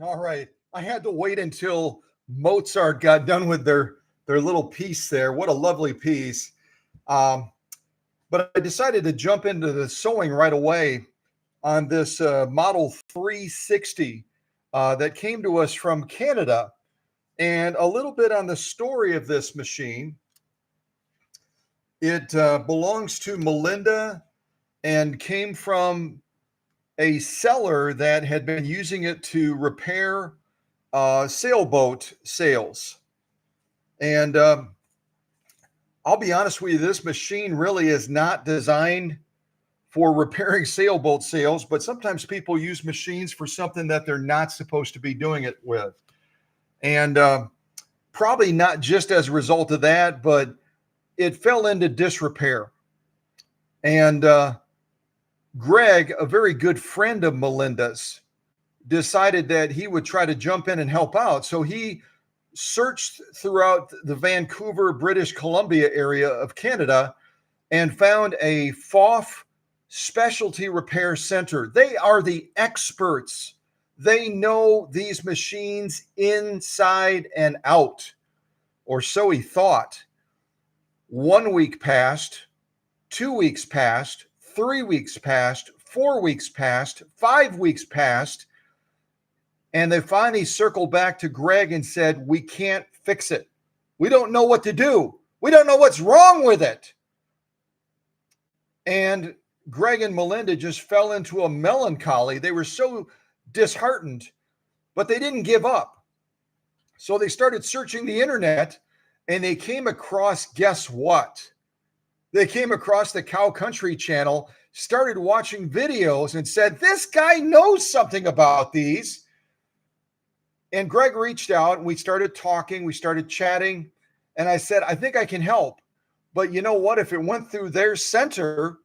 All right. I had to wait until Mozart got done with their little piece there. What a lovely piece. Um, but I decided to jump into the sewing right away on this Model 360 that came to us from Canada. And a little bit on the story of this machine. It belongs to Melinda and came from a seller that had been using it to repair sailboat sails. And I'll be honest with you, this machine really is not designed for repairing sailboat sails, but sometimes people use machines for something that they're not supposed to be doing it with. And probably not just as a result of that, but it fell into disrepair. And Greg, a very good friend of Melinda's, decided that he would try to jump in and help out. So he searched throughout the Vancouver, British Columbia area of Canada and found a PFAFF specialty repair center. They are the experts. They know these machines inside and out, or so he thought. 1 week passed, 2 weeks passed, 3 weeks passed, 4 weeks passed, 5 weeks passed, and they finally circled back to Greg and said, "We can't fix it. We don't know what to do. We don't know what's wrong with it." And Greg and Melinda just fell into a melancholy. They were so disheartened, but they didn't give up. So they started searching the internet and they came across, guess what? They came across the Cow Country channel, started watching videos and said, "This guy knows something about these." And Greg reached out and we started talking, we started chatting. And I said, "I think I can help. But you know what? If it went through their center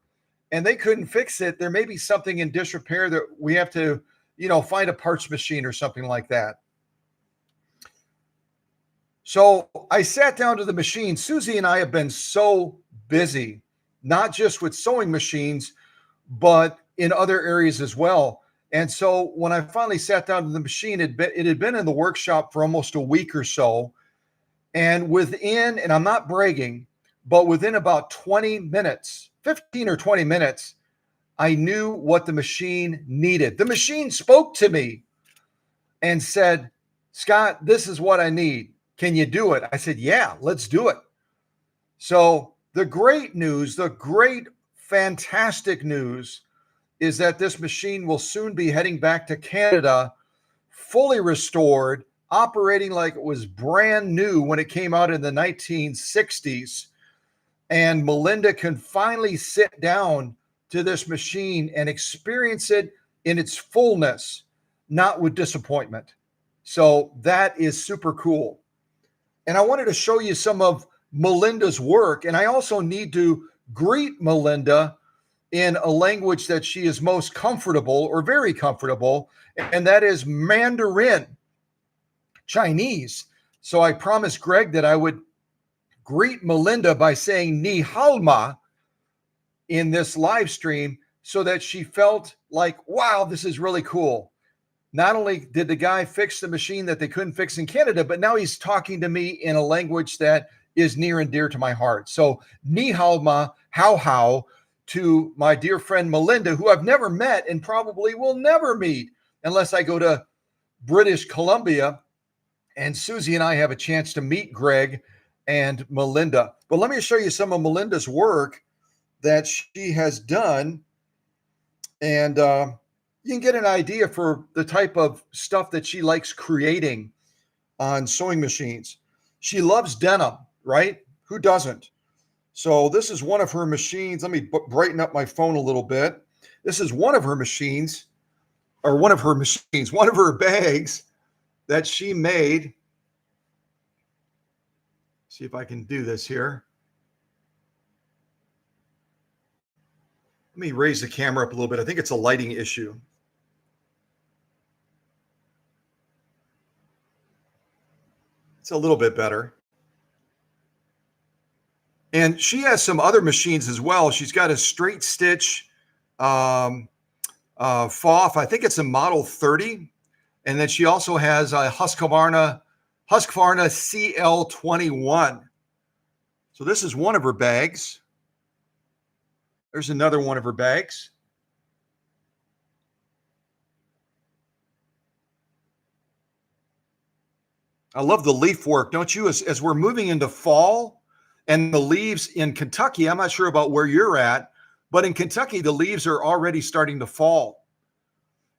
and they couldn't fix it, there may be something in disrepair that we have to, find a parts machine or something like that." So I sat down to the machine. Susie and I have been so busy, not just with sewing machines, but in other areas as well. And so when I finally sat down to the machine, it had been in the workshop for almost a week or so. And and I'm not bragging, but within about 20 minutes, 15 or 20 minutes, I knew what the machine needed. The machine spoke to me and said, "Scott, this is what I need. Can you do it?" I said, "Yeah, let's do it." So the great news, the great, fantastic news is that this machine will soon be heading back to Canada, fully restored, operating like it was brand new when it came out in the 1960s. And Melinda can finally sit down to this machine and experience it in its fullness, not with disappointment. So that is super cool. And I wanted to show you some of Melinda's work. And I also need to greet Melinda in a language that she is most comfortable or very comfortable, and that is Mandarin Chinese. So I promised Greg that I would greet Melinda by saying Ni Hao Ma in this live stream so that she felt like, wow, this is really cool. Not only did the guy fix the machine that they couldn't fix in Canada, but now he's talking to me in a language that is near and dear to my heart. So Ni Hao Ma, Hao, to my dear friend Melinda, who I've never met and probably will never meet unless I go to British Columbia and Susie and I have a chance to meet Greg and Melinda. But let me show you some of Melinda's work that she has done. And you can get an idea for the type of stuff that she likes creating on sewing machines. She loves denim, right? Who doesn't? So this is one of her machines. Let me brighten up my phone a little bit. This is one of her machines, one of her bags that she made. See if I can do this here. Let me raise the camera up a little bit. I think it's a lighting issue. It's a little bit better. And she has some other machines as well. She's got a straight stitch PFAFF. I think it's a Model 30 And then she also has a Husqvarna CL21. So this is one of her bags. There's another one of her bags. I love the leaf work, don't you? As we're moving into fall and the leaves in Kentucky, I'm not sure about where you're at, but in Kentucky, the leaves are already starting to fall.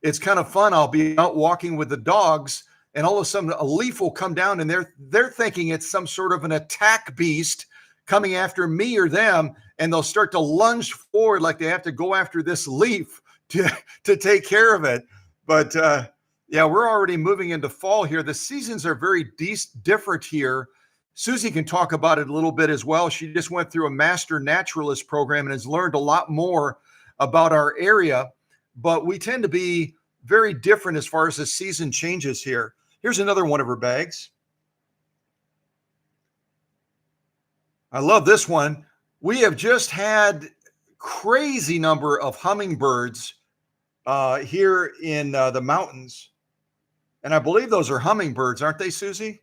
It's kind of fun. I'll be out walking with the dogs, and all of a sudden a leaf will come down, and they're thinking it's some sort of an attack beast coming after me or them, and they'll start to lunge forward like they have to go after this leaf to take care of it. But yeah, we're already moving into fall here. The seasons are very different here. Susie can talk about it a little bit as well. She just went through a master naturalist program and has learned a lot more about our area, but we tend to be very different as far as the season changes here. Here's another one of her bags. I love this one. We have just had crazy number of hummingbirds here in the mountains. And I believe those are hummingbirds, aren't they, Susie?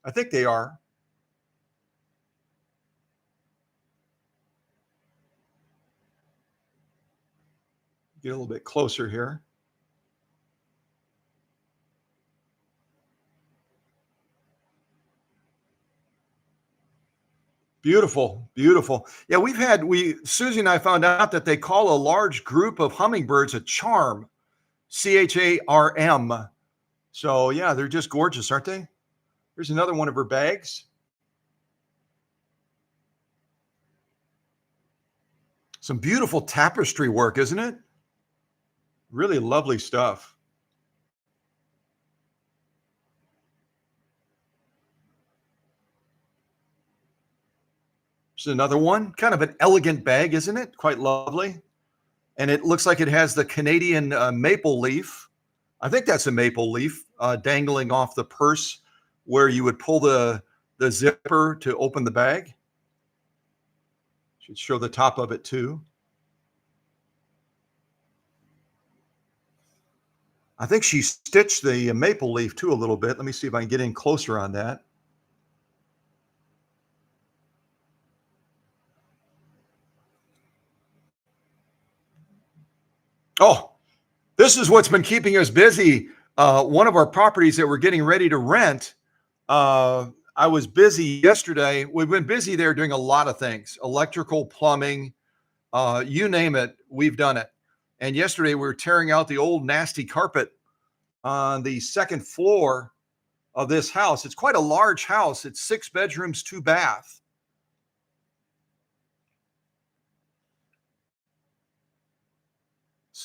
I think they are. Get a little bit closer here. Beautiful, beautiful. Yeah, Susie and I found out that they call a large group of hummingbirds a charm, CHARM. So yeah, they're just gorgeous, aren't they? Here's another one of her bags. Some beautiful tapestry work, isn't it? Really lovely stuff. Here's another one, kind of an elegant bag, isn't it? Quite lovely. And it looks like it has the Canadian maple leaf. I think that's a maple leaf dangling off the purse where you would pull the zipper to open the bag. Should show the top of it too. I think she stitched the maple leaf too a little bit. Let me see if I can get in closer on that. Oh, this is what's been keeping us busy. One of our properties that we're getting ready to rent. I was busy yesterday. We've been busy there doing a lot of things, electrical, plumbing, you name it, we've done it. And yesterday we were tearing out the old nasty carpet on the second floor of this house. It's quite a large house. It's 6 bedrooms, 2 baths.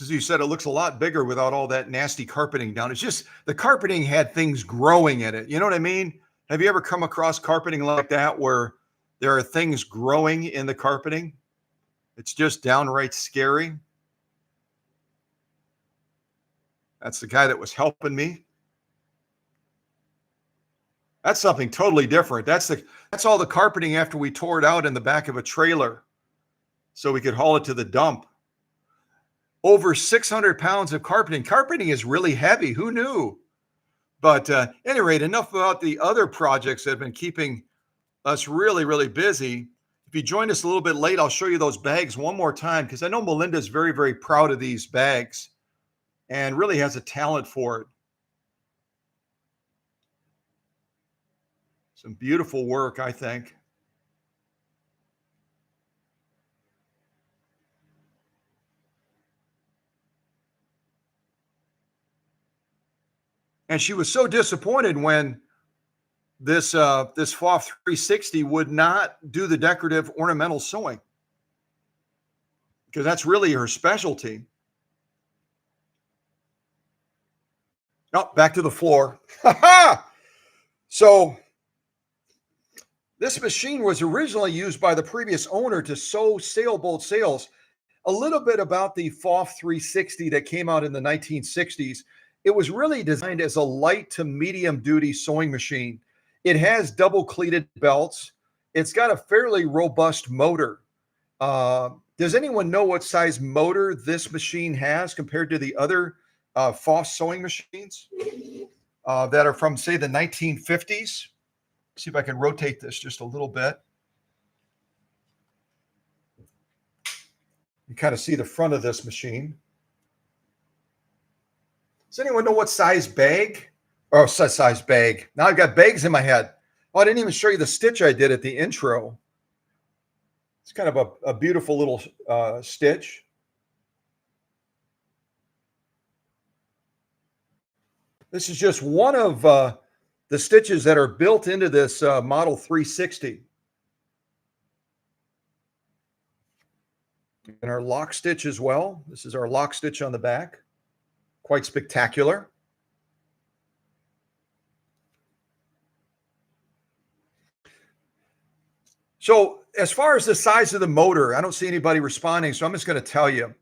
As you said, it looks a lot bigger without all that nasty carpeting down. It's just the carpeting had things growing in it. You know what I mean? Have you ever come across carpeting like that where there are things growing in the carpeting? It's just downright scary. That's the guy that was helping me. That's something totally different. That's all the carpeting after we tore it out in the back of a trailer so we could haul it to the dump. Over 600 pounds of carpeting. Carpeting is really heavy. Who knew? But at any rate, enough about the other projects that have been keeping us really, really busy. If you joined us a little bit late, I'll show you those bags one more time because I know Melinda is very, very proud of these bags and really has a talent for it. Some beautiful work, I think. And she was so disappointed when this PFAFF 360 would not do the decorative ornamental sewing because that's really her specialty. Oh, back to the floor. So this machine was originally used by the previous owner to sew sailboat sails. A little bit about the PFAFF 360 that came out in the 1960s. It was really designed as a light to medium duty sewing machine. It has double cleated belts. It's got a fairly robust motor. Does anyone know what size motor this machine has compared to the other PFAFF sewing machines? that are from, say, the 1950s. See if I can rotate this just a little bit. You kind of see the front of this machine. Does anyone know what size bag? Oh, size bag. Now I've got bags in my head. Oh, I didn't even show you the stitch I did at the intro. It's kind of a beautiful little stitch. This is just one of the stitches that are built into this Model 360. And our lock stitch as well. This is our lock stitch on the back. Quite spectacular. So as far as the size of the motor, I don't see anybody responding, so I'm just going to tell you.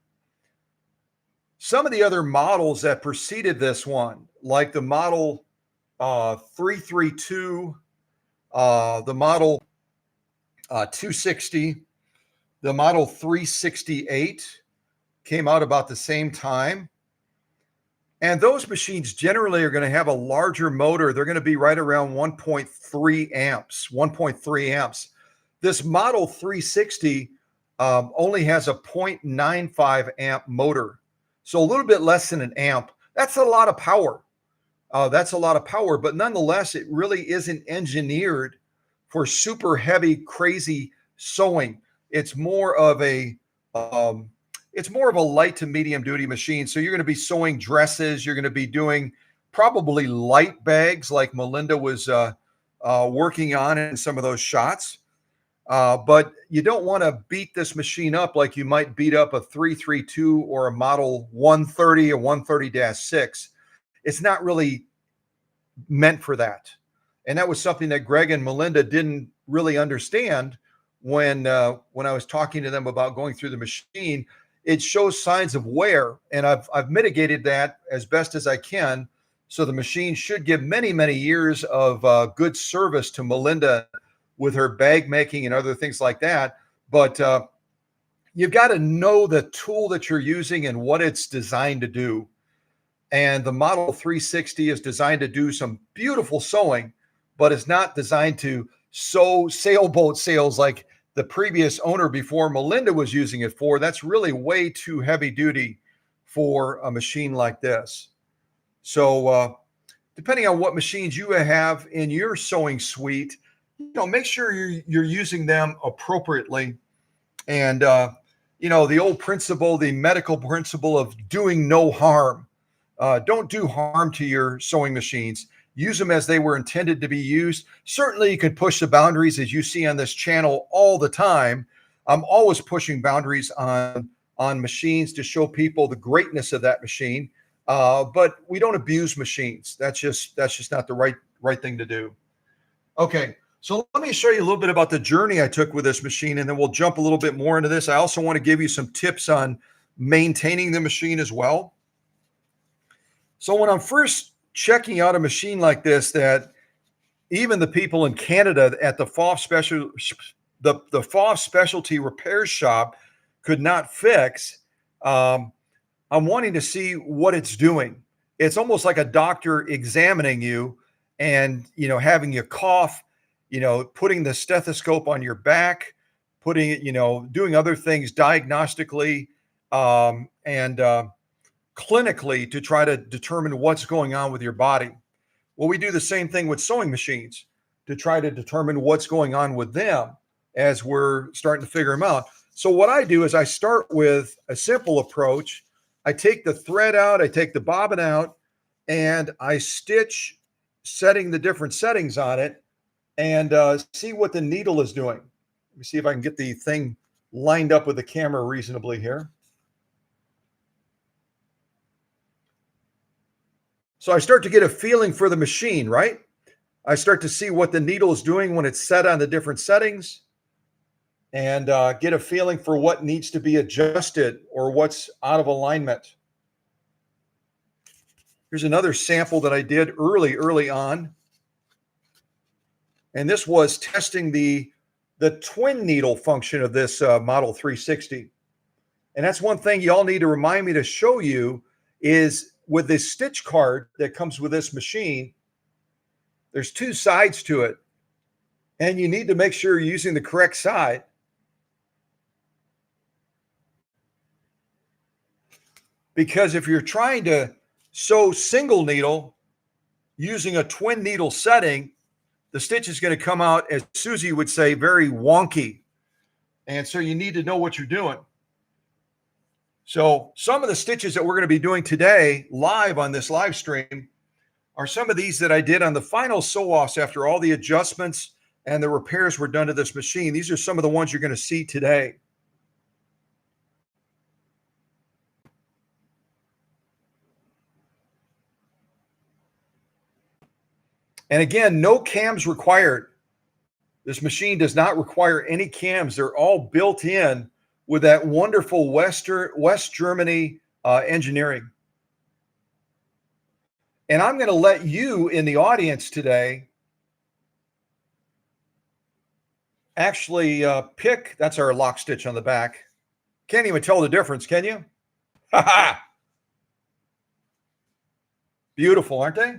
Some of the other models that preceded this one, like the Model 332, the Model 260, the Model 368 came out about the same time. And those machines generally are going to have a larger motor. They're going to be right around 1.3 amps, 1.3 amps. This Model 360 only has a 0.95 amp motor. So a little bit less than an amp. That's a lot of power. That's a lot of power, but nonetheless, it really isn't engineered for super heavy, crazy sewing. It's more of a light to medium duty machine. So you're going to be sewing dresses. You're going to be doing probably light bags like Melinda was working on in some of those shots. But you don't want to beat this machine up like you might beat up a 332 or a Model 130 or 130-6. It's not really meant for that. And that was something that Greg and Melinda didn't really understand when I was talking to them about going through the machine. It shows signs of wear, and I've mitigated that as best as I can. So the machine should give many, many years of good service to Melinda with her bag making and other things like that. But you've got to know the tool that you're using and what it's designed to do. And the Model 360 is designed to do some beautiful sewing, but it's not designed to sew sailboat sails like the previous owner before Melinda was using it for. That's really way too heavy duty for a machine like this. So depending on what machines you have in your sewing suite, make sure you're using them appropriately. And, the old principle, the medical principle of doing no harm. Don't do harm to your sewing machines. Use them as they were intended to be used. Certainly, you can push the boundaries, as you see on this channel all the time. I'm always pushing boundaries on machines to show people the greatness of that machine. But we don't abuse machines. That's just not the right thing to do. Okay. So let me show you a little bit about the journey I took with this machine, and then we'll jump a little bit more into this. I also want to give you some tips on maintaining the machine as well. So when I'm first checking out a machine like this, that even the people in Canada at the PFAFF specialty repair shop could not fix, I'm wanting to see what it's doing. It's almost like a doctor examining you and, having you cough, putting the stethoscope on your back, putting it, doing other things diagnostically and clinically to try to determine what's going on with your body. Well, we do the same thing with sewing machines to try to determine what's going on with them as we're starting to figure them out. So what I do is I start with a simple approach. I take the thread out, I take the bobbin out, and I stitch, setting the different settings on it, and see what the needle is doing. Let me see if I can get the thing lined up with the camera reasonably here. So I start to get a feeling for the machine, right? I start to see what the needle is doing when it's set on the different settings, and get a feeling for what needs to be adjusted or what's out of alignment. Here's another sample that I did early on. And this was testing the twin needle function of this Model 360. And that's one thing you all need to remind me to show you is with this stitch card that comes with this machine, there's two sides to it, and you need to make sure you're using the correct side. Because if you're trying to sew single needle using a twin needle setting, the stitch is going to come out, as Susie would say, very wonky. And so you need to know what you're doing. So some of the stitches that we're going to be doing today live on this live stream are some of these that I did on the final sew-offs after all the adjustments and the repairs were done to this machine. These are some of the ones you're going to see today. And again, no cams required. This machine does not require any cams. They're all built in with that wonderful West Germany engineering. And I'm going to let you in the audience today actually pick. That's our lock stitch on the back. Can't even tell the difference, can you? Beautiful, aren't they?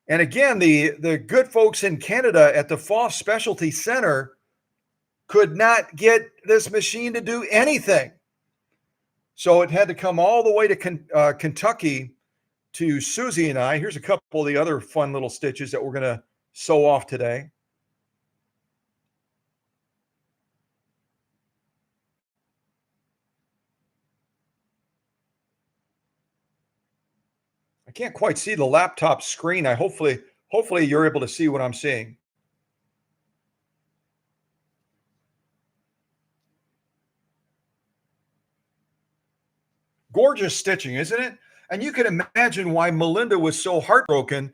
And again, the good folks in Canada at the PFAFF Specialty Center could not get this machine to do anything. So it had to come all the way to Kentucky to Susie and I. Here's a couple of the other fun little stitches that we're going to sew off today. I can't quite see the laptop screen. Hopefully you're able to see what I'm seeing. Gorgeous stitching, isn't it? And you can imagine why Melinda was so heartbroken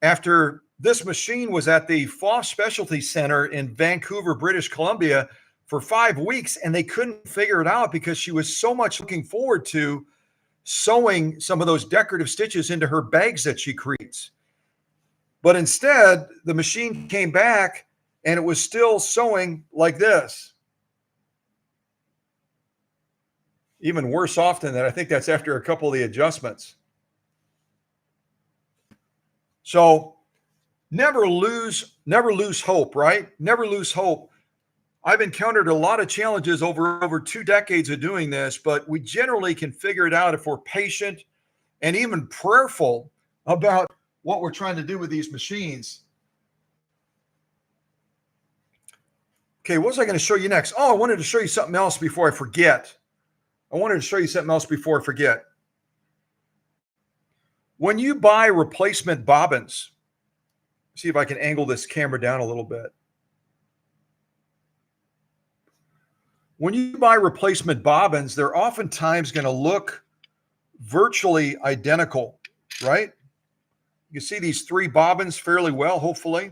after this machine was at the PFAFF Specialty Center in Vancouver, British Columbia for 5 weeks, and they couldn't figure it out because she was so much looking forward to sewing some of those decorative stitches into her bags that she creates. But instead, the machine came back and it was still sewing like this. Even worse off than that. I think that's after a couple of the adjustments. So never lose hope, right? Never lose hope. I've encountered a lot of challenges over 2 decades of doing this, but we generally can figure it out if we're patient and even prayerful about what we're trying to do with these machines. Okay, what was I going to show you next? Oh, I wanted to show you something else before I forget. When you buy replacement bobbins, see if I can angle this camera down a little bit. When you buy replacement bobbins, they're oftentimes going to look virtually identical, right? You see these 3 bobbins fairly well, hopefully.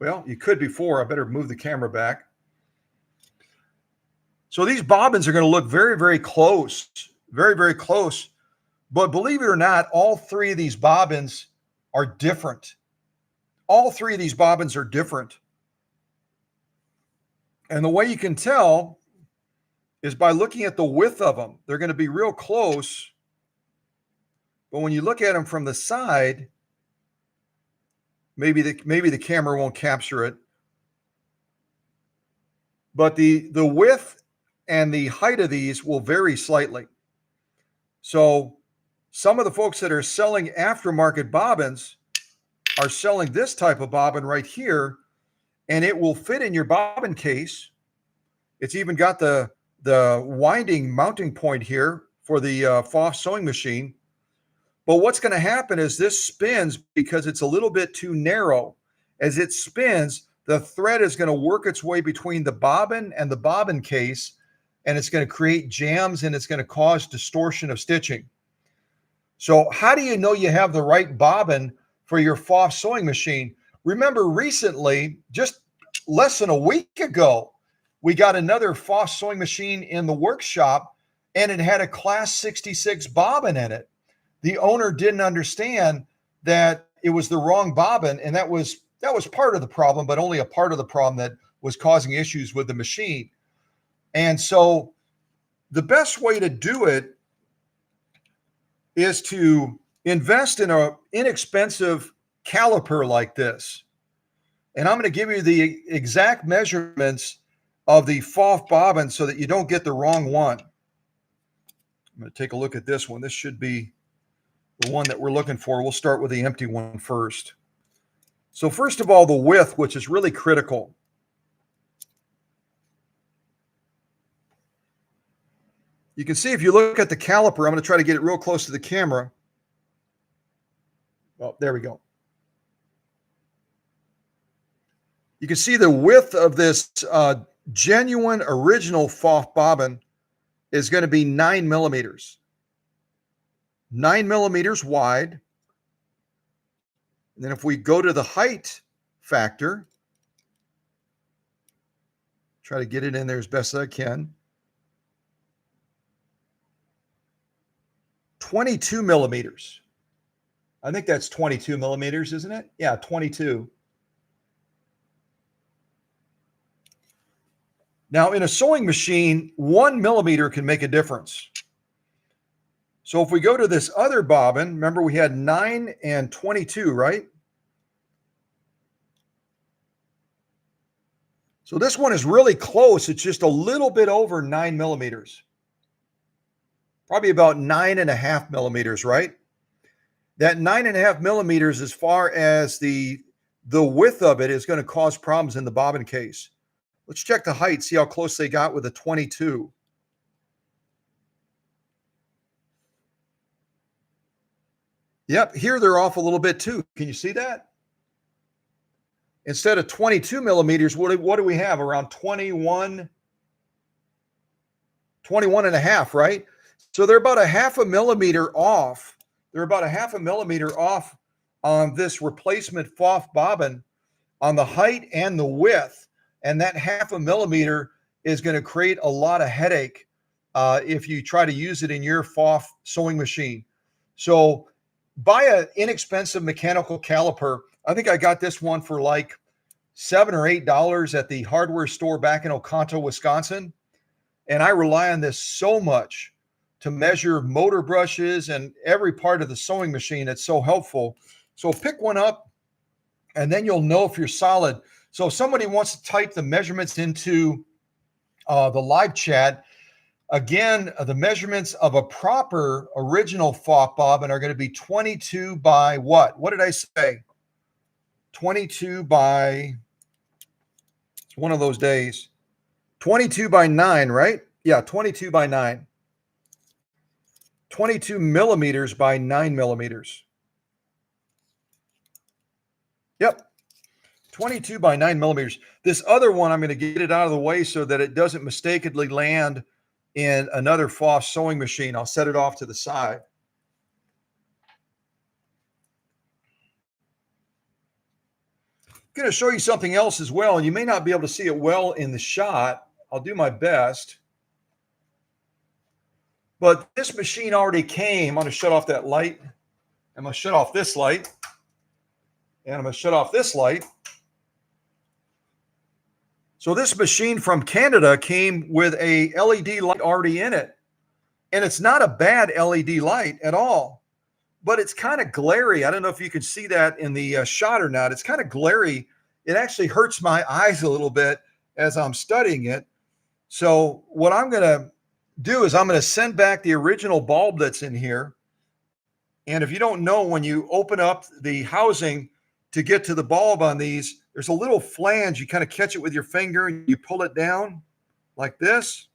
Well, you could before. I better move the camera back. So these bobbins are going to look very, very close, very, very close. But believe it or not, all 3 of these bobbins are different. All 3 of these bobbins are different. And the way you can tell is by looking at the width of them. They're going to be real close. But when you look at them from the side, maybe the camera won't capture it. But the width and the height of these will vary slightly. So some of the folks that are selling aftermarket bobbins are selling this type of bobbin right here, and it will fit in your bobbin case. It's even got the winding mounting point here for the PFAFF sewing machine. But what's going to happen is this spins because it's a little bit too narrow. As it spins, the thread is going to work its way between the bobbin and the bobbin case, and it's going to create jams and it's going to cause distortion of stitching. So how do you know you have the right bobbin for your PFAFF sewing machine? Remember recently, just less than a week ago, we got another PFAFF sewing machine in the workshop, and it had a class 66 bobbin in it. The owner didn't understand that it was the wrong bobbin, and that was part of the problem, but only a part of the problem that was causing issues with the machine. And so The best way to do it is to invest in an inexpensive caliper like this. And I'm going to give you the exact measurements of the PFAFF bobbin so that you don't get the wrong one. I'm going to take a look at this one. This should be the one that we're looking for. We'll start with the empty one first. So first of all, the width, which is really critical. You can see if you look at the caliper, I'm going to try to get it real close to the camera. Oh, there we go. You can see the width of this genuine original PFAFF bobbin is going to be 9 millimeters. 9 millimeters wide. And then if we go to the height factor, try to get it in there as best as I can. 22 millimeters. I think that's 22 millimeters, isn't it? Yeah, 22. Now, in a sewing machine, 1 millimeter can make a difference. So if we go to this other bobbin, remember we had 9 and 22, right? So this one is really close. It's just a little bit over 9 millimeters. Probably about 9.5 millimeters, right? That 9.5 millimeters, as far as the width of it, is going to cause problems in the bobbin case. Let's check the height, see how close they got with a 22. Yep, here they're off a little bit too. Can you see that? Instead of 22 millimeters, what do we have? Around 21 and a half, right? So they're about a half a millimeter off. They're about a half a millimeter off on this replacement PFAFF bobbin on the height and the width. And that half a millimeter is going to create a lot of headache if you try to use it in your PFAFF sewing machine. So buy an inexpensive mechanical caliper. I think I got this one for like $7 or $8 at the hardware store back in Oconto, Wisconsin. And I rely on this so much to measure motor brushes and every part of the sewing machine. It's so helpful. So pick one up and then you'll know if you're solid. So if somebody wants to type the measurements into the live chat, again, the measurements of a proper original PFAFF bobbin are going to be 22 by what? What did I say? 22 by, it's one of those days. 22 by 9, right? Yeah, 22 by 9. 22 millimeters by 9 millimeters. Yep. 22 by 9 millimeters. This other one, I'm going to get it out of the way so that it doesn't mistakenly land in another PFAFF sewing machine. I'll set it off to the side. I'm going to show you something else as well, and you may not be able to see it well in the shot. I'll do my best. But this machine already came. I'm going to shut off that light. I'm going to shut off this light. And I'm going to shut off this light. So this machine from Canada came with a LED light already in it. And it's not a bad LED light at all, but it's kind of glary. I don't know if you can see that in the shot or not. It's kind of glary. It actually hurts my eyes a little bit as I'm studying it. So what I'm going to do is I'm going to send back the original bulb that's in here. And if you don't know, when you open up the housing to get to the bulb on these, there's a little flange. You kind of catch it with your finger and you pull it down like this.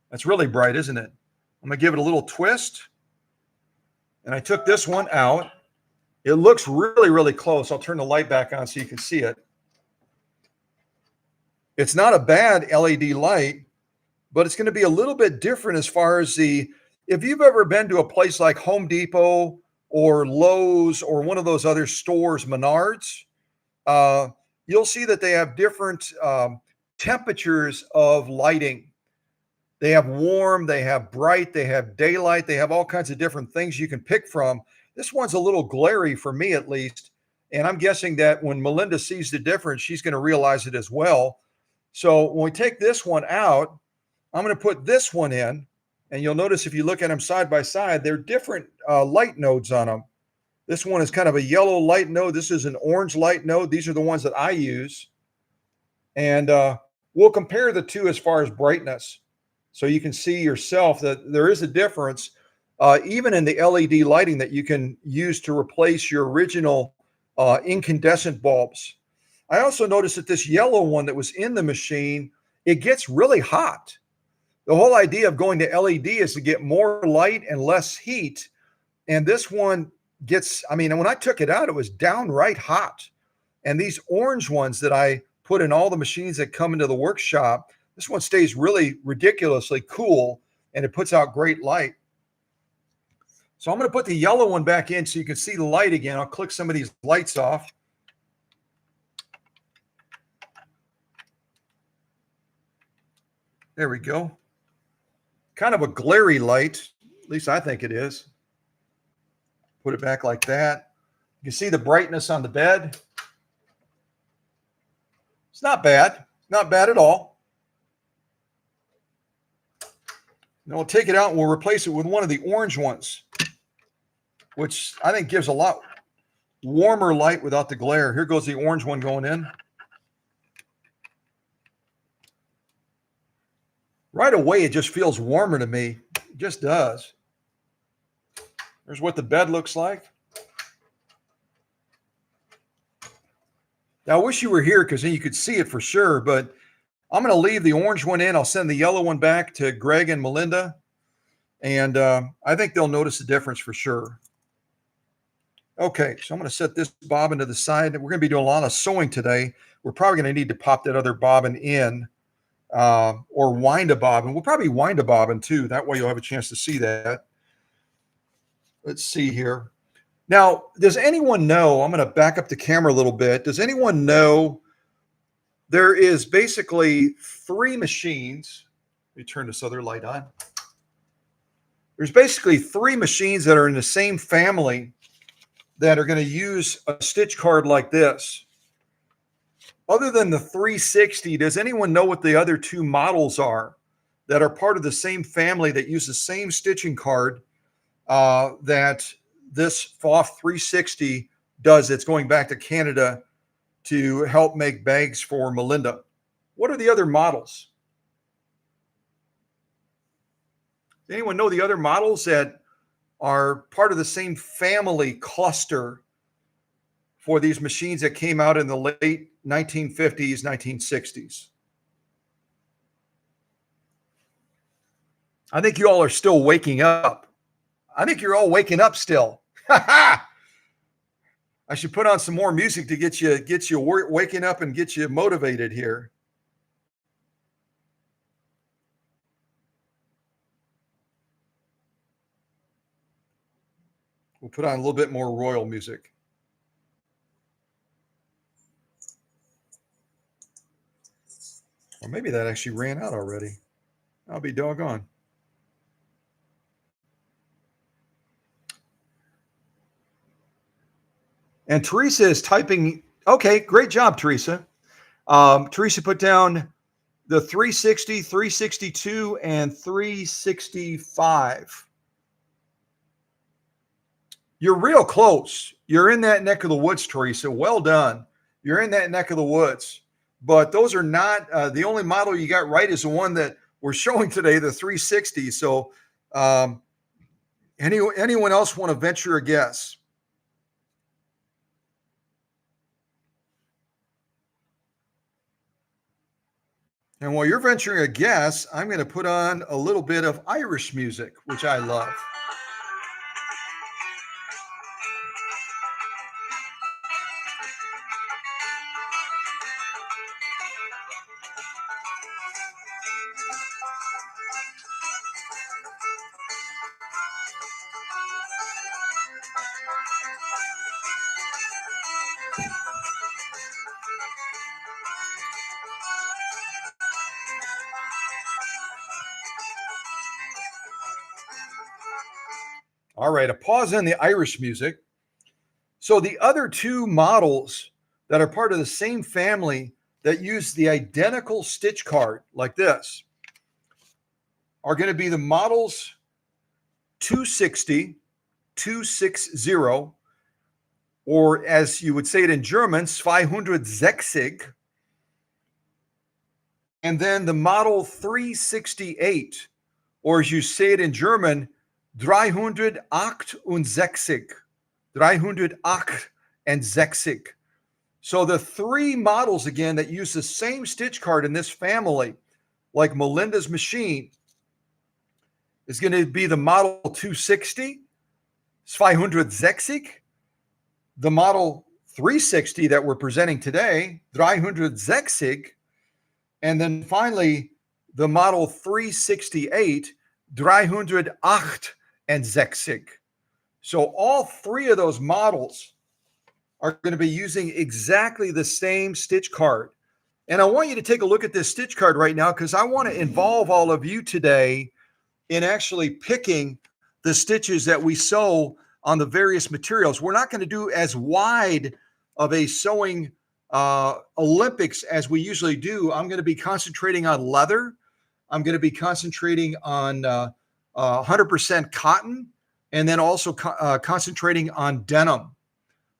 That's really bright, isn't it? I'm going to give it a little twist. And I took this one out. It looks really, really close. I'll turn the light back on so you can see it. It's not a bad LED light, but it's going to be a little bit different as far as if you've ever been to a place like Home Depot or Lowe's or one of those other stores, Menards, you'll see that they have different temperatures of lighting. They have warm, they have bright, they have daylight, they have all kinds of different things you can pick from. This one's a little glary for me at least. And I'm guessing that when Melinda sees the difference, she's going to realize it as well. So when we take this one out, I'm going to put this one in. And you'll notice if you look at them side by side, they're different light nodes on them. This one is kind of a yellow light node. This is an orange light node. These are the ones that I use. And we'll compare the two as far as brightness. So you can see yourself that there is a difference, even in the LED lighting that you can use to replace your original incandescent bulbs. I also noticed that this yellow one that was in the machine, it gets really hot. The whole idea of going to LED is to get more light and less heat. And this one gets, I mean, when I took it out, it was downright hot. And these orange ones that I put in all the machines that come into the workshop, this one stays really ridiculously cool and it puts out great light. So I'm going to put the yellow one back in so you can see the light again. I'll click some of these lights off. There we go. Kind of a glary light, at least I think it is. Put it back like that. You can see the brightness on the bed. It's not bad. Not bad at all. Now we'll take it out and we'll replace it with one of the orange ones, which I think gives a lot warmer light without the glare. Here goes the orange one going in. Right away, it just feels warmer to me. It just does. There's what the bed looks like. Now, I wish you were here because then you could see it for sure, but I'm going to leave the orange one in. I'll send the yellow one back to Greg and Melinda, and I think they'll notice the difference for sure. Okay, so I'm going to set this bobbin to the side. We're going to be doing a lot of sewing today. We're probably going to need to pop that other bobbin in. Or wind a bobbin. We'll probably wind a bobbin too. That way you'll have a chance to see that. Let's see here. Now, does anyone know, I'm going to back up the camera a little bit. Does anyone know there is basically 3 machines? Let me turn this other light on. There's basically 3 machines that are in the same family that are going to use a stitch card like this. Other than the 360, does anyone know what the other 2 models are that are part of the same family that use the same stitching card that this PFAFF 360 does? It's going back to Canada to help make bags for Melinda. What are the other models? Does anyone know the other models that are part of the same family cluster for these machines that came out in the late 1950s, 1960s? I think you all are still waking up. I think you're all waking up still. I should put on some more music to get you waking up and get you motivated here. We'll put on a little bit more royal music. Or maybe that actually ran out already. I'll be doggone. And Teresa is typing. Okay, great job, Teresa. Teresa put down the 360, 362, and 365. You're real close. You're in that neck of the woods, Teresa. Well done. You're in that neck of the woods. But those are not the only model you got right is the one that we're showing today, the 360. So anyone else want to venture a guess? And while you're venturing a guess, I'm going to put on a little bit of Irish music, which I love. All right, a pause on the Irish music. So the other 2 models that are part of the same family that use the identical stitch card like this are going to be the models 260, 260, or as you would say it in German, 260. And then the model 368, or as you say it in German, 368. 368. So the three models again that use the same stitch card in this family, like Melinda's machine, is going to be the model 260, 260, the model 360 that we're presenting today, 360, and then finally the model 368, 368. So all three of those models are going to be using exactly the same stitch card. And I want you to take a look at this stitch card right now because I want to involve all of you today in actually picking the stitches that we sew on the various materials. We're not going to do as wide of a sewing Olympics as we usually do. I'm going to be concentrating on leather. I'm going to be concentrating on 100% cotton, and then also concentrating on denim,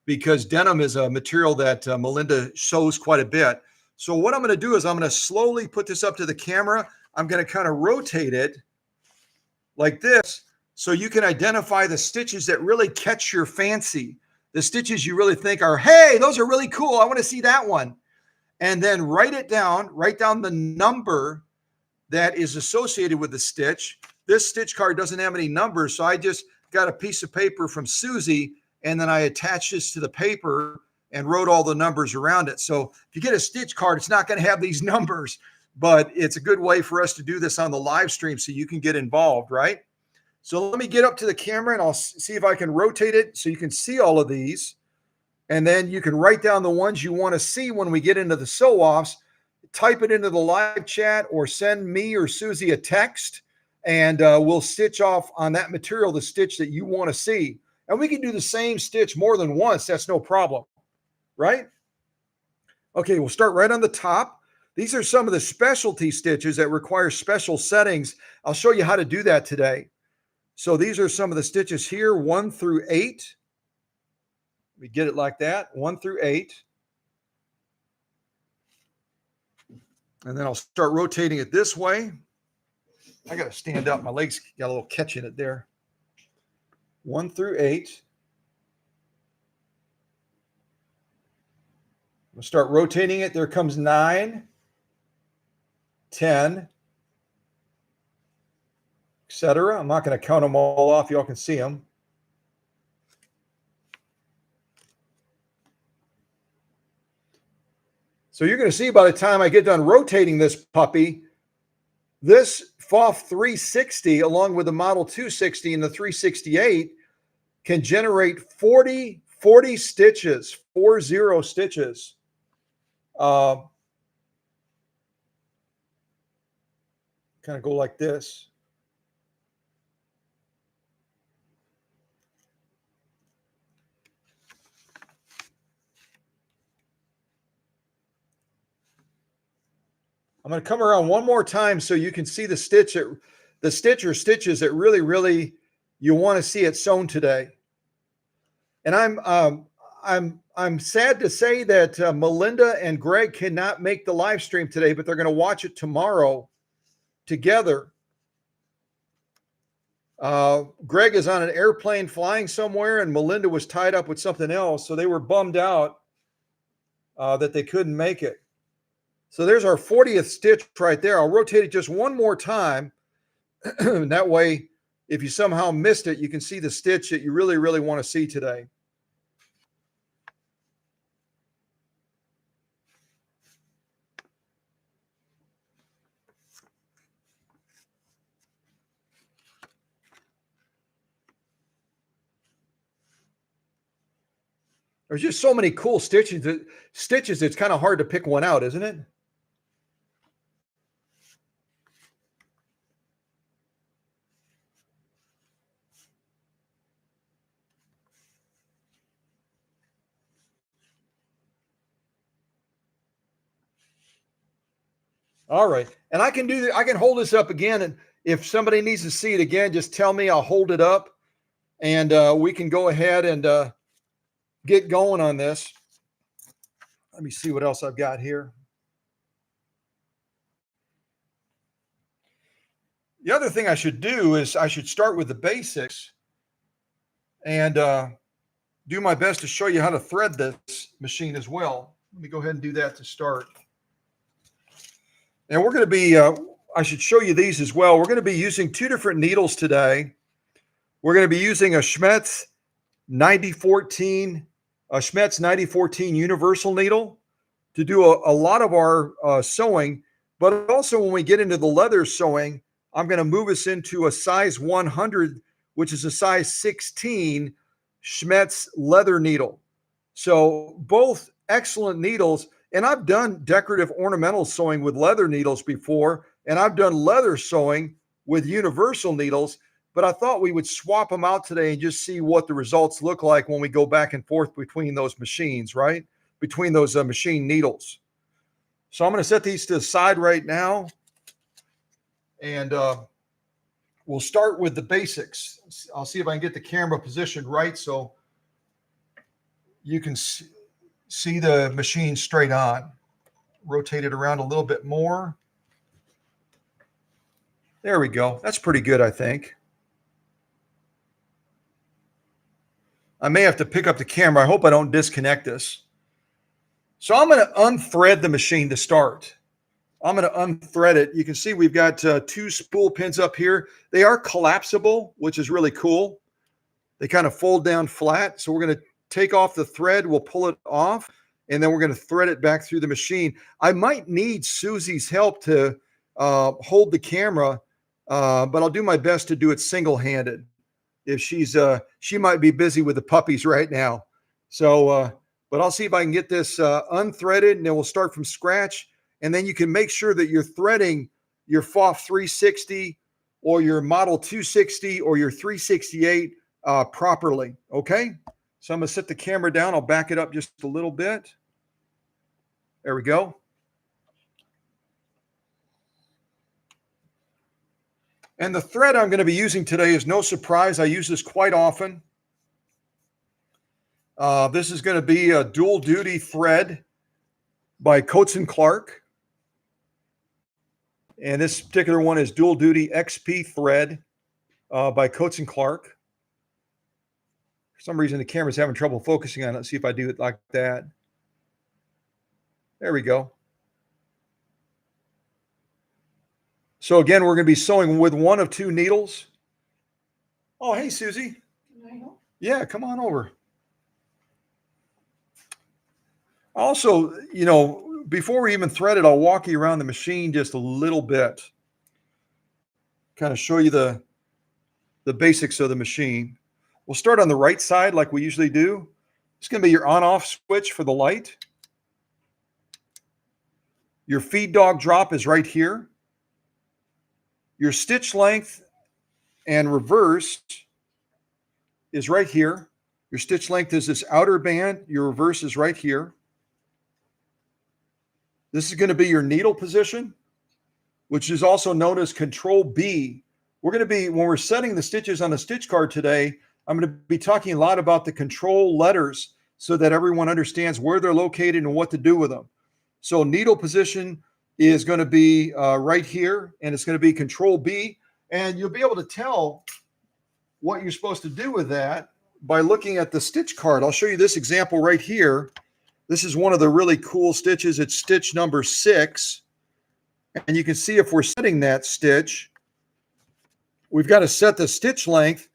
because denim is a material that Melinda sews quite a bit. So what I'm going to do is I'm going to slowly put this up to the camera. I'm going to kind of rotate it like this so you can identify the stitches that really catch your fancy, the stitches you really think are, hey, those are really cool. I want to see that one. And then write down the number that is associated with the stitch. This stitch card doesn't have any numbers, so I just got a piece of paper from Susie, and then I attached this to the paper and wrote all the numbers around it. So if you get a stitch card, it's not going to have these numbers, but it's a good way for us to do this on the live stream so you can get involved, right? So let me get up to the camera and I'll see if I can rotate it so you can see all of these. And then you can write down the ones you want to see when we get into the sew-offs, type it into the live chat or send me or Susie a text, and we'll stitch off on that material the stitch that you want to see. And we can do the same stitch more than once. That's no problem, right? Okay, we'll start right on the top. These are some of the specialty stitches that require special settings. I'll show you how to do that today. So these are some of the stitches here, 1 through 8. We get it like that, 1 through 8. And then I'll start rotating it this way. I got to stand up. My legs got a little catch in it there. 1 through 8. We'll start rotating it. There comes 9, 10, etc. I'm not going to count them all off. Y'all can see them. So you're going to see by the time I get done rotating this puppy, this PFAFF 360 along with the Model 260 and the 368 can generate 40 stitches, 40 stitches. Kind of go like this. I'm going to come around one more time so you can see the stitch or stitches that really you want to see it sewn today. And I'm sad to say that Melinda and Greg cannot make the live stream today, but they're going to watch it tomorrow together. Greg is on an airplane flying somewhere, and Melinda was tied up with something else, so they were bummed out that they couldn't make it. So there's our 40th stitch right there. I'll rotate it just one more time. That way, if you somehow missed it, you can see the stitch that you really want to see today. There's just so many cool stitches. It's kind of hard to pick one out, isn't it? All right. And I can hold this up again If somebody needs to see it again, just tell me. I'll hold it up, and we can go ahead and get going on this. Let me see what else I've got here. The other thing I should do is I should start with the basics and do my best to show you how to thread this machine as well. Let me go ahead and do that to start. And we're going to be, I should show you these as well. We're going to be using two different needles today. We're going to be using a Schmetz 9014 universal needle to do a lot of our sewing, but also when we get into the leather sewing, I'm going to move us into a size 100, which is a size 16 Schmetz leather needle. So both excellent needles. And I've done decorative ornamental sewing with leather needles before, and I've done leather sewing with universal needles, but I thought we would swap them out today and just see what the results look like when we go back and forth between those machines, right? Between those machine needles. So I'm going to set these to the side right now. And we'll start with the basics. I'll see if I can get the camera positioned right so you can see the machine straight on. Rotate it around a little bit more. There we go. That's pretty good, I think. I may have to pick up the camera. I hope I don't disconnect this. So I'm going to unthread the machine to start. I'm going to unthread it. You can see we've got two spool pins up here. They are collapsible, which is really cool. They kind of fold down flat. So we're going to take off the thread. We'll pull it off, and then we're going to thread it back through the machine. I might need Susie's help to hold the camera, but I'll do my best to do it single-handed. If she might be busy with the puppies right now. So, but I'll see if I can get this unthreaded, and then we'll start from scratch. And then you can make sure that you're threading your PFAFF 360 or your Model 260 or your 368 properly, okay? So I'm going to set the camera down. I'll back it up just a little bit. There we go. And the thread I'm going to be using today is no surprise. I use this quite often. This is going to be a dual duty thread by Coats & Clark. And this particular one is dual duty XP thread by Coats & Clark. For some reason, the camera's having trouble focusing on it. Let's see if I do it like that. There we go. So again, we're going to be sewing with one of two needles. Oh, hey, Susie. Can I help? Yeah, come on over. Also, you know, before we even thread it, I'll walk you around the machine just a little bit. Kind of show you the basics of the machine. We'll start on the right side like we usually do. It's going to be your on-off switch for the light. Your feed dog drop is right here. Your stitch length and reverse is right here. Your stitch length is this outer band. Your reverse is right here. This is going to be your needle position, which is also known as Control B. We're going to be, when we're setting the stitches on the stitch card today, I'm going to be talking a lot about the control letters so that everyone understands where they're located and what to do with them. So needle position is going to be right here, and it's going to be Control B. And you'll be able to tell what you're supposed to do with that by looking at the stitch card. I'll show you this example right here. This is one of the really cool stitches. It's stitch number 6. And you can see if we're setting that stitch, we've got to set the stitch length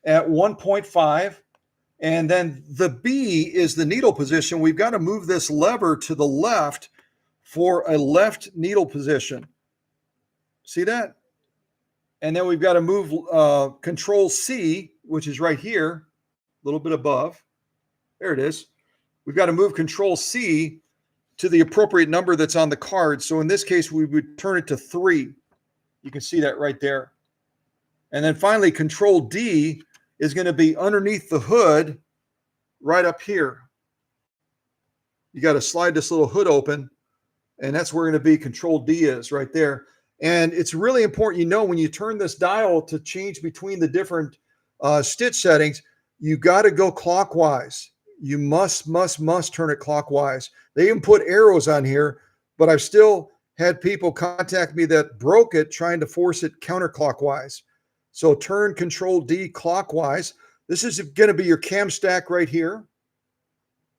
at 1.5. And then the B is the needle position. We've got to move this lever to the left for a left needle position. See that? And then we've got to move Control C, which is right here, a little bit above. There it is. We've got to move Control C to the appropriate number that's on the card. So in this case, we would turn it to 3. You can see that right there. And then finally, Control D is going to be underneath the hood right up here. You got to slide this little hood open, and that's where going to be Control D is right there. And it's really important, when you turn this dial to change between the different stitch settings, you got to go clockwise. You must turn it clockwise. They even put arrows on here, but I've still had people contact me that broke it trying to force it counterclockwise. So turn Control D clockwise. This is going to be your cam stack right here.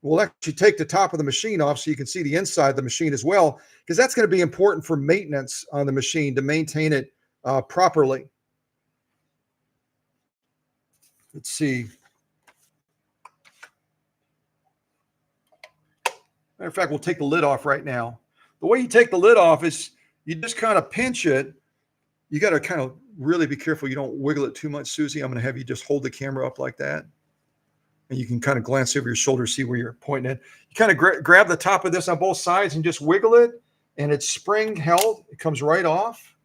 We'll actually take the top of the machine off so you can see the inside of the machine as well, because that's going to be important for maintenance on the machine to maintain it properly. Let's see. Matter of fact, we'll take the lid off right now. The way you take the lid off is you just kind of pinch it. You got to kind of really be careful you don't wiggle it too much, Susie. I'm going to have you just hold the camera up like that. And you can kind of glance over your shoulder, see where you're pointing it. You kind of grab the top of this on both sides and just wiggle it, and it's spring held. It comes right off.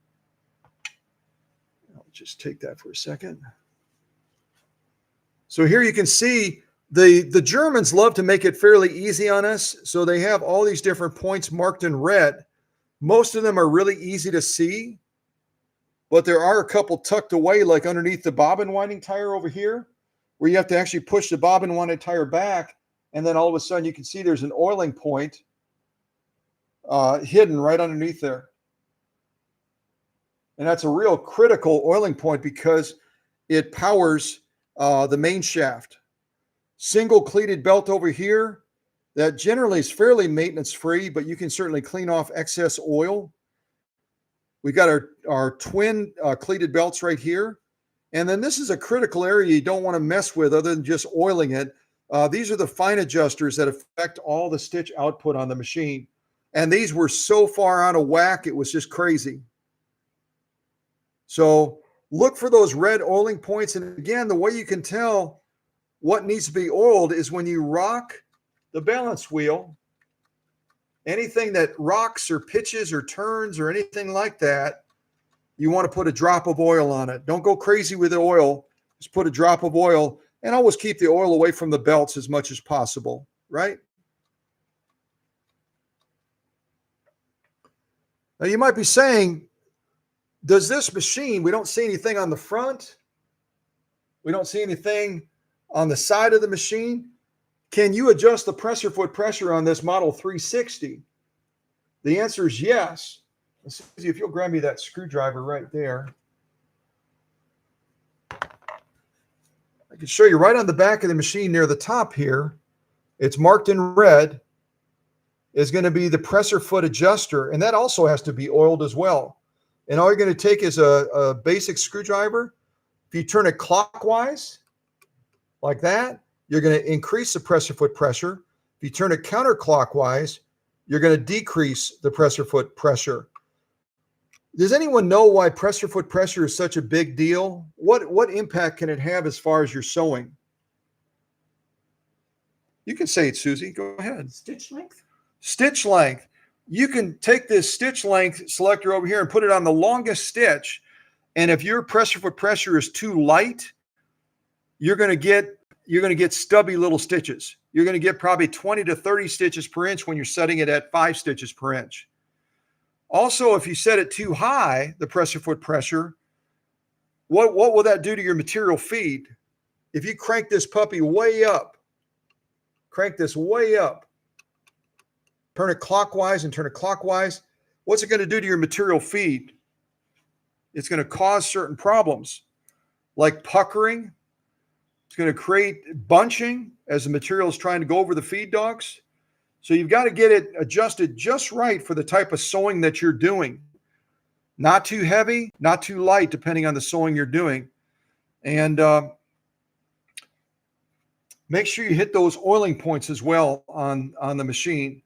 I'll just take that for a second. So here you can see the Germans love to make it fairly easy on us. So they have all these different points marked in red. Most of them are really easy to see, but there are a couple tucked away, like underneath the bobbin winding tire over here, where you have to actually push the bobbin winding tire back, and then all of a sudden you can see there's an oiling point hidden right underneath there. And that's a real critical oiling point because it powers the main shaft. Single cleated belt over here that generally is fairly maintenance free, but you can certainly clean off excess oil. We got our twin cleated belts right here. And then this is a critical area you don't want to mess with other than just oiling it. These are the fine adjusters that affect all the stitch output on the machine. And these were so far out of whack, it was just crazy. So look for those red oiling points. And again, the way you can tell what needs to be oiled is when you rock the balance wheel. Anything that rocks or pitches or turns or anything like that, you want to put a drop of oil on it. Don't go crazy with the oil. Just put a drop of oil, and always keep the oil away from the belts as much as possible, right? Now you might be saying, does this machine, we don't see anything on the front. We don't see anything on the side of the machine. Can you adjust the pressure foot pressure on this Model 360? The answer is yes. Susie, if you'll grab me that screwdriver right there. I can show you right on the back of the machine near the top here. It's marked in red. Is going to be the pressure foot adjuster, and that also has to be oiled as well. And all you're going to take is a basic screwdriver. If you turn it clockwise, like that, you're going to increase the pressure foot pressure. If you turn it counterclockwise, you're going to decrease the pressure foot pressure. Does anyone know why pressure foot pressure is such a big deal? What impact can it have as far as your sewing? You can say it, Susie. Go ahead. Stitch length? Stitch length. You can take this stitch length selector over here and put it on the longest stitch. And if your pressure foot pressure is too light, you're going to get stubby little stitches. You're going to get probably 20 to 30 stitches per inch when you're setting it at 5 stitches per inch. Also, if you set it too high, the pressure foot pressure, what will that do to your material feed? If you crank this puppy way up, crank this way up, turn it clockwise and turn it clockwise, what's it going to do to your material feed? It's going to cause certain problems like puckering. It's going to create bunching as the material is trying to go over the feed dogs. So you've got to get it adjusted just right for the type of sewing that you're doing. Not too heavy, not too light, depending on the sewing you're doing. And make sure you hit those oiling points as well on the machine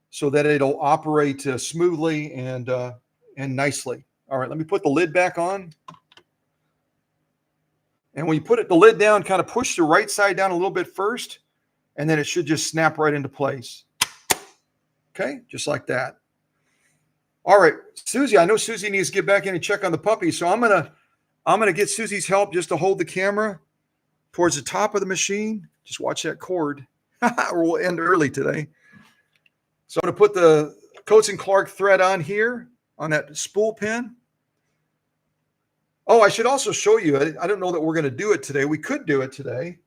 so that it'll operate smoothly and nicely. All right, let me put the lid back on. And when you put the lid down, kind of push the right side down a little bit first, and then it should just snap right into place. Okay, just like that. All right, Susie, I know Susie needs to get back in and check on the puppy, so I'm gonna get Susie's help just to hold the camera towards the top of the machine. Just watch that cord. Or we'll end early today. So I'm gonna put the Coats and Clark thread on here. on that spool pin. Oh, I should also show you, I don't know that we're going to do it today. We could do it today.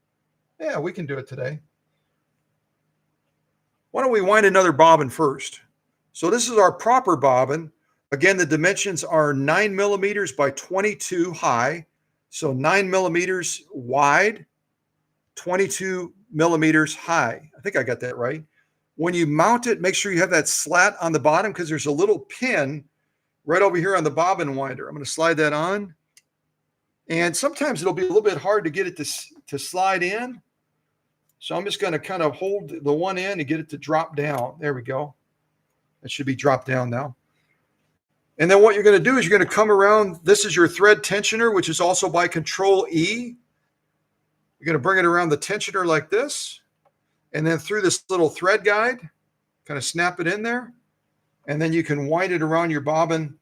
Yeah, we can do it today. Why don't we wind another bobbin first? So this is our proper bobbin. Again, the dimensions are 9 millimeters by 22 high. So 9 millimeters wide, 22 millimeters high. I think I got that right. When you mount it, make sure you have that slat on the bottom because there's a little pin right over here on the bobbin winder. I'm going to slide that on. And sometimes it'll be a little bit hard to get it to slide in. So I'm just going to kind of hold the one end and get it to drop down. There we go. It should be dropped down now. And then what you're going to do is you're going to come around. This is your thread tensioner, which is also by Control E. You're going to bring it around the tensioner like this. And then through this little thread guide, kind of snap it in there. And then you can wind it around your bobbin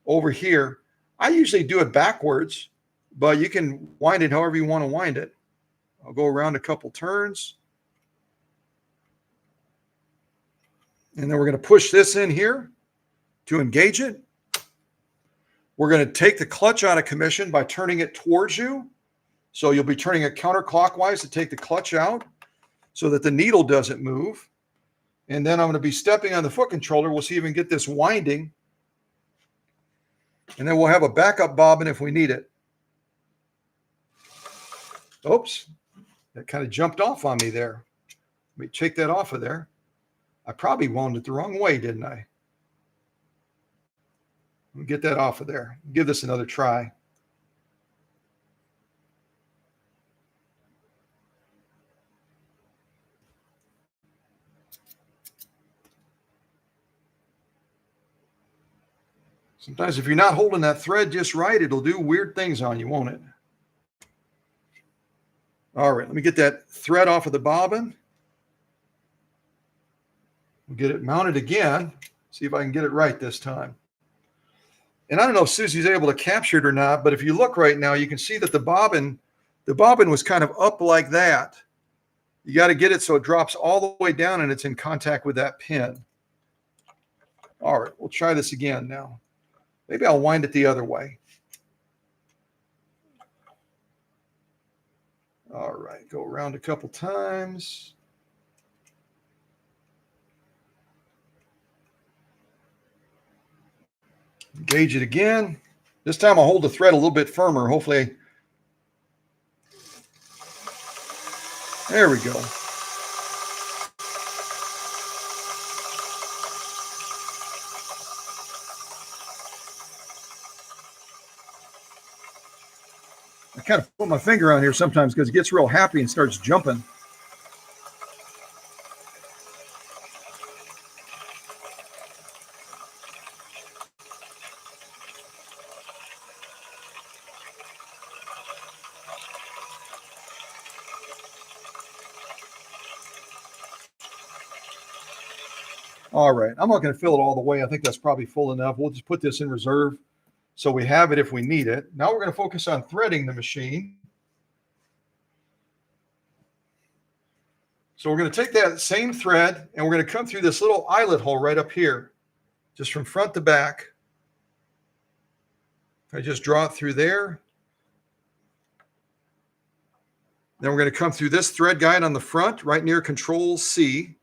over here. I usually do it backwards, but you can wind it however you want to wind it. I'll go around a couple turns. And then we're going to push this in here to engage it. We're going to take the clutch out of commission by turning it towards you. So you'll be turning it counterclockwise to take the clutch out so that the needle doesn't move. And then I'm going to be stepping on the foot controller. We'll see if we can get this winding. And then we'll have a backup bobbin if we need it. Oops, that kind of jumped off on me there. Let me take that off of there. I probably wound it the wrong way, didn't I? Let me get that off of there. Give this another try. Sometimes if you're not holding that thread just right, it'll do weird things on you, won't it? All right, let me get that thread off of the bobbin. We'll get it mounted again. See if I can get it right this time. And I don't know if Susie's able to capture it or not, but if you look right now, you can see that the bobbin was kind of up like that. You got to get it so it drops all the way down and it's in contact with that pin. All right, we'll try this again now. Maybe I'll wind it the other way. All right, go around a couple times. Engage it again. This time I'll hold the thread a little bit firmer. Hopefully. There we go. I kind of put my finger on here sometimes because it gets real happy and starts jumping. All right, I'm not going to fill it all the way. I think that's probably full enough. We'll just put this in reserve so we have it if we need it. Now we're going to focus on threading the machine. So we're going to take that same thread and we're going to come through this little eyelet hole right up here, just from front to back. I just draw it through there. Then we're going to come through this thread guide on the front, right near Control C.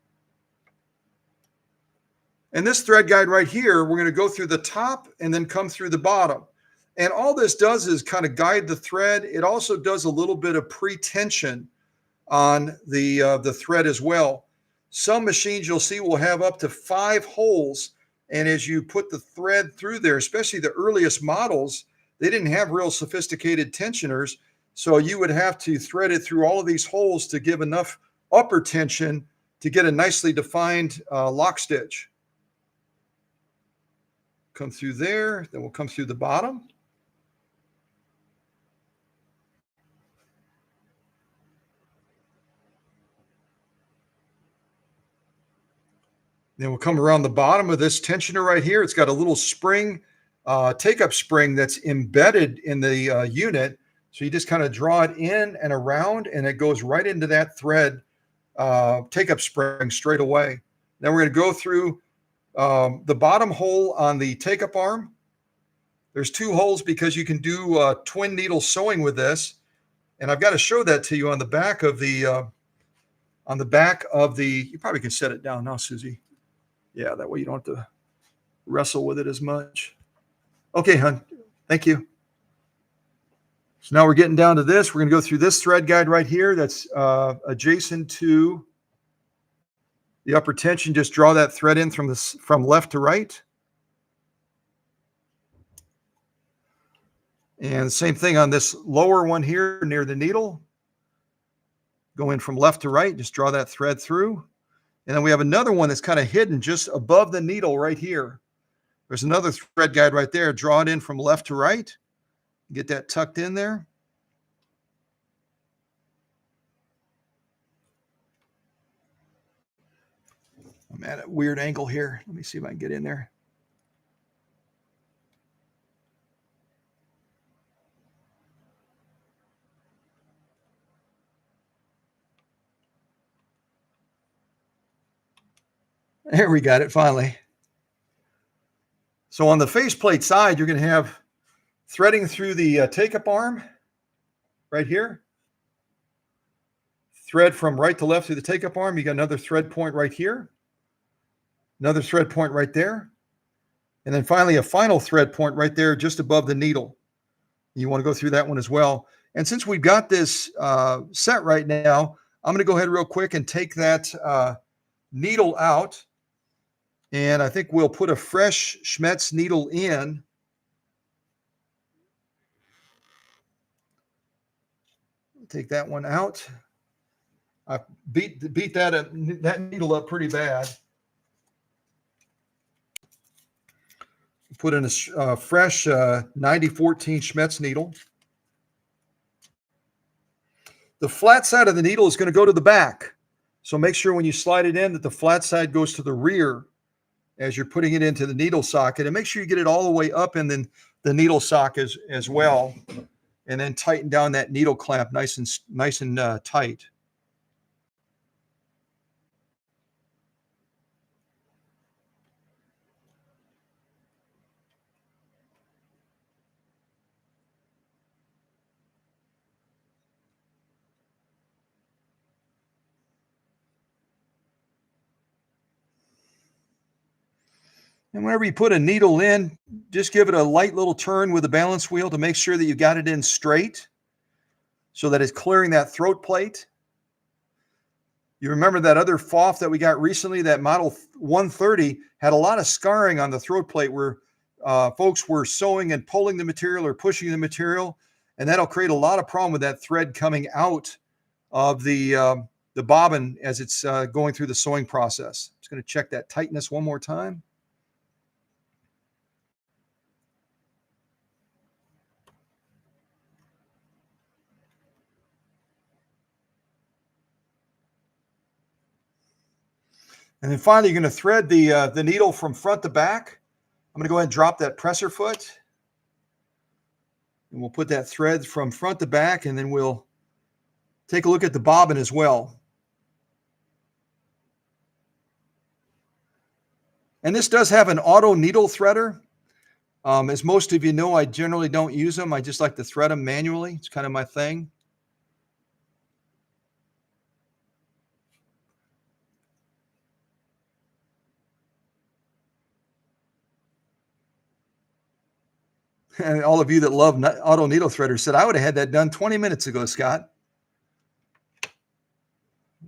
And this thread guide right here, we're going to go through the top and then come through the bottom. And all this does is kind of guide the thread. It also does a little bit of pre-tension on the thread as well. Some machines you'll see will have up to 5 holes. And as you put the thread through there, especially the earliest models, they didn't have real sophisticated tensioners. So you would have to thread it through all of these holes to give enough upper tension to get a nicely defined lock stitch. Come through there, then we'll come through the bottom. Then we'll come around the bottom of this tensioner right here. It's got a little spring, take-up spring that's embedded in the unit. So you just kind of draw it in and around, and it goes right into that thread take-up spring straight away. Then we're going to go through The bottom hole on the take-up arm, there's 2 holes because you can do twin needle sewing with this. And I've got to show that to you on the back of the you probably can set it down now, Susie. Yeah, that way you don't have to wrestle with it as much. Okay, hon. Thank you. So now we're getting down to this. We're going to go through this thread guide right here that's adjacent to the upper tension. Just draw that thread in from left to right. And the same thing on this lower one here near the needle. Go in from left to right, just draw that thread through. And then we have another one that's kind of hidden just above the needle right here. There's another thread guide right there. Draw it in from left to right. Get that tucked in there. I'm at a weird angle here. Let me see if I can get in there. There, we got it finally. So on the faceplate side, you're going to have threading through the take-up arm right here. Thread from right to left through the take-up arm. You got another thread point right here. Another thread point right there. And then finally a final thread point right there just above the needle. You want to go through that one as well. And since we've got this set right now, I'm going to go ahead real quick and take that needle out. And I think we'll put a fresh Schmetz needle in. Take that one out. I beat that needle up pretty bad. Put in a fresh 9014 Schmetz needle. The flat side of the needle is going to go to the back. So make sure when you slide it in that the flat side goes to the rear as you're putting it into the needle socket. And make sure you get it all the way up and then the needle socket as well. And then tighten down that needle clamp nice and tight. And whenever you put a needle in, just give it a light little turn with the balance wheel to make sure that you got it in straight so that it's clearing that throat plate. You remember that other PFAFF that we got recently, that model 130, had a lot of scarring on the throat plate where folks were sewing and pulling the material or pushing the material, and that'll create a lot of problem with that thread coming out of the bobbin as it's going through the sewing process. Just going to check that tightness one more time. And then finally, you're going to thread the needle from front to back. I'm going to go ahead and drop that presser foot. And we'll put that thread from front to back, and then we'll take a look at the bobbin as well. And this does have an auto needle threader. As most of you know, I generally don't use them. I just like to thread them manually. It's kind of my thing. And all of you that love auto needle threaders said, I would have had that done 20 minutes ago, Scott.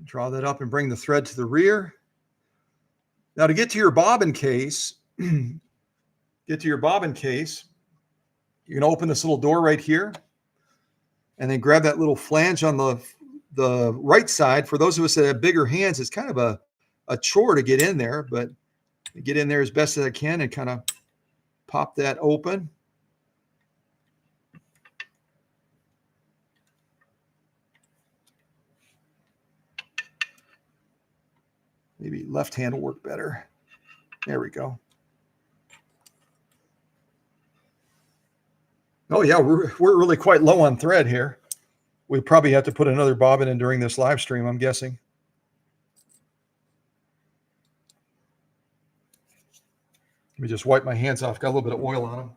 Draw that up and bring the thread to the rear. Now to get to your bobbin case, you're going to open this little door right here and then grab that little flange on the right side. For those of us that have bigger hands, it's kind of a chore to get in there, but get in there as best as I can and kind of pop that open. Maybe left hand will work better. There we go. Oh yeah, we're really quite low on thread here. We probably have to put another bobbin in during this live stream, I'm guessing. me just wipe my hands off. Got a little bit of oil on them.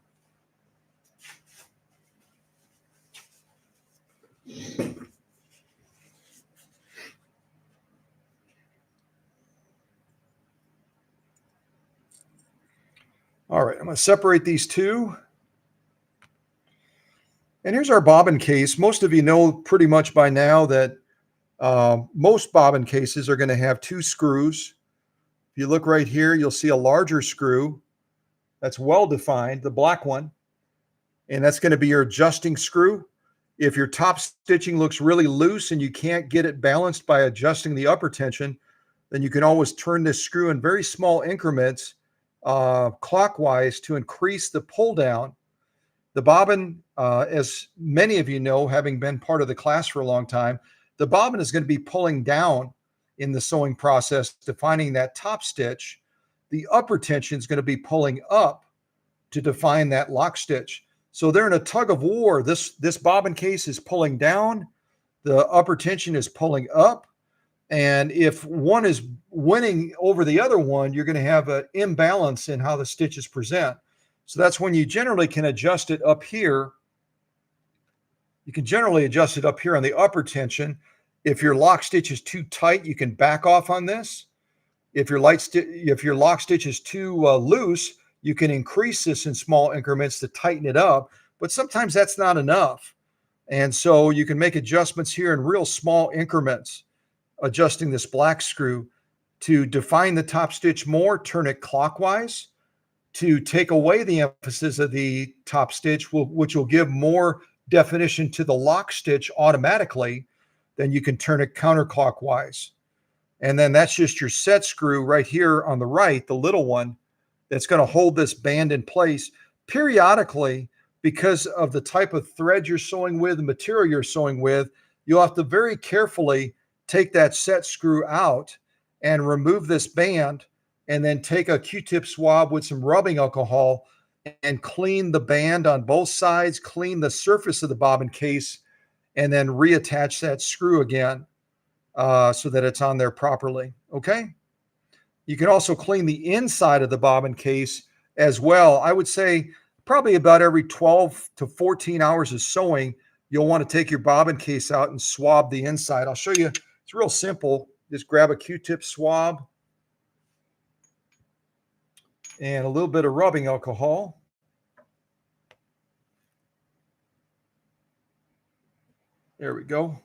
All right, I'm going to separate these two. And here's our bobbin case. Most of you know pretty much by now that most bobbin cases are going to have two screws. If you look right here, you'll see a larger screw that's well defined, the black one, and that's going to be your adjusting screw. If your top stitching looks really loose and you can't get it balanced by adjusting the upper tension, then you can always turn this screw in very small increments clockwise to increase the pull down. The bobbin, as many of you know, having been part of the class for a long time, the bobbin is going to be pulling down in the sewing process, defining that top stitch. The upper tension is going to be pulling up to define that lock stitch. So they're in a tug of war. This bobbin case is pulling down, the upper tension is pulling up, and if one is winning over the other one, you're going to have an imbalance in how the stitches present. So that's when you generally can adjust it up here. You can generally adjust it up here on the upper tension. If your lock stitch is too tight, you can back off on this. If your lock stitch is too loose, you can increase this in small increments to tighten it up, but sometimes that's not enough. And so you can make adjustments here in real small increments, adjusting this black screw to define the top stitch more, turn it clockwise, to take away the emphasis of the top stitch, which will give more definition to the lock stitch automatically. Then you can turn it counterclockwise. And then that's just your set screw right here on the right, the little one, that's going to hold this band in place. Periodically, because of the type of thread you're sewing with, the material you're sewing with, you'll have to very carefully take that set screw out and remove this band, and then take a Q-tip swab with some rubbing alcohol and clean the band on both sides, clean the surface of the bobbin case, and then reattach that screw again so that it's on there properly. Okay? You can also clean the inside of the bobbin case as well. I would say probably about every 12 to 14 hours of sewing, you'll want to take your bobbin case out and swab the inside. I'll show you. It's real simple. Just grab a Q-tip swab and a little bit of rubbing alcohol. There we go.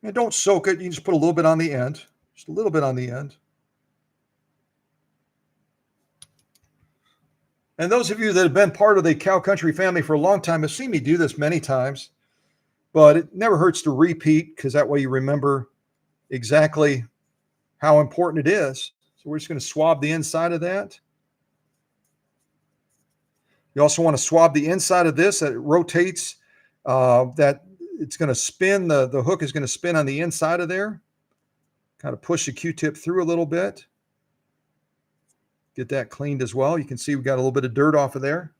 And don't soak it. You can just put a little bit on the end. Just a little bit on the end. And those of you that have been part of the Cow Country family for a long time have seen me do this many times, but it never hurts to repeat, because that way you remember exactly how important it is. So we're just going to swab the inside of that. You also want to swab the inside of this. That it rotates, that it's going to spin. The hook is going to spin on the inside of there. Kind of push the Q-tip through a little bit. Get that cleaned as well. You can see we got a little bit of dirt off of there.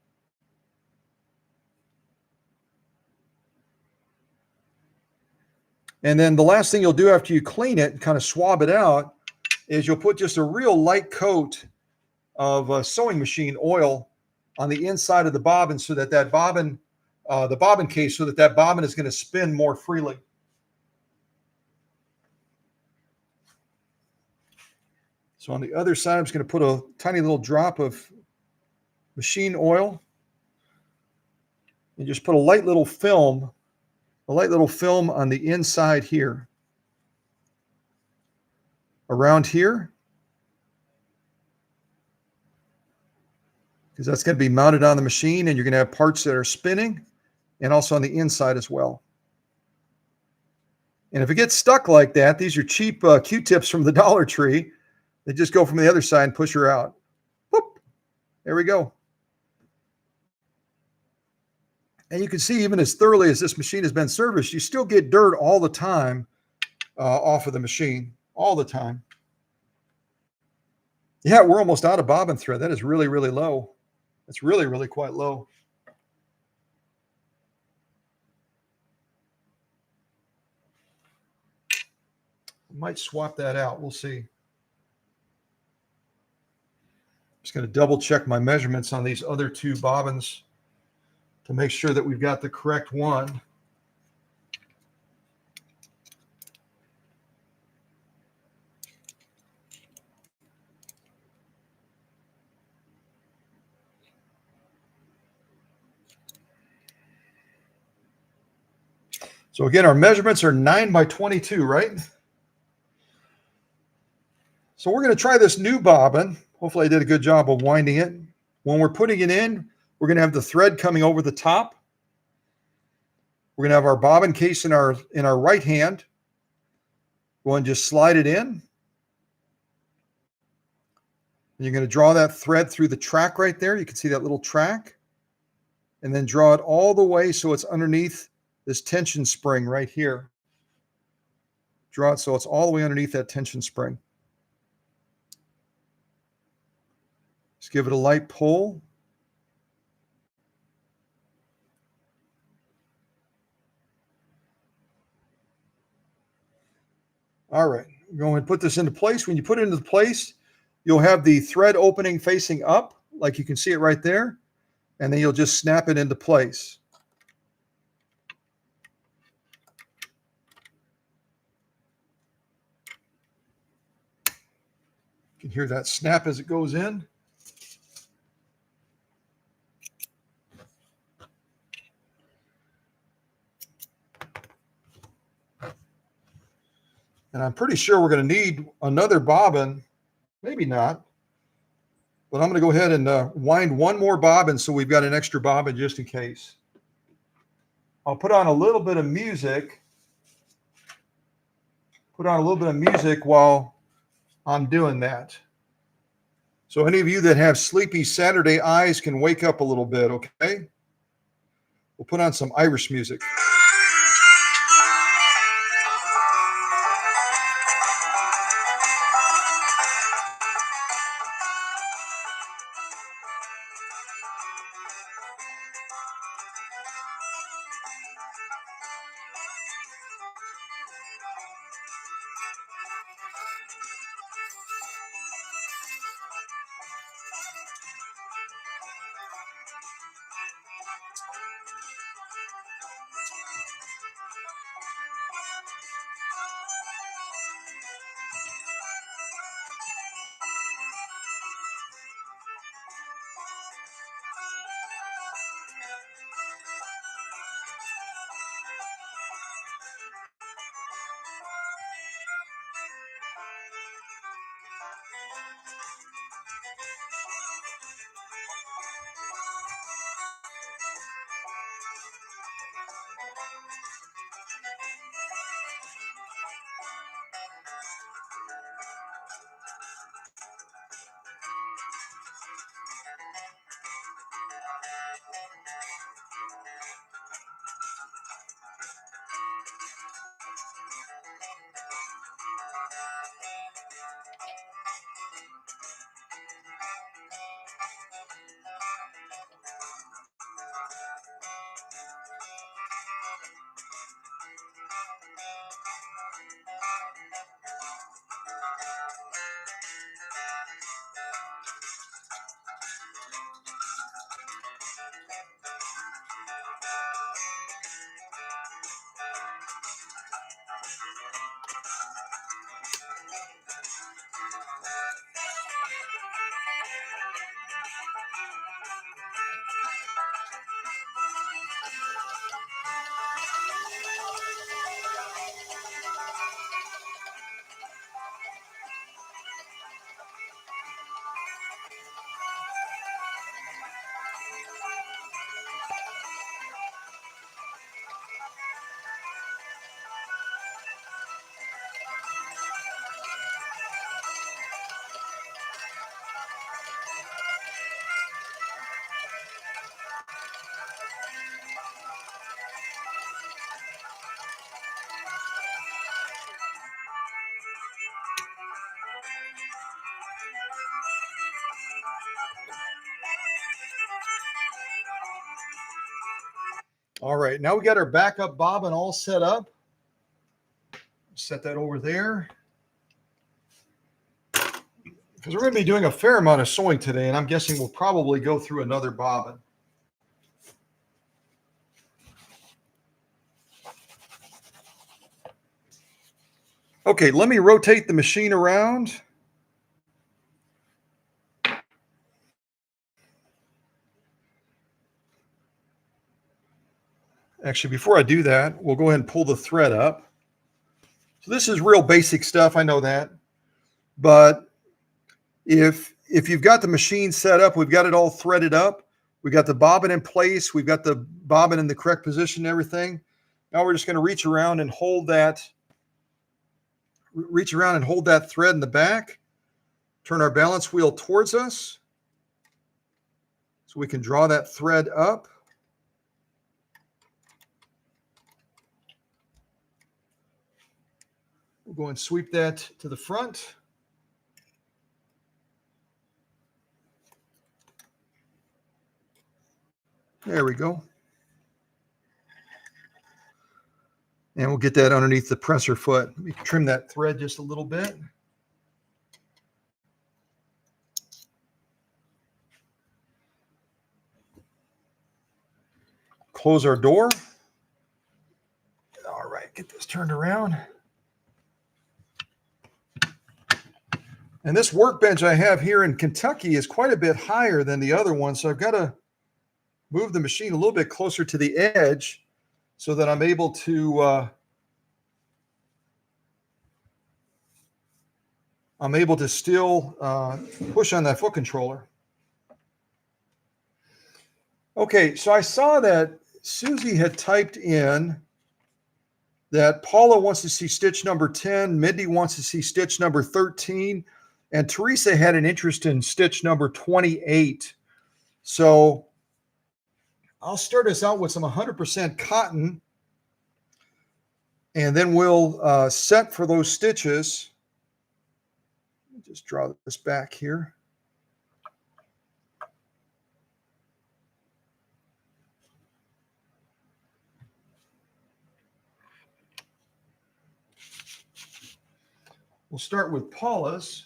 And then the last thing you'll do after you clean it and kind of swab it out is you'll put just a real light coat of sewing machine oil on the inside of the bobbin, so that the bobbin case, so that bobbin is going to spin more freely. So on the other side, I'm just going to put a tiny little drop of machine oil and just put a light little film on the inside here, around here, because that's going to be mounted on the machine, and you're going to have parts that are spinning, and also on the inside as well. And if it gets stuck like that, these are cheap Q-tips from the Dollar Tree. They just go from the other side and push her out. Whoop! There we go. And you can see, even as thoroughly as this machine has been serviced, you still get dirt all the time off of the machine, all the time. Yeah, we're almost out of bobbin thread. That is really, really low. It's really, really quite low. Might swap that out. We'll see. Just going to double check my measurements on these other two bobbins to make sure that we've got the correct one. So again, our measurements are 9 by 22, right? So we're going to try this new bobbin. Hopefully I did a good job of winding it. When we're putting it in, we're going to have the thread coming over the top. We're going to have our bobbin case in our right hand. Go and just slide it in. And you're going to draw that thread through the track right there. You can see that little track. And then draw it all the way so it's underneath this tension spring right here. Draw it so it's all the way underneath that tension spring. Just give it a light pull. All right, we're going to put this into place. When you put it into place, you'll have the thread opening facing up, like you can see it right there, and then you'll just snap it into place. You can hear that snap as it goes in. And I'm pretty sure we're going to need another bobbin, maybe not, but I'm going to go ahead and wind one more bobbin so we've got an extra bobbin just in case. I'll put on a little bit of music. Put on a little bit of music while I'm doing that. So any of you that have sleepy Saturday eyes can wake up a little bit, okay? We'll put on some Irish music. All right, now we got our backup bobbin all set up. Set that over there. because we're going to be doing a fair amount of sewing today, and I'm guessing we'll probably go through another bobbin. Okay, let me rotate the machine around. Actually, before I do that, we'll go ahead and pull the thread up. So this is real basic stuff, I know that. But if you've got the machine set up, we've got it all threaded up, we've got the bobbin in place, we've got the bobbin in the correct position and everything. Now we're just going to reach around and hold that thread in the back, turn our balance wheel towards us so we can draw that thread up. We'll go and sweep that to the front. There we go. And we'll get that underneath the presser foot. Let me trim that thread just a little bit. Close our door. All right, get this turned around. And this workbench I have here in Kentucky is quite a bit higher than the other one, so I've got to move the machine a little bit closer to the edge so that I'm able to still push on that foot controller. Okay, so I saw that Susie had typed in that Paula wants to see stitch number 10, Mindy wants to see stitch number 13, and Teresa had an interest in stitch number 28. So I'll start us out with some 100% cotton, and then we'll set for those stitches. Let me just draw this back here. We'll start with Paula's.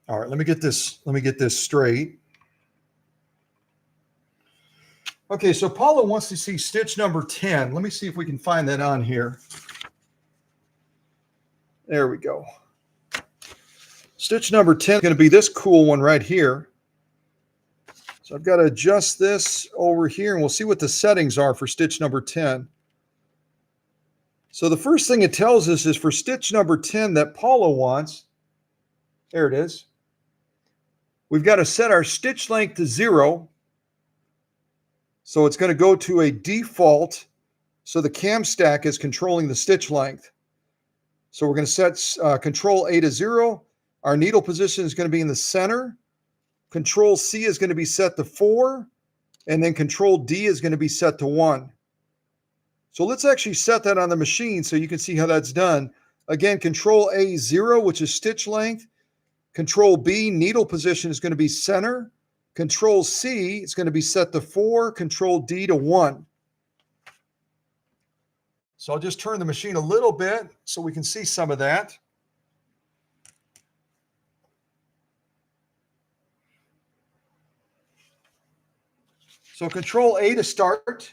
All right, let me get this straight. Okay, so Paula wants to see stitch number 10. Let me see if we can find that on here. There we go. Stitch number 10 is going to be this cool one right here. So I've got to adjust this over here, and we'll see what the settings are for stitch number 10. So the first thing it tells us is for stitch number 10 that Paula wants, there it is, we've got to set our stitch length to 0. So it's going to go to a default, so the cam stack is controlling the stitch length. So we're going to set Control A to 0. Our needle position is going to be in the center. Control C is going to be set to 4. And then Control D is going to be set to 1. So let's actually set that on the machine so you can see how that's done. Again, Control A 0, which is stitch length. Control B, needle position is going to be center. Control C is going to be set to 4. Control D to 1. So I'll just turn the machine a little bit so we can see some of that. So Control A to start.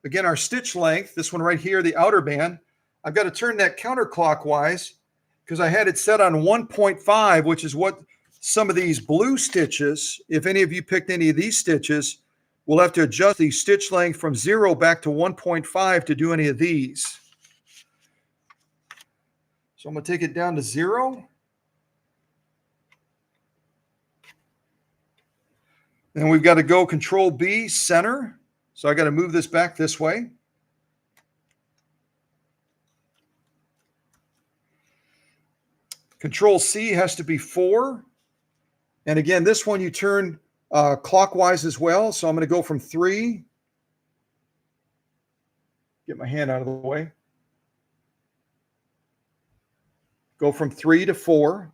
Again, our stitch length, this one right here, the outer band, I've got to turn that counterclockwise because I had it set on 1.5, which is what some of these blue stitches, if any of you picked any of these stitches, we'll have to adjust the stitch length from 0 back to 1.5 to do any of these. So I'm going to take it down to 0. Then we've got to go Control B, center. So I got to move this back this way. Control C has to be 4. And again, this one you turn clockwise as well. So I'm going to go from 3. Get my hand out of the way. Go from 3 to 4.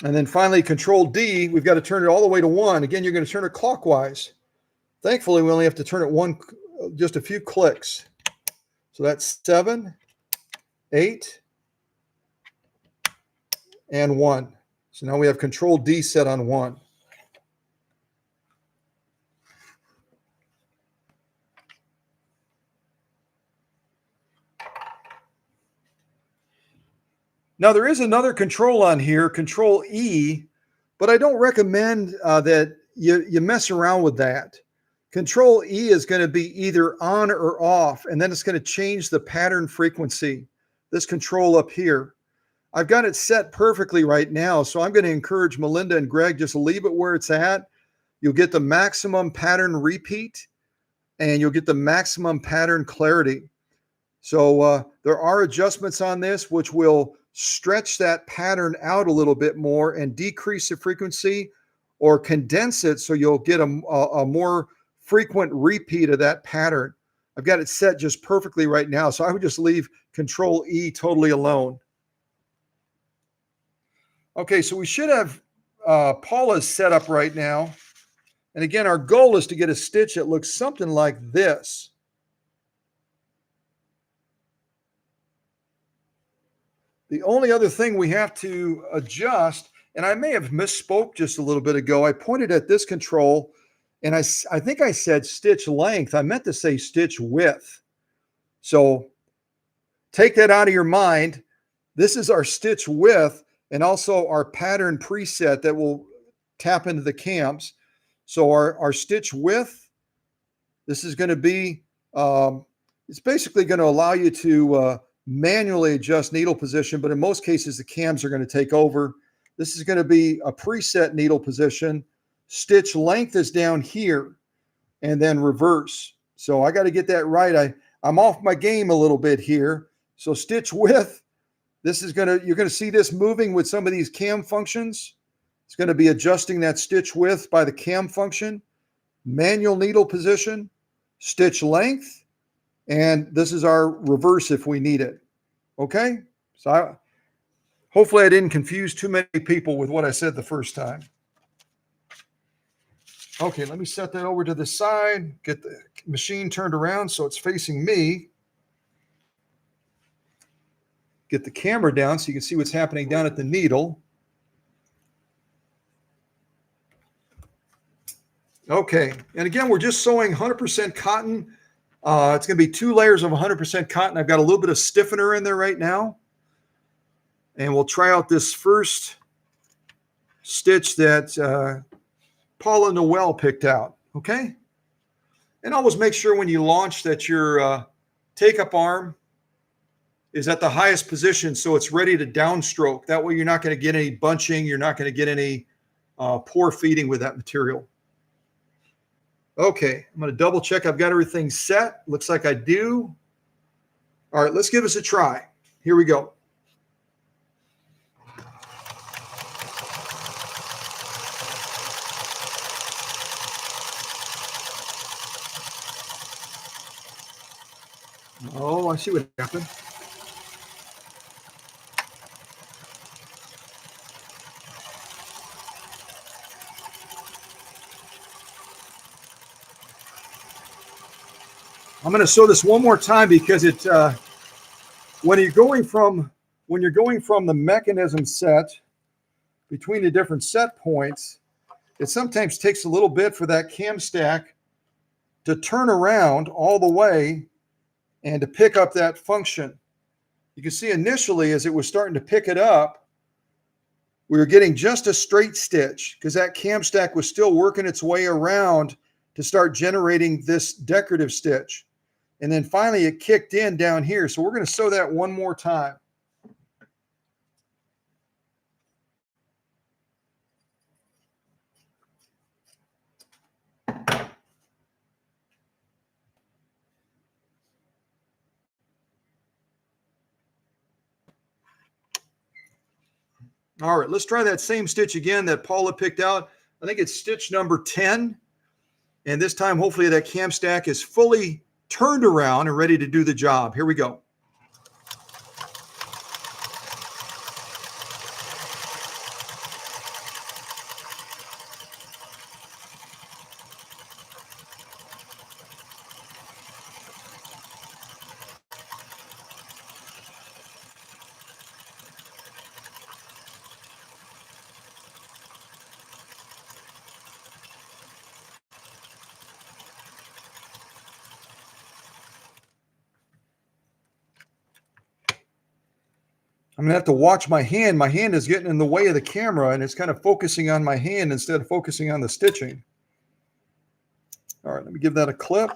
And then finally, Control D, we've got to turn it all the way to 1. Again, you're going to turn it clockwise. Thankfully, we only have to turn it just a few clicks. So that's 7, 8, and 1. So now we have Control D set on 1. Now there is another control on here, Control E, but I don't recommend that you mess around with that. Control E is going to be either on or off, and then it's going to change the pattern frequency, this control up here. I've got it set perfectly right now, so I'm going to encourage Melinda and Greg just leave it where it's at. You'll get the maximum pattern repeat, and you'll get the maximum pattern clarity. So there are adjustments on this which will stretch that pattern out a little bit more and decrease the frequency or condense it so you'll get a more frequent repeat of that pattern. I've got it set just perfectly right now, so I would just leave Control E totally alone. Okay, so we should have Paula's set up right now. And again, our goal is to get a stitch that looks something like this. The only other thing we have to adjust, and I may have misspoke just a little bit ago, I pointed at this control, and I think I said stitch length. I meant to say stitch width. So take that out of your mind. This is our stitch width and also our pattern preset that will tap into the cams. So our stitch width, this is going to be, it's basically going to allow you to manually adjust needle position, but in most cases, the cams are going to take over. This is going to be a preset needle position. Stitch length is down here and then reverse. So I got to get that right. I'm off my game a little bit here. So stitch width, this is going to, you're going to see this moving with some of these cam functions. It's going to be adjusting that stitch width by the cam function, manual needle position, stitch length, and this is our reverse if we need it. Okay? So hopefully I didn't confuse too many people with what I said the first time. Okay, let me set that over to the side, get the machine turned around so it's facing me. Get the camera down so you can see what's happening down at the needle. Okay, and again, we're just sewing 100% cotton. It's going to be 2 layers of 100% cotton. I've got a little bit of stiffener in there right now. And we'll try out this first stitch that Paula Noel picked out, okay? And always make sure when you launch that your take-up arm is at the highest position so it's ready to downstroke. That way you're not going to get any bunching. You're not going to get any poor feeding with that material. Okay, I'm going to double check I've got everything set. Looks like I do. All right, let's give this a try. Here we go. Oh, I see what happened. I'm going to sew this one more time because it when you're going from the mechanism set between the different set points, it sometimes takes a little bit for that cam stack to turn around all the way and to pick up that function. You can see initially as it was starting to pick it up, we were getting just a straight stitch because that cam stack was still working its way around to start generating this decorative stitch. And then finally it kicked in down here. So we're going to sew that one more time. All right, let's try that same stitch again that Paula picked out. I think it's stitch number 10. And this time, hopefully that cam stack is fully turned around and ready to do the job. Here we go. I'm going to have to watch my hand. My hand is getting in the way of the camera, and it's kind of focusing on my hand instead of focusing on the stitching. All right, let me give that a clip.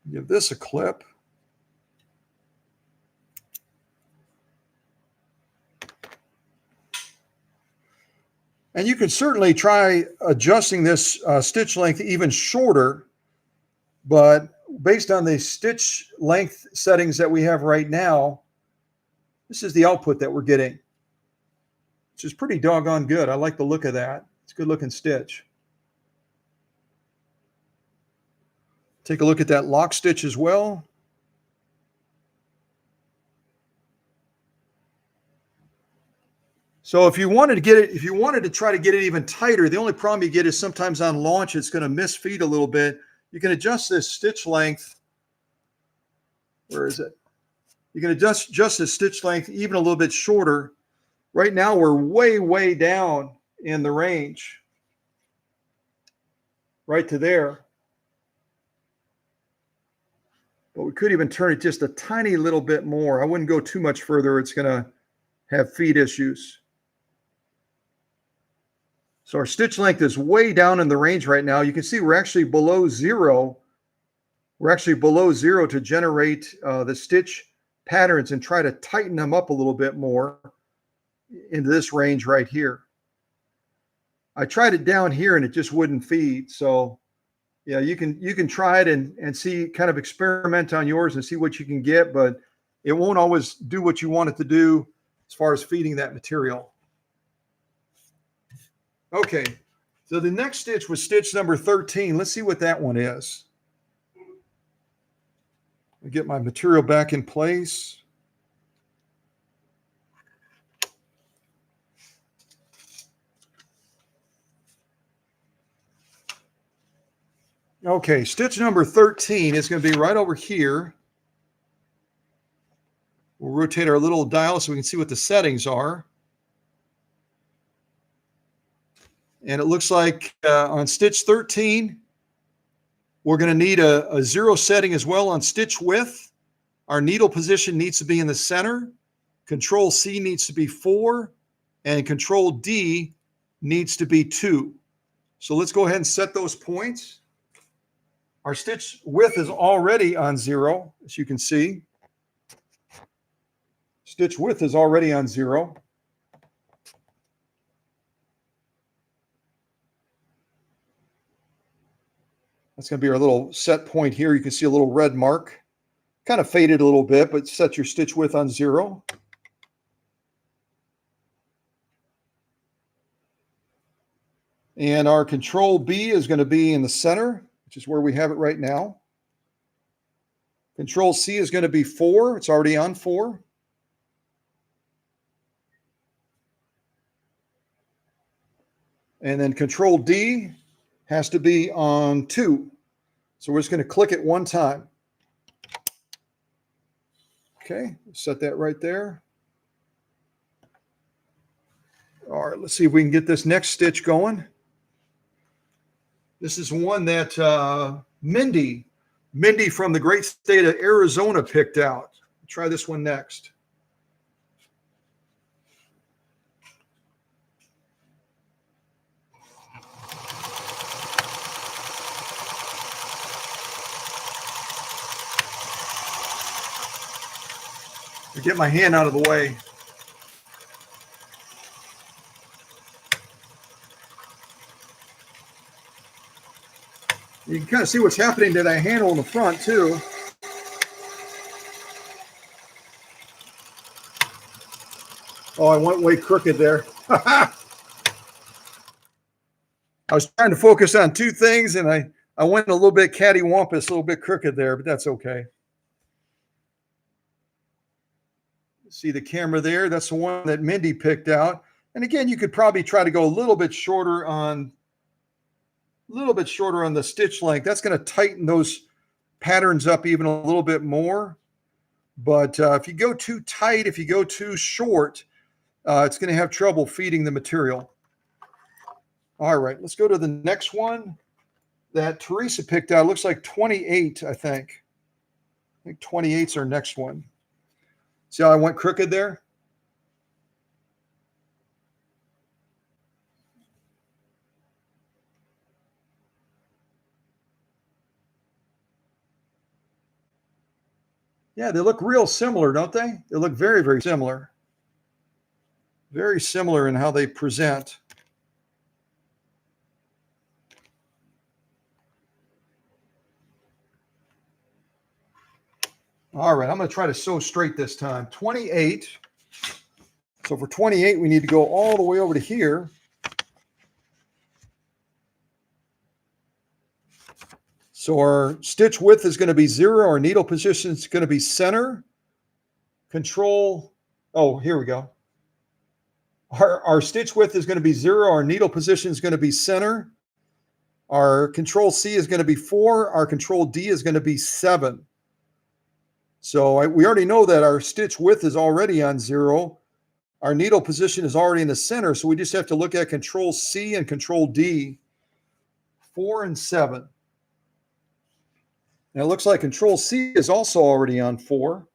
Give this a clip. And you can certainly try adjusting this stitch length even shorter, but based on the stitch length settings that we have right now, this is the output that we're getting, which is pretty doggone good. I like the look of that. It's a good looking stitch. Take a look at that lock stitch as well. So if you wanted to get it, if you wanted to try to get it even tighter, the only problem you get is sometimes on launch, it's going to misfeed a little bit. You can adjust this stitch length. Where is it? You can adjust the stitch length even a little bit shorter. Right now, we're way, way down in the range. Right to there. But we could even turn it just a tiny little bit more. I wouldn't go too much further. It's going to have feed issues. So our stitch length is way down in the range right now. You can see we're actually below zero. We're actually below zero to generate the stitch patterns and try to tighten them up a little bit more into this range right here. I tried it down here and it just wouldn't feed. So yeah, you can try it and see, kind of experiment on yours and see what you can get, but it won't always do what you want it to do as far as feeding that material. Okay, so the next stitch was stitch number 13. Let's see what that one is. I get my material back in place. Okay, stitch number 13 is going to be right over here. We'll rotate our little dial so we can see what the settings are. And it looks like on stitch 13, we're going to need a 0 setting as well on stitch width. Our needle position needs to be in the center. Control C needs to be 4, and Control D needs to be 2. So let's go ahead and set those points. Our stitch width is already on 0, as you can see. Stitch width is already on 0. That's going to be our little set point here. You can see a little red mark. Kind of faded a little bit, but set your stitch width on 0. And our Control B is going to be in the center, which is where we have it right now. Control C is going to be 4. It's already on 4. And then Control D has to be on 2. So we're just going to click it one time. Okay, set that right there. All right, let's see if we can get this next stitch going. This is one that Mindy from the great state of Arizona picked out. Try this one next. Get my hand out of the way. You can kind of see what's happening to that handle in the front too. Oh, I went way crooked there. I was trying to focus on two things and I went a little bit cattywampus, a little bit crooked there, but that's okay. See the camera there? That's the one that Mindy picked out. And again, you could probably try to go a little bit shorter on the stitch length. That's going to tighten those patterns up even a little bit more. But if you go too tight, if you go too short, it's going to have trouble feeding the material. All right, let's go to the next one that Teresa picked out. It looks like 28, I think. I think 28's our next one. See how I went crooked there? Yeah, they look real similar, don't they? They look very, very similar. Very similar in how they present. All right, I'm going to try to sew straight this time. 28. So for 28, we need to go all the way over to here. So our stitch width is going to be 0. Our needle position is going to be center. Control. Oh, here we go. Our stitch width is going to be 0. Our needle position is going to be center. Our control C is going to be 4. Our control D is going to be 7. So we already know that our stitch width is already on 0. Our needle position is already in the center. So we just have to look at control C and control D. 4 and 7. And it looks like control C is also already on 4.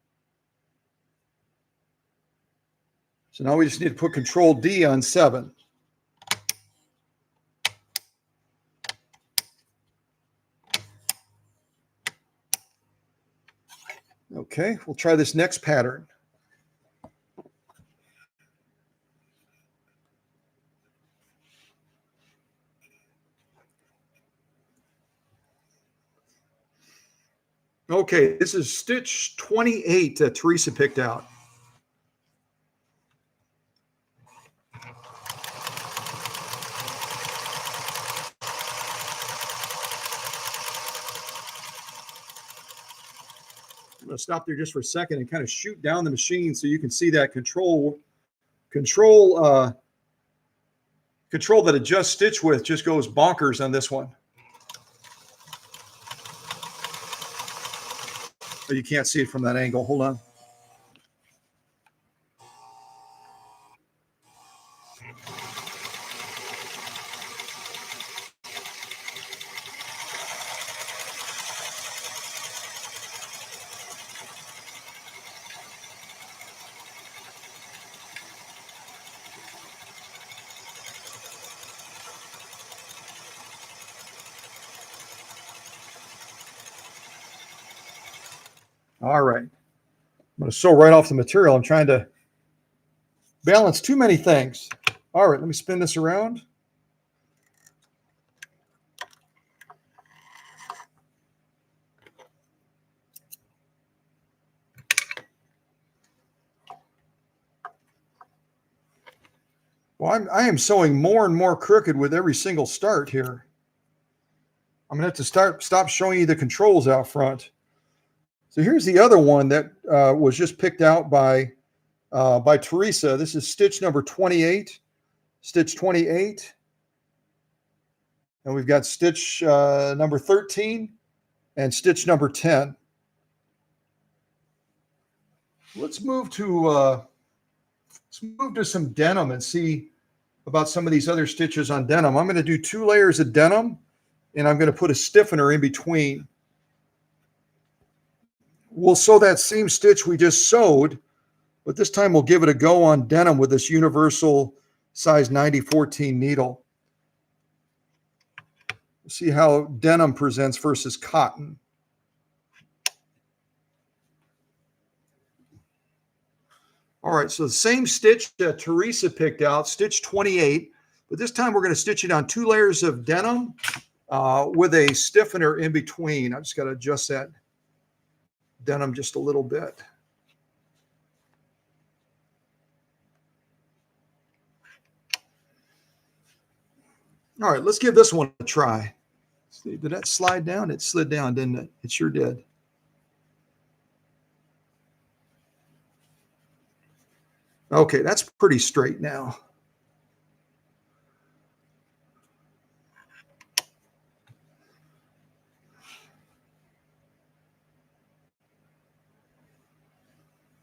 So now we just need to put control D on 7. Okay, we'll try this next pattern. Okay, this is stitch 28 that Teresa picked out. I'm going to stop there just for a second and kind of shoot down the machine so you can see that control that adjusts stitch width just goes bonkers on this one. But you can't see it from that angle. Hold on. All right. I'm going to sew right off the material. I'm trying to balance too many things. All right, let me spin this around. Well, I am sewing more and more crooked with every single start here. I'm going to have to stop showing you the controls out front. So here's the other one that was just picked out by Teresa. This is stitch number 28, stitch 28. And we've got stitch number 13 and stitch number 10. Let's move to some denim and see about some of these other stitches on denim. I'm going to do 2 layers of denim, and I'm going to put a stiffener in between. We'll sew that same stitch we just sewed, but this time we'll give it a go on denim with this universal size 90-14 needle. See how denim presents versus cotton. All right, so the same stitch that Teresa picked out, stitch 28, but this time we're going to stitch it on 2 layers of denim with a stiffener in between. I just got to adjust that denim just a little bit. All right, let's give this one a try. See, did that slide down? It slid down, didn't it? It sure did. Okay, that's pretty straight now.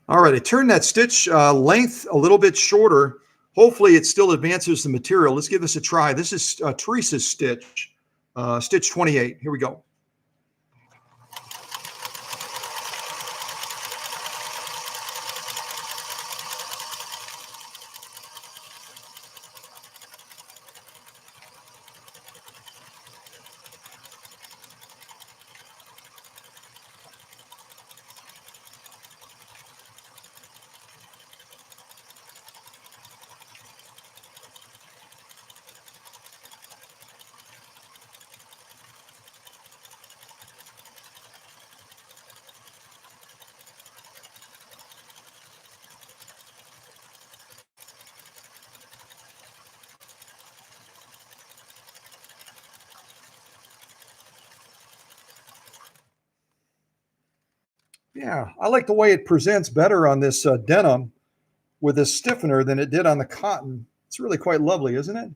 All right, I turned that stitch length a little bit shorter. Hopefully it still advances the material. Let's give this a try. This is Teresa's stitch, stitch 28. Here we go. Yeah, I like the way it presents better on this denim with this stiffener than it did on the cotton. It's really quite lovely, isn't it?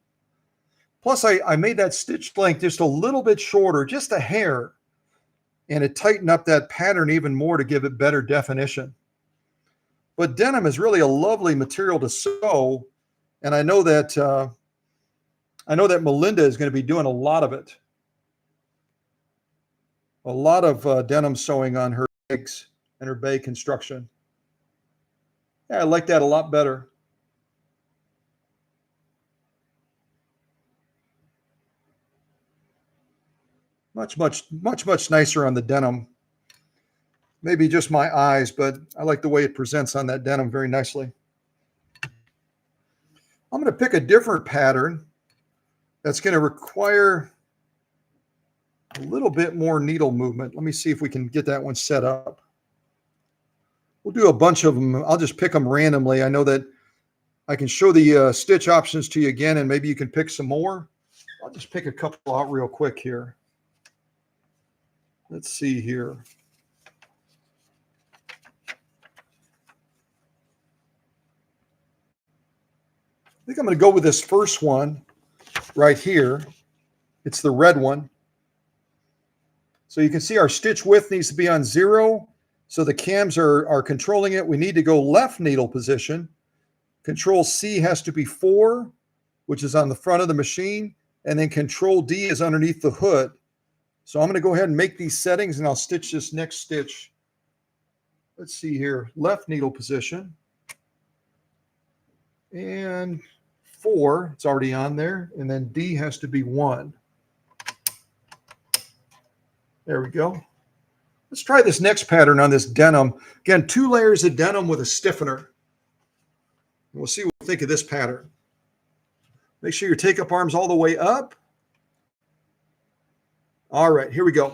Plus, I made that stitch length just a little bit shorter, just a hair, and it tightened up that pattern even more to give it better definition. But denim is really a lovely material to sew, and I know that Melinda is going to be doing a lot of it. A lot of denim sewing on her bags and her bag construction. Yeah, I like that a lot better. Much nicer on the denim. Maybe just my eyes, but I like the way it presents on that denim very nicely. I'm going to pick a different pattern that's going to require a little bit more needle movement. Let me see if we can get that one set up. We'll do a bunch of them. I'll just pick them randomly. I know that I can show the stitch options to you again, and maybe you can pick some more. I'll just pick a couple out real quick here. Let's see here. I think I'm going to go with this first one right here. It's the red one. So you can see our stitch width needs to be on 0. So the cams are controlling it. We need to go left needle position. Control C has to be 4, which is on the front of the machine. And then Control D is underneath the hood. So I'm going to go ahead and make these settings, and I'll stitch this next stitch. Let's see here. Left needle position. And 4, it's already on there. And then D has to be 1. There we go. Let's try this next pattern on this denim. Again, 2 layers of denim with a stiffener. We'll see what we think of this pattern. Make sure your take-up arm's all the way up. All right, here we go.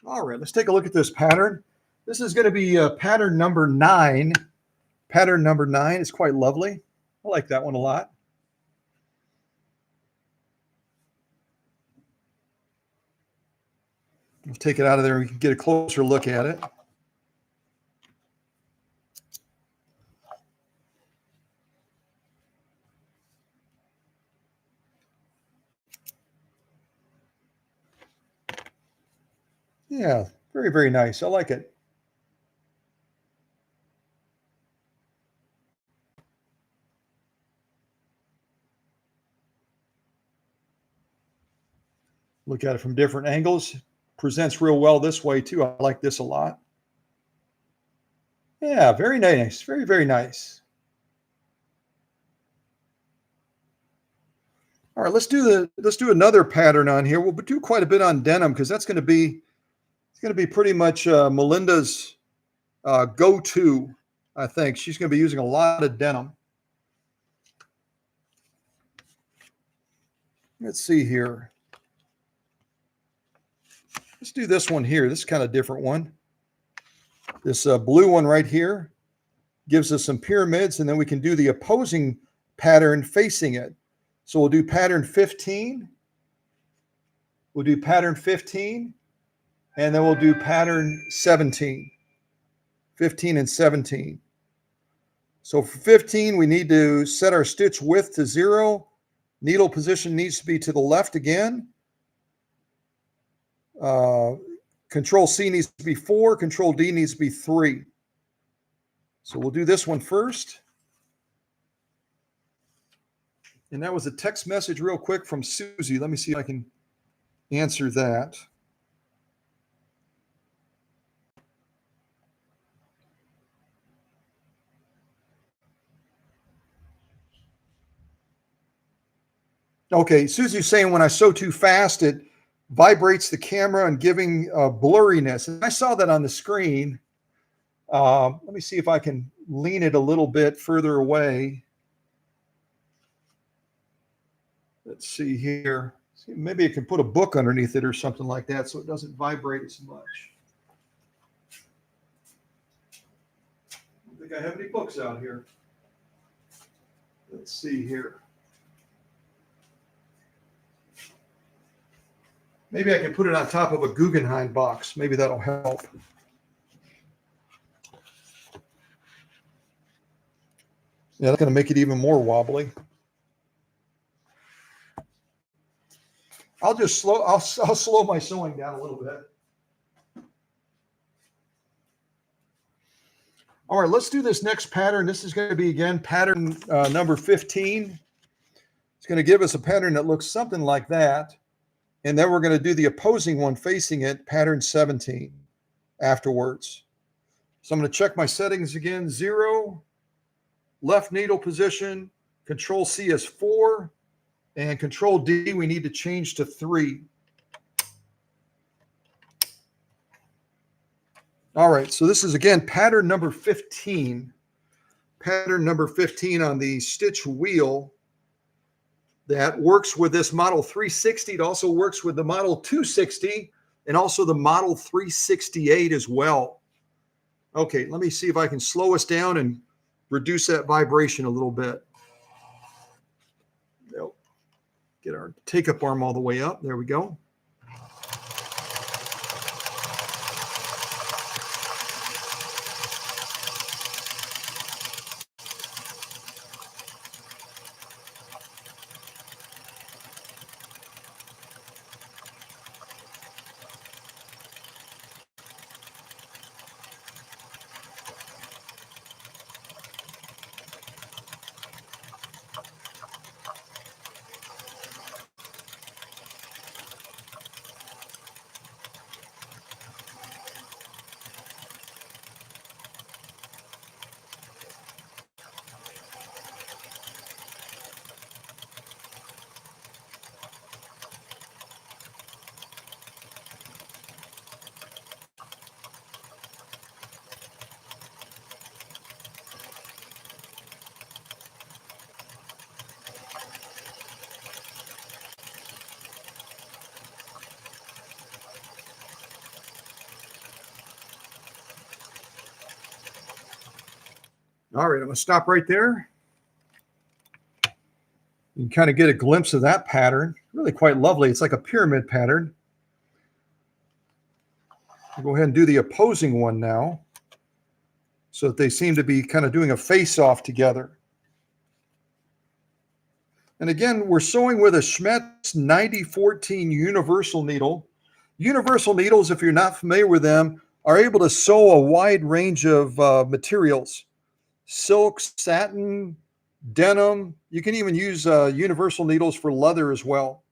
All right, let's take a look at this pattern. This is going to be pattern number 9. Pattern number 9 is quite lovely. I like that one a lot. Let's take it out of there and we can get a closer look at it. Yeah, very nice. I like it. Look at it from different angles. Presents real well this way too. I like this a lot. Yeah, very nice. Very nice. All right, let's do another pattern on here. We'll do quite a bit on denim because it's going to be pretty much Melinda's go-to. I think she's going to be using a lot of denim. Let's see here. Let's do this one here. This is kind of a different one. This blue one right here gives us some pyramids, and then we can do the opposing pattern facing it. So we'll do pattern 15. We'll do pattern 15, and then we'll do pattern 17. 15 and 17. So for 15, we need to set our stitch width to 0. Needle position needs to be to the left again. Control C needs to be 4. Control D needs to be 3. So we'll do this one first. And that was a text message real quick from Susie. Let me see if I can answer that. Okay, Susie's saying when I sew too fast, it vibrates the camera and giving blurriness. And I saw that on the screen. Let me see if I can lean it a little bit further away. Let's see here. Maybe I can put a book underneath it or something like that so it doesn't vibrate as much. I don't think I have any books out here. Let's see here. Maybe I can put it on top of a Guggenheim box. Maybe that'll help. Yeah, that's going to make it even more wobbly. I'll slow my sewing down a little bit. All right, let's do this next pattern. This is going to be, again, pattern number 15. It's going to give us a pattern that looks something like that. And then we're going to do the opposing one facing it, pattern 17, afterwards. So I'm going to check my settings again. 0, left needle position, Control C is 4, and Control D we need to change to 3. All right, so this is, again, pattern number 15. Pattern number 15 on the stitch wheel. That works with this model 360. It also works with the model 260 and also the model 368 as well. Okay, let me see if I can slow us down and reduce that vibration a little bit. Get our take-up arm all the way up. There we go. All right, I'm going to stop right there. You can kind of get a glimpse of that pattern. Really quite lovely. It's like a pyramid pattern. I'll go ahead and do the opposing one now so that they seem to be kind of doing a face-off together. And again, we're sewing with a Schmetz 9014 universal needle. Universal needles, if you're not familiar with them, are able to sew a wide range of materials. Silk, satin, denim. You can even use universal needles for leather as well.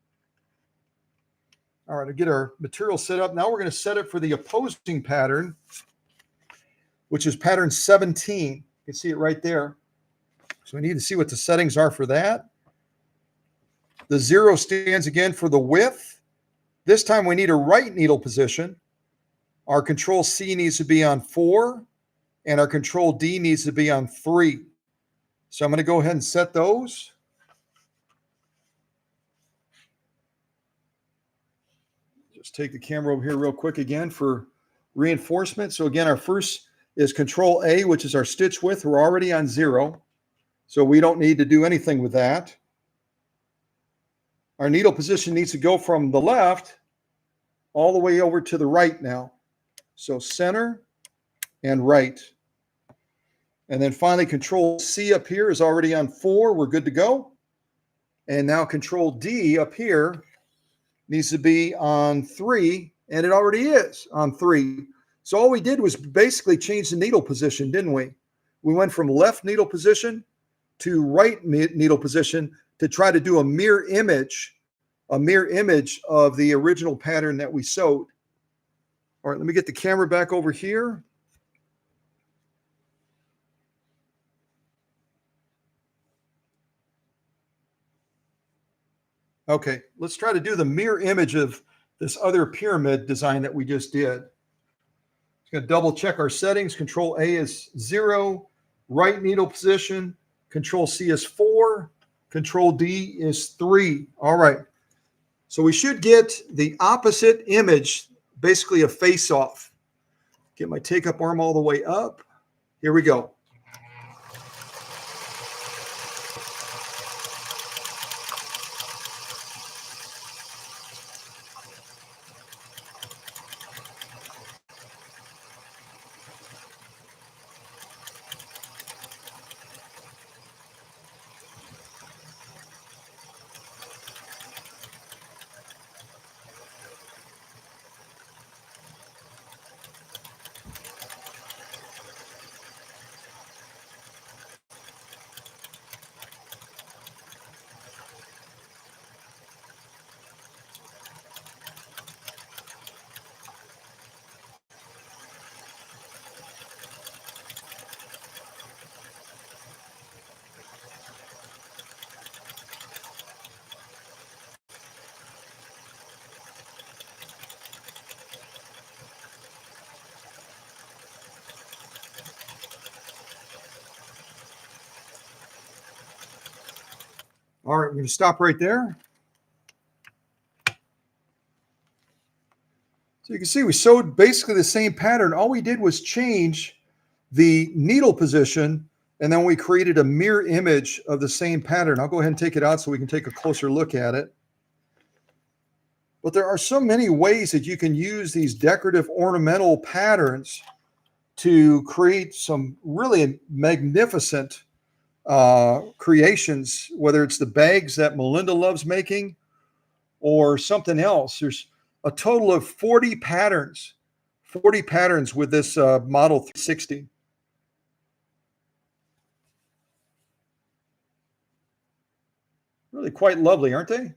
All right, to get our material set up. Now we're going to set it for the opposing pattern, which is pattern 17. You can see it right there. So we need to see what the settings are for that. The 0 stands again for the width. This time we need a right needle position. Our Control C needs to be on 4. And our Control D needs to be on 3. So I'm going to go ahead and set those. Just take the camera over here real quick again for reinforcement. So again, our first is Control A, which is our stitch width. We're already on 0. So we don't need to do anything with that. Our needle position needs to go from the left all the way over to the right now. So center and right. And then finally, Control C up here is already on 4. We're good to go. And now Control D up here needs to be on 3. And it already is on 3. So all we did was basically change the needle position, didn't we? We went from left needle position to right needle position, to try to do a mirror image of the original pattern that we sewed. All right, let me get the camera back over here. Okay, let's try to do the mirror image of this other pyramid design that we just did. Just going to double check our settings. Control A is 0, right needle position. Control C is 4. Control D is 3. All right. So we should get the opposite image, basically a face-off. Get my take-up arm all the way up. Here we go. All right, we're going to stop right there. So you can see we sewed basically the same pattern. All we did was change the needle position, and then we created a mirror image of the same pattern. I'll go ahead and take it out so we can take a closer look at it. But there are so many ways that you can use these decorative ornamental patterns to create some really magnificent creations, whether it's the bags that Melinda loves making or something else. There's a total of 40 patterns with this Model 360. Really quite lovely, aren't they?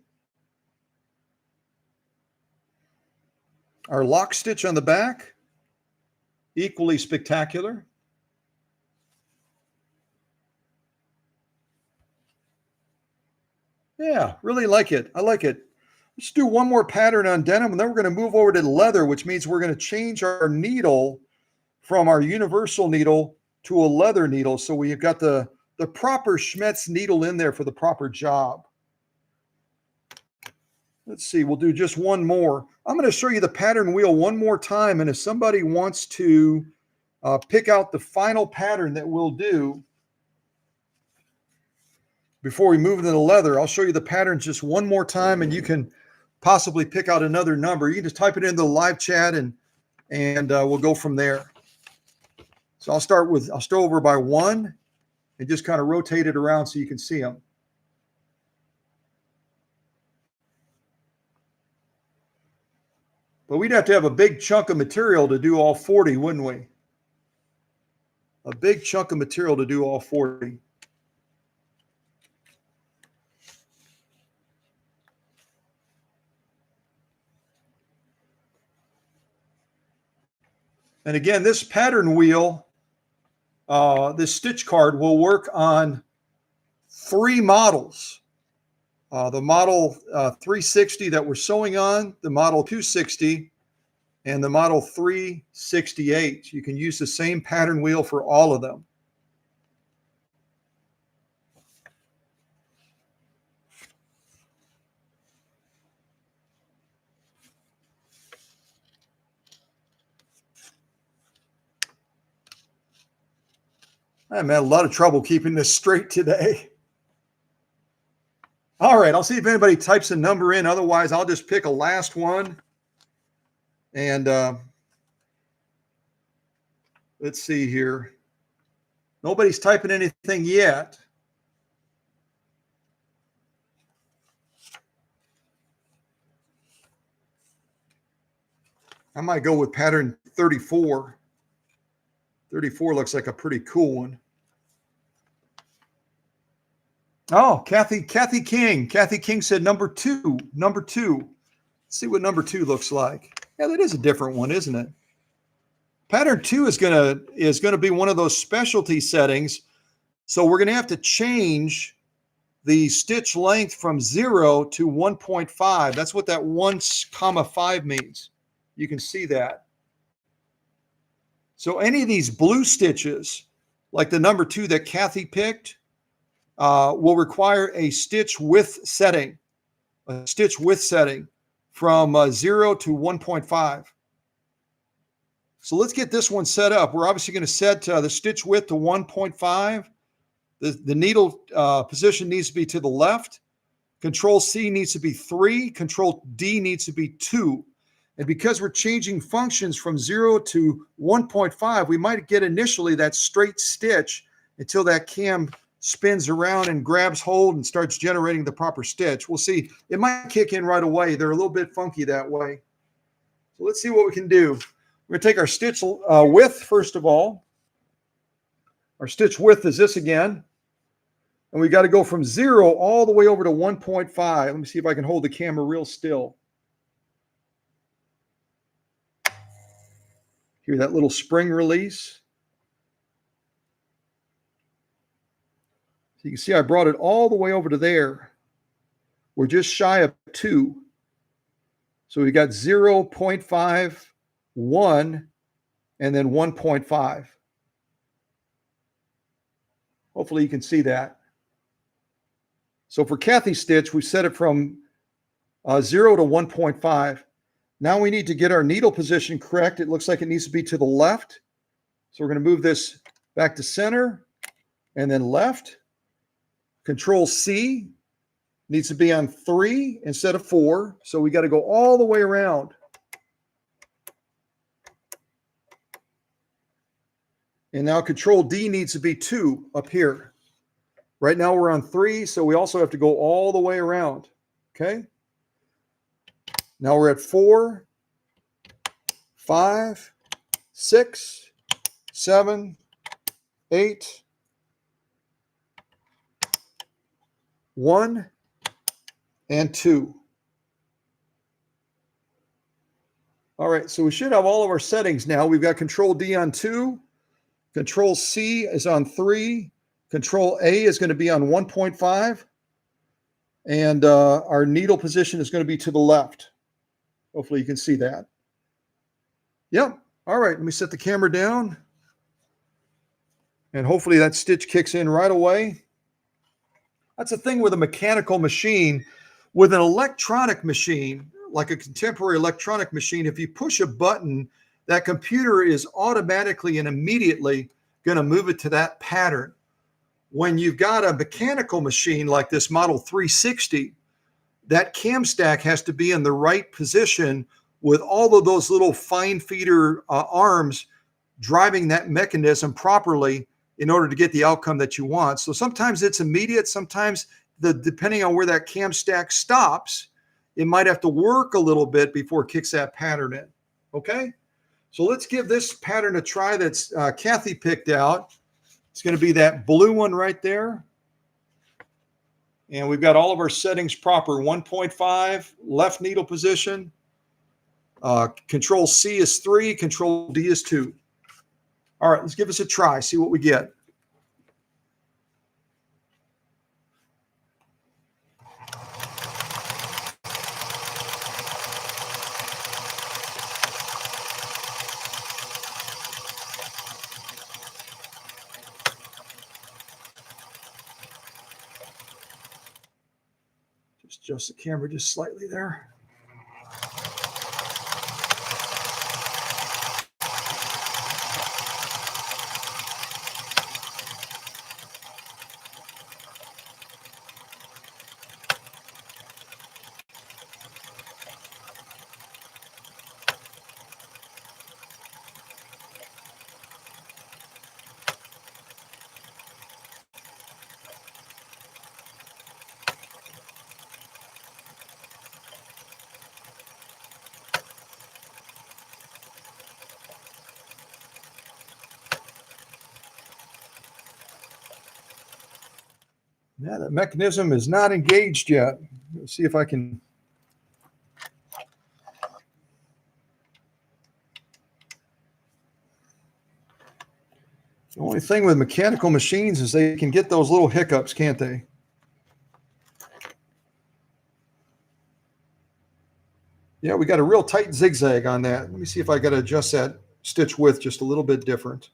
Our lock stitch on the back, equally spectacular. Yeah, really like it. I like it. Let's do one more pattern on denim, and then we're going to move over to leather, which means we're going to change our needle from our universal needle to a leather needle. So we've got the proper Schmetz needle in there for the proper job. Let's see, we'll do just one more. I'm going to show you the pattern wheel one more time, and if somebody wants to pick out the final pattern that we'll do before we move into the leather, I'll show you the pattern just one more time, and you can possibly pick out another number. You can just type it into the live chat, and we'll go from there. So I'll start over by 1 and just kind of rotate it around so you can see them. But we'd have to have a big chunk of material to do all 40, wouldn't we? A big chunk of material to do all 40. And again, this pattern wheel, this stitch card will work on 3 models. The model 360 that we're sewing on, the model 260, and the model 368. You can use the same pattern wheel for all of them. I'm having a lot of trouble keeping this straight today. All right, I'll see if anybody types a number in. Otherwise, I'll just pick a last one. And let's see here. Nobody's typing anything yet. I might go with pattern 34. 34 looks like a pretty cool one. Oh, Kathy King. Kathy King said number two. Number two. Let's see what number two looks like. Yeah, that is a different one, isn't it? Pattern two is gonna be one of those specialty settings. So we're gonna have to change the stitch length from 0 to 1.5. That's what that 1,5 means. You can see that. So any of these blue stitches, like the number two that Kathy picked, will require a stitch width setting, from 0 to 1.5. So let's get this one set up. We're obviously going to set the stitch width to 1.5. The needle position needs to be to the left. Control C needs to be 3. Control D needs to be 2. And because we're changing functions from 0 to 1.5, we might get initially that straight stitch until that cam spins around and grabs hold and starts generating the proper stitch. We'll see. It might kick in right away. They're a little bit funky that way. So let's see what we can do. We're going to take our stitch width first of all. Our stitch width is this again. And we got to go from 0 all the way over to 1.5. Let me see if I can hold the camera real still. Hear that little spring release? So you can see I brought it all the way over to there. We're just shy of 2. So we got 0.5, 1, and then 1.5. Hopefully you can see that. So for Kathy's stitch, we set it from 0 to 1.5. Now we need to get our needle position correct. It looks like it needs to be to the left. So we're going to move this back to center and then left. Control C needs to be on 3 instead of 4. So we got to go all the way around. And now Control D needs to be 2 up here. Right now we're on 3, so we also have to go all the way around. Okay? Now we're at 4, 5, 6, 7, 8, 1, and 2. All right, so we should have all of our settings now. We've got Control D on 2, Control C is on 3, Control A is going to be on 1.5, and our needle position is going to be to the left. Hopefully you can see that. Yep. All right, let me set the camera down. And hopefully that stitch kicks in right away. That's the thing with a mechanical machine. With an electronic machine, like a contemporary electronic machine, if you push a button, that computer is automatically and immediately going to move it to that pattern. When you've got a mechanical machine like this Model 360, that cam stack has to be in the right position with all of those little fine feeder arms driving that mechanism properly in order to get the outcome that you want. So sometimes it's immediate. Sometimes, depending on where that cam stack stops, it might have to work a little bit before it kicks that pattern in. Okay? So let's give this pattern a try that's Kathy picked out. It's going to be that blue one right there. And we've got all of our settings proper. 1.5, left needle position. Control C is 3, Control D is 2. All right, let's give this a try, see what we get. Just adjust the camera just slightly there. Yeah, that mechanism is not engaged yet. Let's see if I can. The only thing with mechanical machines is they can get those little hiccups, can't they? Yeah, we got a real tight zigzag on that. Let me see if I got to adjust that stitch width just a little bit different.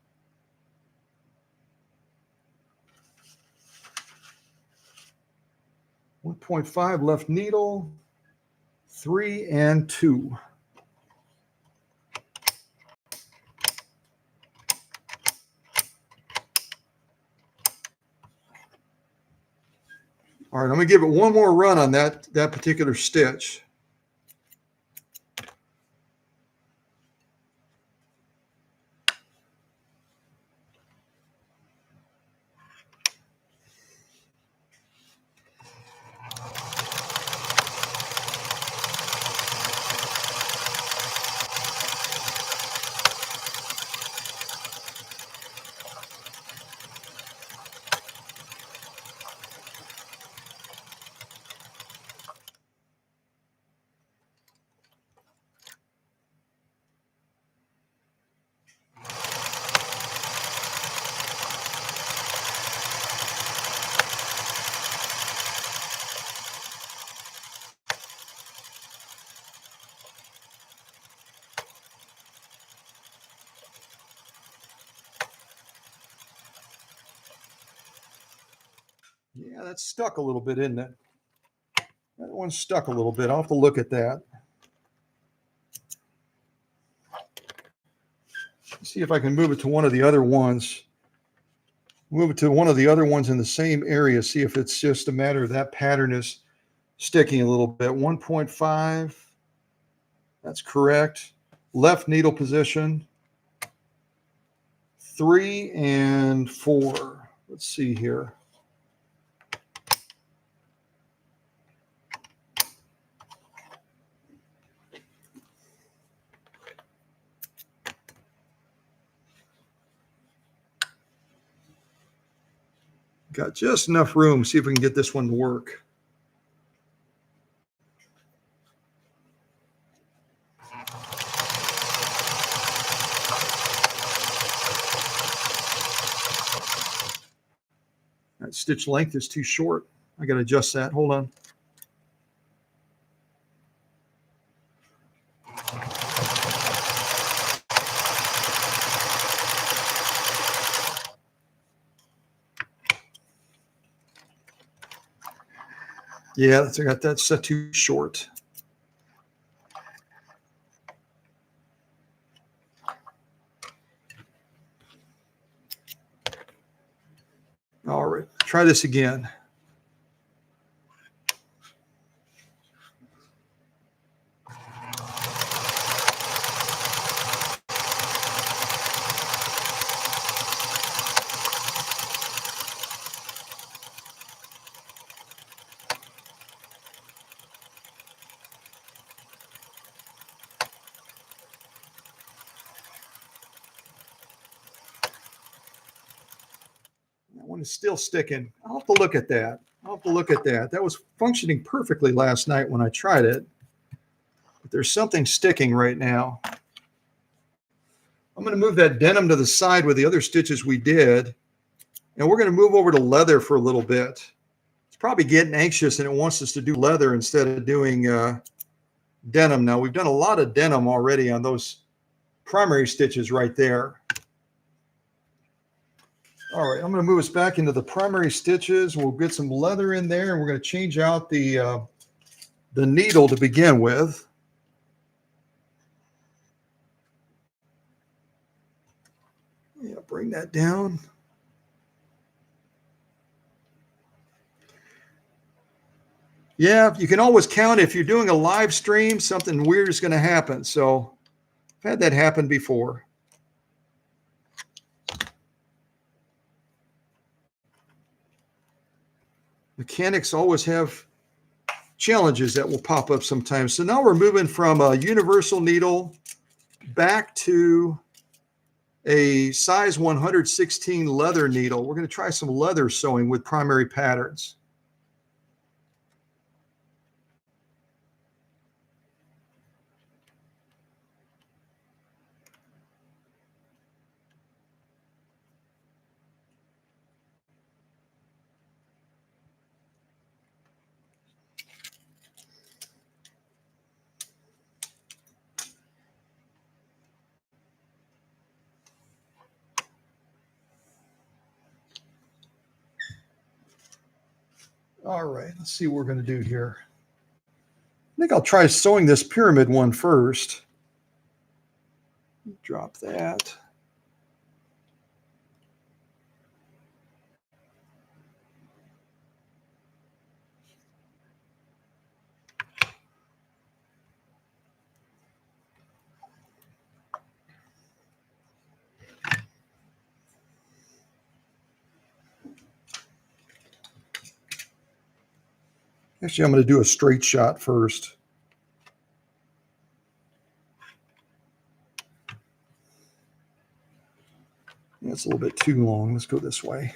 1.5 left needle, 3 and 2. All right, I'm going to give it one more run on that particular stitch. Yeah, that's stuck a little bit, isn't it? That one's stuck a little bit. I'll have to look at that. See if I can move it to one of the other ones. Move it to one of the other ones in the same area. See if it's just a matter of that pattern is sticking a little bit. 1.5. That's correct. Left needle position. 3 and 4. Let's see here. Got just enough room. See if we can get this one to work. That stitch length is too short. I got to adjust that. Hold on. Yeah, I got that set too short. All right, try this again. That one is still sticking. I'll have to look at that. That was functioning perfectly last night when I tried it. But there's something sticking right now. I'm going to move that denim to the side with the other stitches we did. And we're going to move over to leather for a little bit. It's probably getting anxious and it wants us to do leather instead of doing denim. Now, we've done a lot of denim already on those primary stitches right there. All right, I'm going to move us back into the primary stitches. We'll get some leather in there, and we're going to change out the needle to begin with. Yeah, bring that down. Yeah, you can always count if you're doing a live stream, something weird is going to happen. So I've had that happen before. Mechanics always have challenges that will pop up sometimes. So now we're moving from a universal needle back to a size 116 leather needle. We're going to try some leather sewing with primary patterns. All right, let's see what we're going to do here. I think I'll try sewing this pyramid one first. Drop that. Actually, I'm going to do a straight shot first. That's a little bit too long. Let's go this way.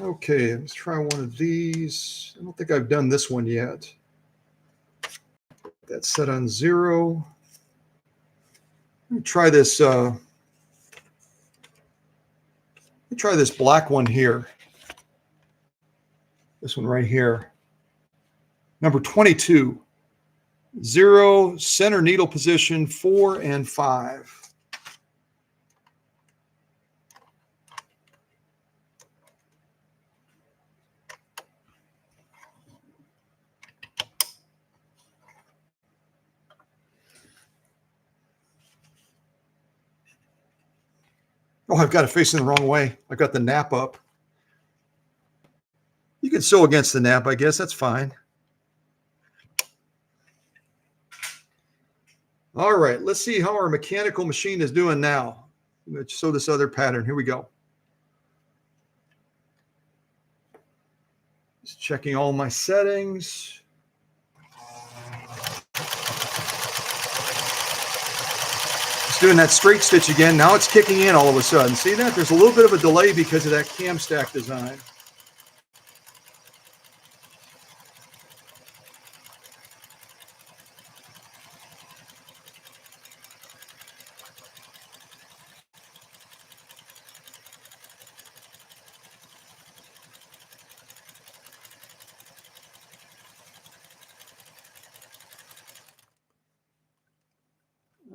Okay, let's try one of these. I don't think I've done this one yet. That's set on 0. Let me try this. Let me try this black one here. This one right here. Number 22. 0, center needle position, 4 and 5. Oh, I've got it facing the wrong way. I've got the nap up. You can sew against the nap, I guess. That's fine. All right, let's see how our mechanical machine is doing now. Let's sew this other pattern. Here we go. Just checking all my settings. Just doing that straight stitch again. Now it's kicking in all of a sudden. See that? There's a little bit of a delay because of that cam stack design.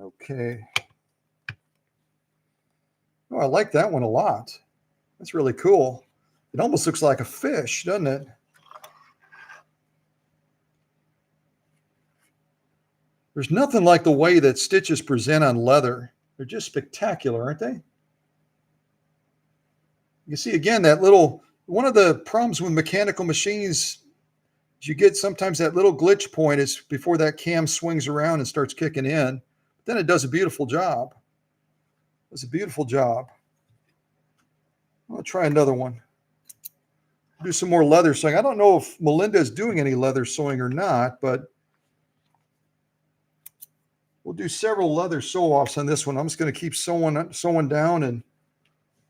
Okay. Oh, I like that one a lot. That's really cool. It almost looks like a fish, doesn't it? There's nothing like the way that stitches present on leather. They're just spectacular, aren't they? You see, again, that little, one of the problems with mechanical machines is you get sometimes that little glitch point is before that cam swings around and starts kicking in. Then it does a beautiful job. It does a beautiful job. I'll try another one. Do some more leather sewing. I don't know if Melinda is doing any leather sewing or not, but we'll do several leather sew-offs on this one. I'm just going to keep sewing down, and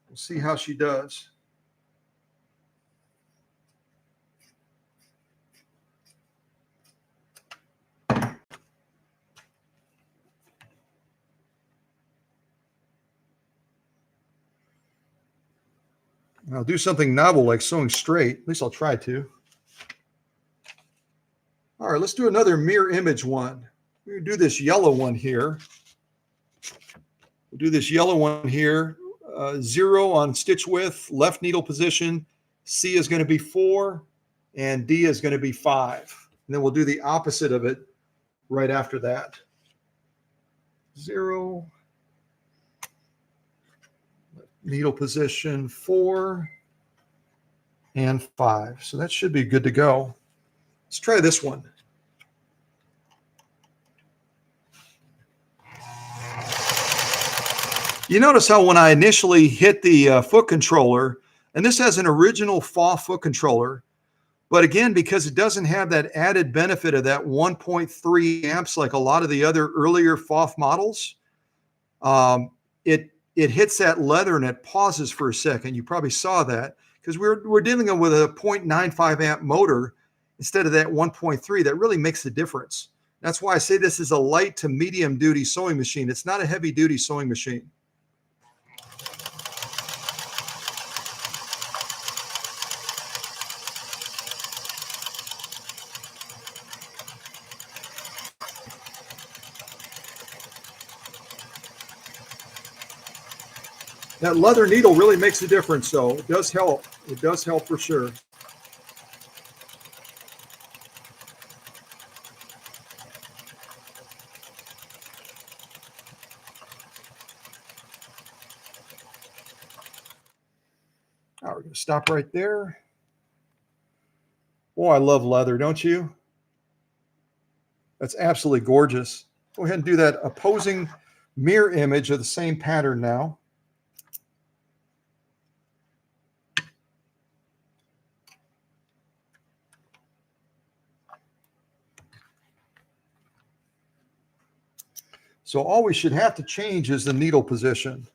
we'll see how she does. I'll do something novel like sewing straight. At least I'll try to. All right, let's do another mirror image one. We're going to do this yellow one here. We'll do this yellow one here. 0 on stitch width, left needle position. C is going to be 4, and D is going to be 5. And then we'll do the opposite of it right after that. 0. Needle position 4 and 5. So that should be good to go. Let's try this one. You notice how when I initially hit the foot controller, and this has an original PFAFF foot controller, but again, because it doesn't have that added benefit of that 1.3 amps like a lot of the other earlier PFAFF models, it hits that leather and it pauses for a second. You probably saw that because we're dealing with a 0.95 amp motor instead of that 1.3. That really makes the difference. That's why I say this is a light to medium duty sewing machine. It's not a heavy duty sewing machine. That leather needle really makes a difference, though. It does help. It does help for sure. All right, we're going to stop right there. Oh, I love leather, don't you? That's absolutely gorgeous. Go ahead and do that opposing mirror image of the same pattern now. So all we should have to change is the needle position.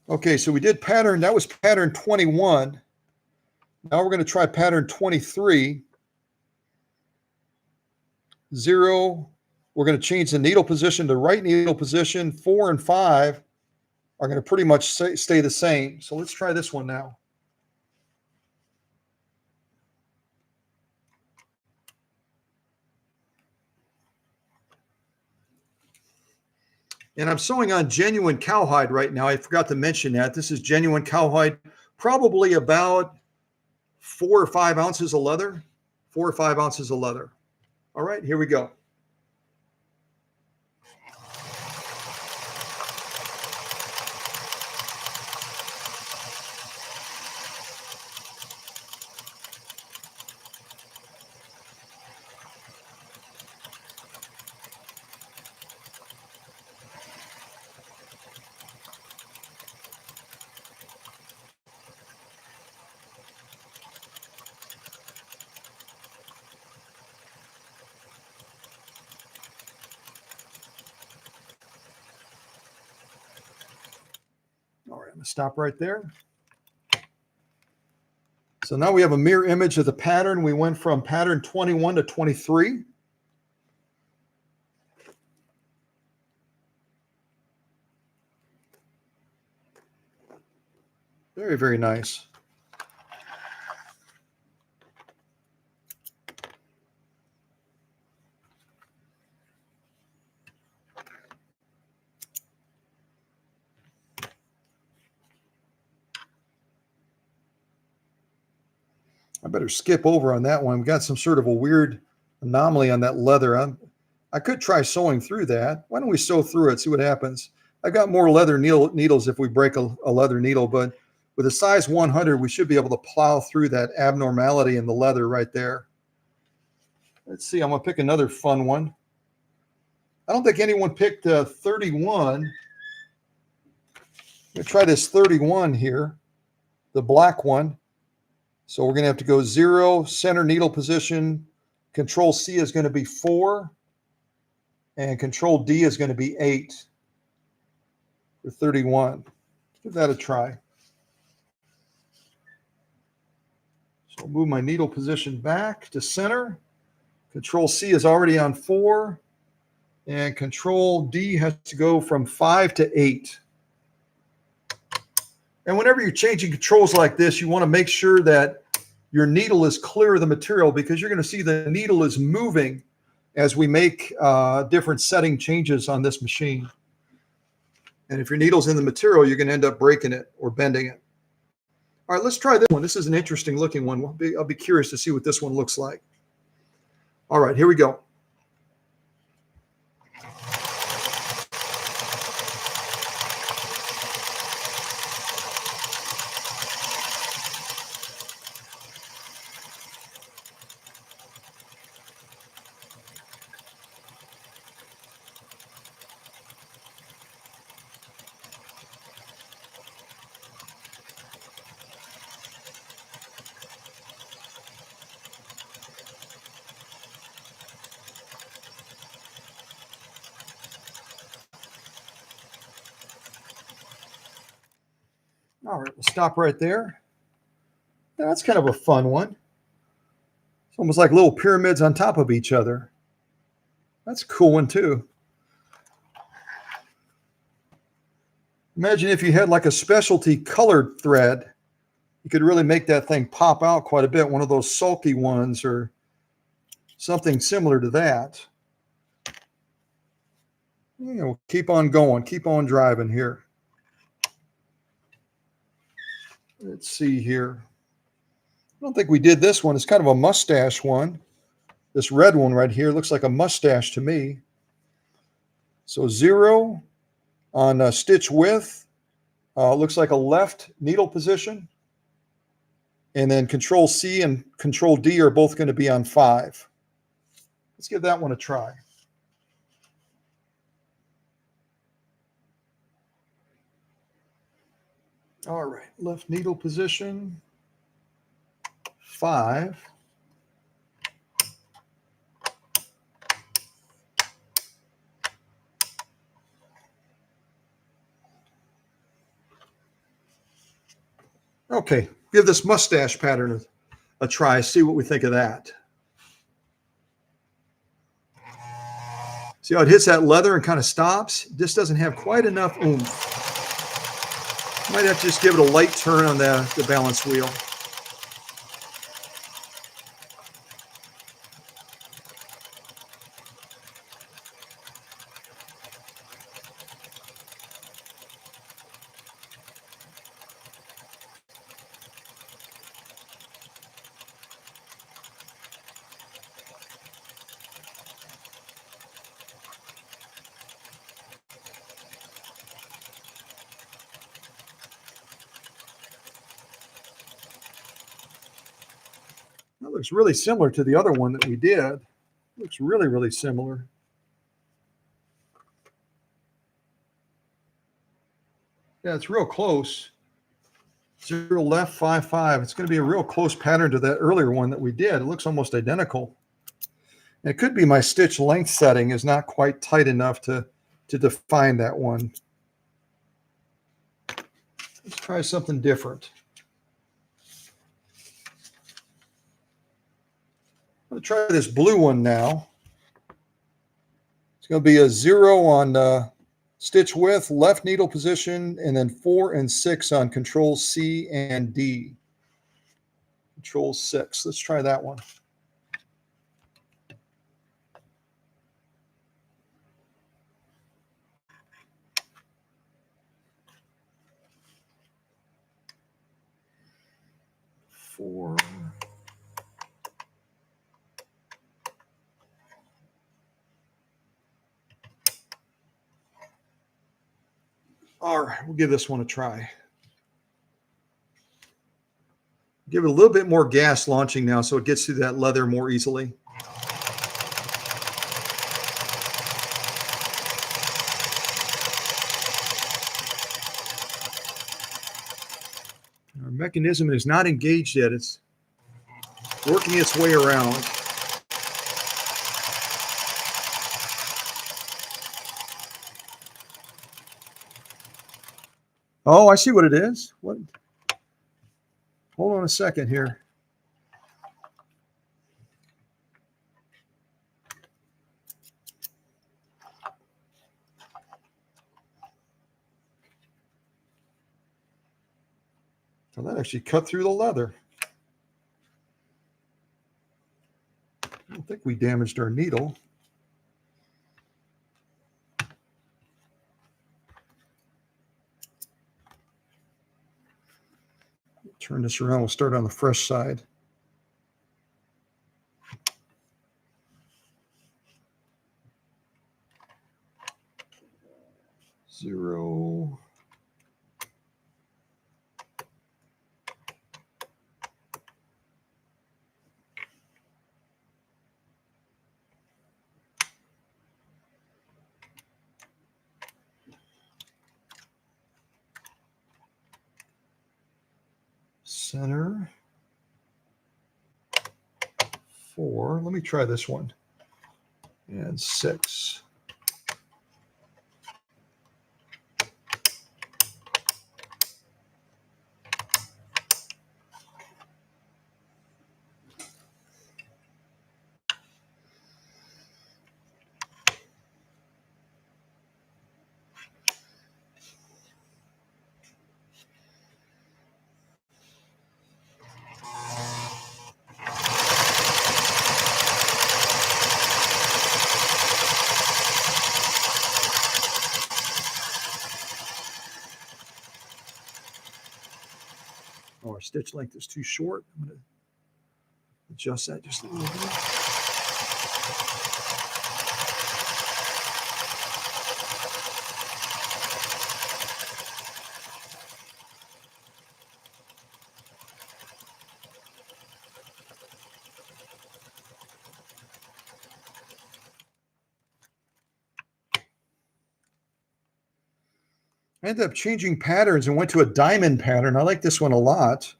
Okay, so we did pattern, that was pattern 21. Now we're going to try pattern 23. 0, we're going to change the needle position to right needle position. 4 and 5 are going to pretty much stay the same. So let's try this one now. And I'm sewing on genuine cowhide right now. I forgot to mention that. This is genuine cowhide, probably about 4 or 5 ounces of leather. 4 or 5 ounces of leather. All right, here we go. All right, I'm going to stop right there. So now we have a mirror image of the pattern. We went from pattern 21 to 23. Very, very nice. I better skip over on that one. We've got some sort of a weird anomaly on that leather. I could try sewing through that. Why don't we sew through it, see what happens? I've got more leather needles if we break a leather needle, but with a size 100, we should be able to plow through that abnormality in the leather right there. Let's see, I'm going to pick another fun one. I don't think anyone picked 31. I'm going to try this 31 here, the black one. So we're going to have to go 0, center needle position. Control C is going to be 4. And Control D is going to be 8 for 31. Let's give that a try. So I'll move my needle position back to center. Control C is already on 4. And Control D has to go from 5 to 8. And whenever you're changing controls like this, you want to make sure that your needle is clear of the material, because you're going to see the needle is moving as we make different setting changes on this machine. And if your needle's in the material, you're going to end up breaking it or bending it. All right, let's try this one. This is an interesting looking one. I'll be curious to see what this one looks like. All right, here we go. All right, we'll stop right there. Yeah, that's kind of a fun one. It's almost like little pyramids on top of each other. That's a cool one too. Imagine if you had like a specialty colored thread. You could really make that thing pop out quite a bit. One of those sulky ones or something similar to that. We'll keep on going, keep on driving here. Let's see here. I don't think we did this one. It's kind of a mustache one. This red one right here looks like a mustache to me. So 0 on stitch width. Looks like a left needle position. And then Control C and Control D are both going to be on 5. Let's give that one a try. All right, left needle position, 5. Okay, give this mustache pattern a try, see what we think of that. See how it hits that leather and kind of stops? This doesn't have quite enough oomph. Might have to just give it a light turn on the balance wheel. That looks really similar to the other one that we did. Looks really, really similar. Yeah, it's real close. 0 left, 5, 5. It's going to be a real close pattern to that earlier one that we did. It looks almost identical. And it could be my stitch length setting is not quite tight enough to define that one. Let's try something different. I'm going to try this blue one now. It's going to be a 0 on stitch width, left needle position, and then 4 and 6 on Control C and D. Control 6. Let's try that one. Four. All right, we'll give this one a try. Give it a little bit more gas launching now so it gets through that leather more easily. Our mechanism is not engaged yet. It's working its way around. Oh, I see what it is. What? Hold on a second here. So that actually cut through the leather. I don't think we damaged our needle. Turn this around. We'll start on the fresh side. Zero. Center. 4. Let me try this one. And 6. Oh, our stitch length is too short. I'm going to adjust that just a little bit. I ended up changing patterns and went to a diamond pattern. I like this one a lot.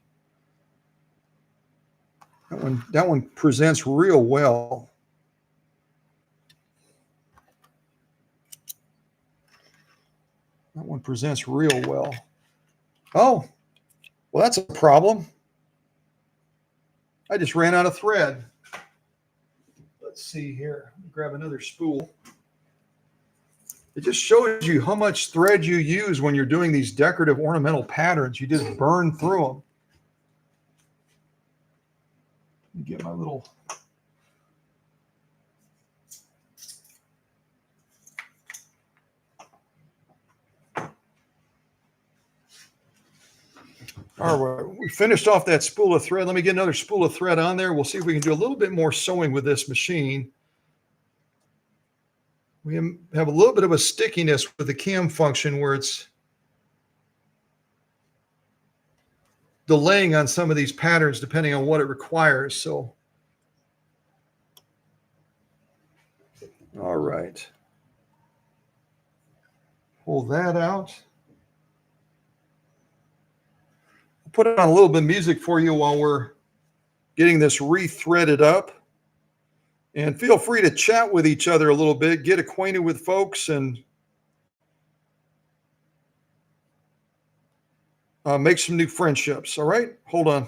That one presents real well. That one presents real well. Oh, well, that's a problem. I just ran out of thread. Let's see here. Let me grab another spool. It just shows you how much thread you use when you're doing these decorative ornamental patterns. You just burn through them. Let me get my little... All right, we finished off that spool of thread. Let me get another spool of thread on there. We'll see if we can do a little bit more sewing with this machine. We have a little bit of a stickiness with the cam function where it's delaying on some of these patterns depending on what it requires. So, all right. Pull that out. I'll put on a little bit of music for you while we're getting this re-threaded up. And feel free to chat with each other a little bit, get acquainted with folks, and make some new friendships. All right? Hold on.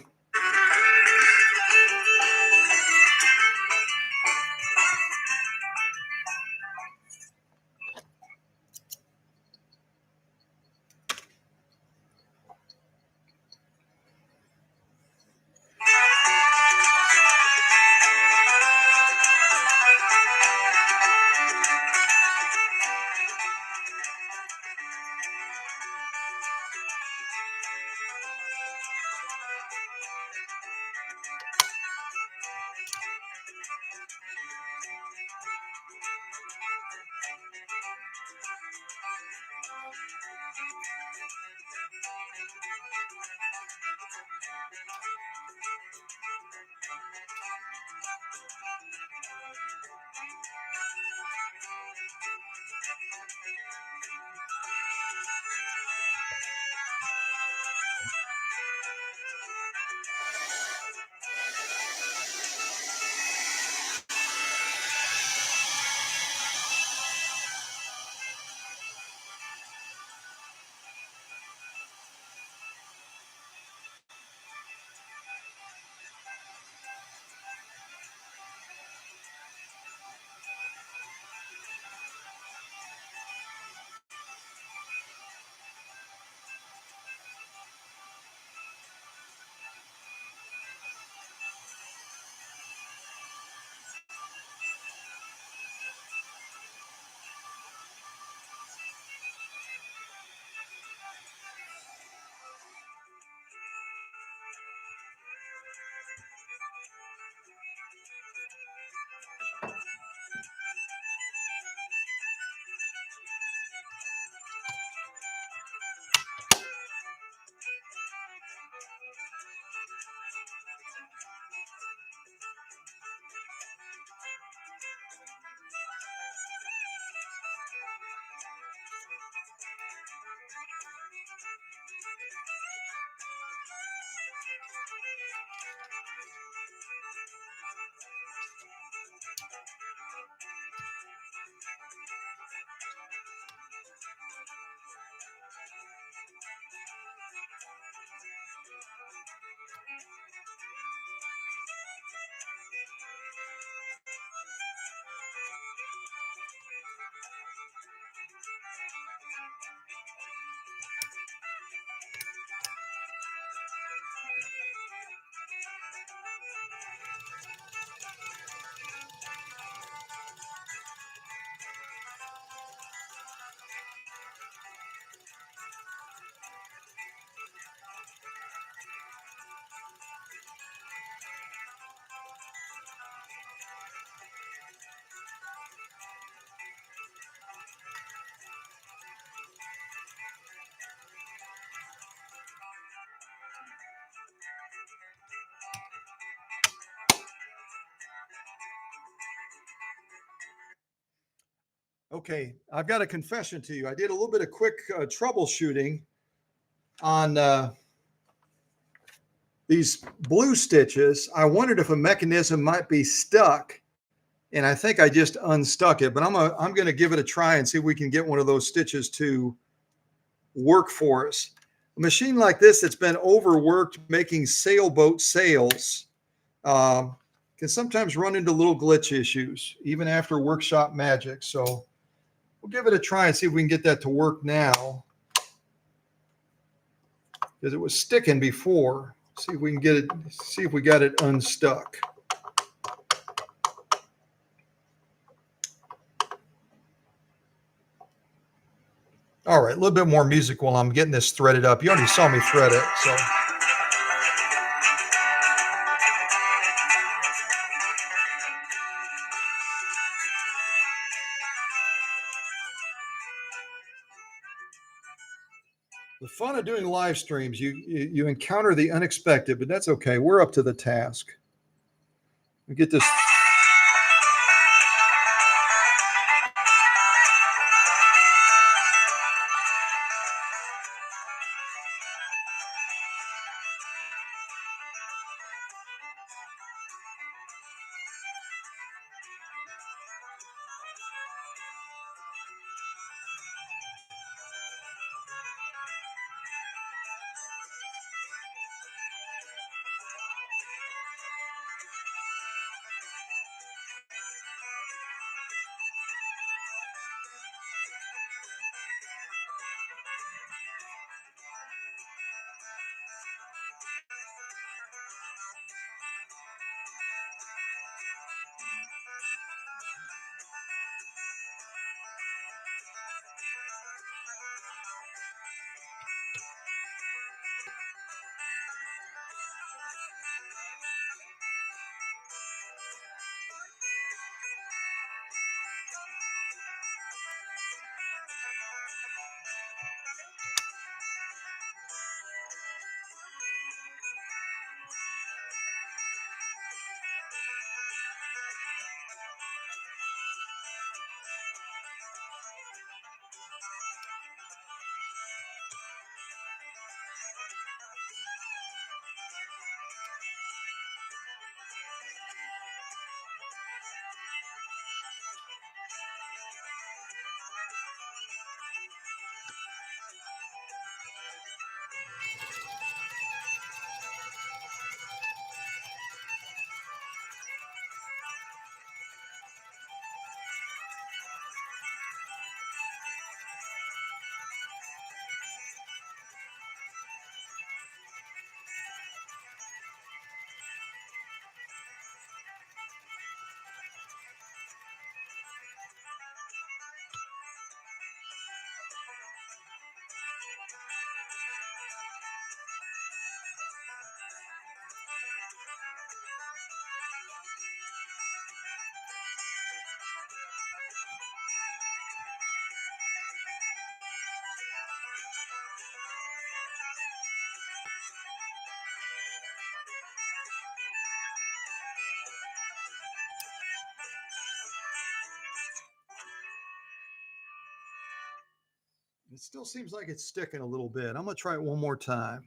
Okay, I've got a confession to you. I did a little bit of quick troubleshooting on these blue stitches. I wondered if a mechanism might be stuck, and I think I just unstuck it. But I'm going to give it a try and see if we can get one of those stitches to work for us. A machine like this that's been overworked making sailboat sails can sometimes run into little glitch issues, even after workshop magic. So we'll give it a try and see if we can get that to work now, because it was sticking before. See if we can get it, see if we got it unstuck. All right, a little bit more music while I'm getting this threaded up. You already saw me thread it, so. The fun of doing live streams, you encounter the unexpected, but that's okay. We're up to the task. We get this. It still seems like it's sticking a little bit. I'm going to try it one more time.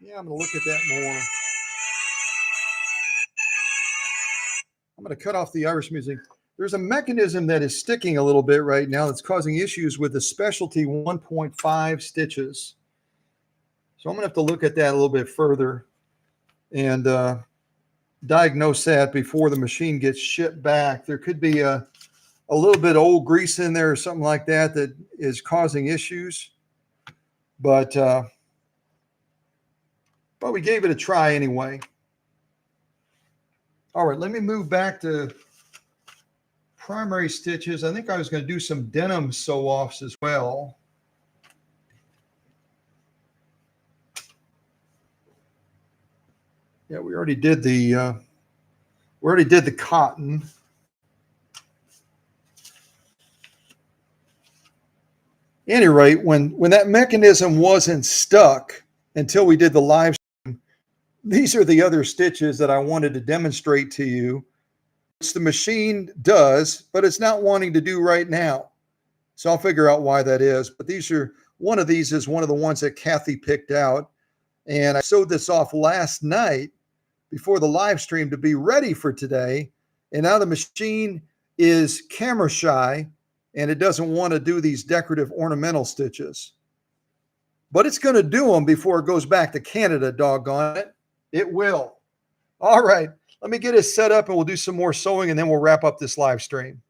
Yeah, I'm going to look at that more. I'm going to cut off the Irish music. There's a mechanism that is sticking a little bit right now that's causing issues with the specialty 1.5 stitches. So I'm going to have to look at that a little bit further and diagnose that before the machine gets shipped back. There could be a little bit of old grease in there or something like that that is causing issues. But we gave it a try anyway. All right, let me move back to primary stitches. I think I was going to do some denim sew-offs as well. Yeah, we already did the cotton. At any rate, when that mechanism wasn't stuck until we did the live stream, these are the other stitches that I wanted to demonstrate to you. Which the machine does, but it's not wanting to do right now. So I'll figure out why that is. But one of these is one of the ones that Kathy picked out. And I sewed this off last night before the live stream to be ready for today. And now the machine is camera shy and it doesn't want to do these decorative ornamental stitches. But it's going to do them before it goes back to Canada, doggone it. It will. All right, let me get it set up and we'll do some more sewing and then we'll wrap up this live stream.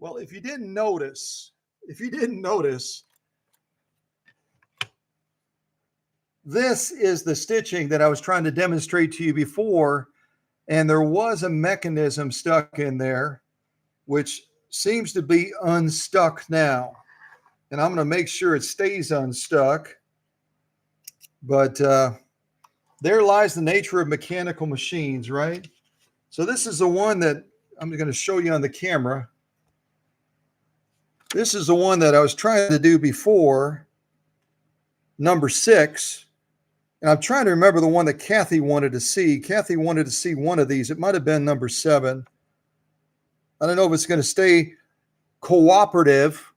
Well, if you didn't notice, this is the stitching that I was trying to demonstrate to you before, and there was a mechanism stuck in there, which seems to be unstuck now. And I'm going to make sure it stays unstuck. But there lies the nature of mechanical machines, right? So this is the one that I'm going to show you on the camera. This is the one that I was trying to do before, number 6. And I'm trying to remember the one that Kathy wanted to see. Kathy wanted to see one of these. It might have been number 7. I don't know if it's going to stay cooperative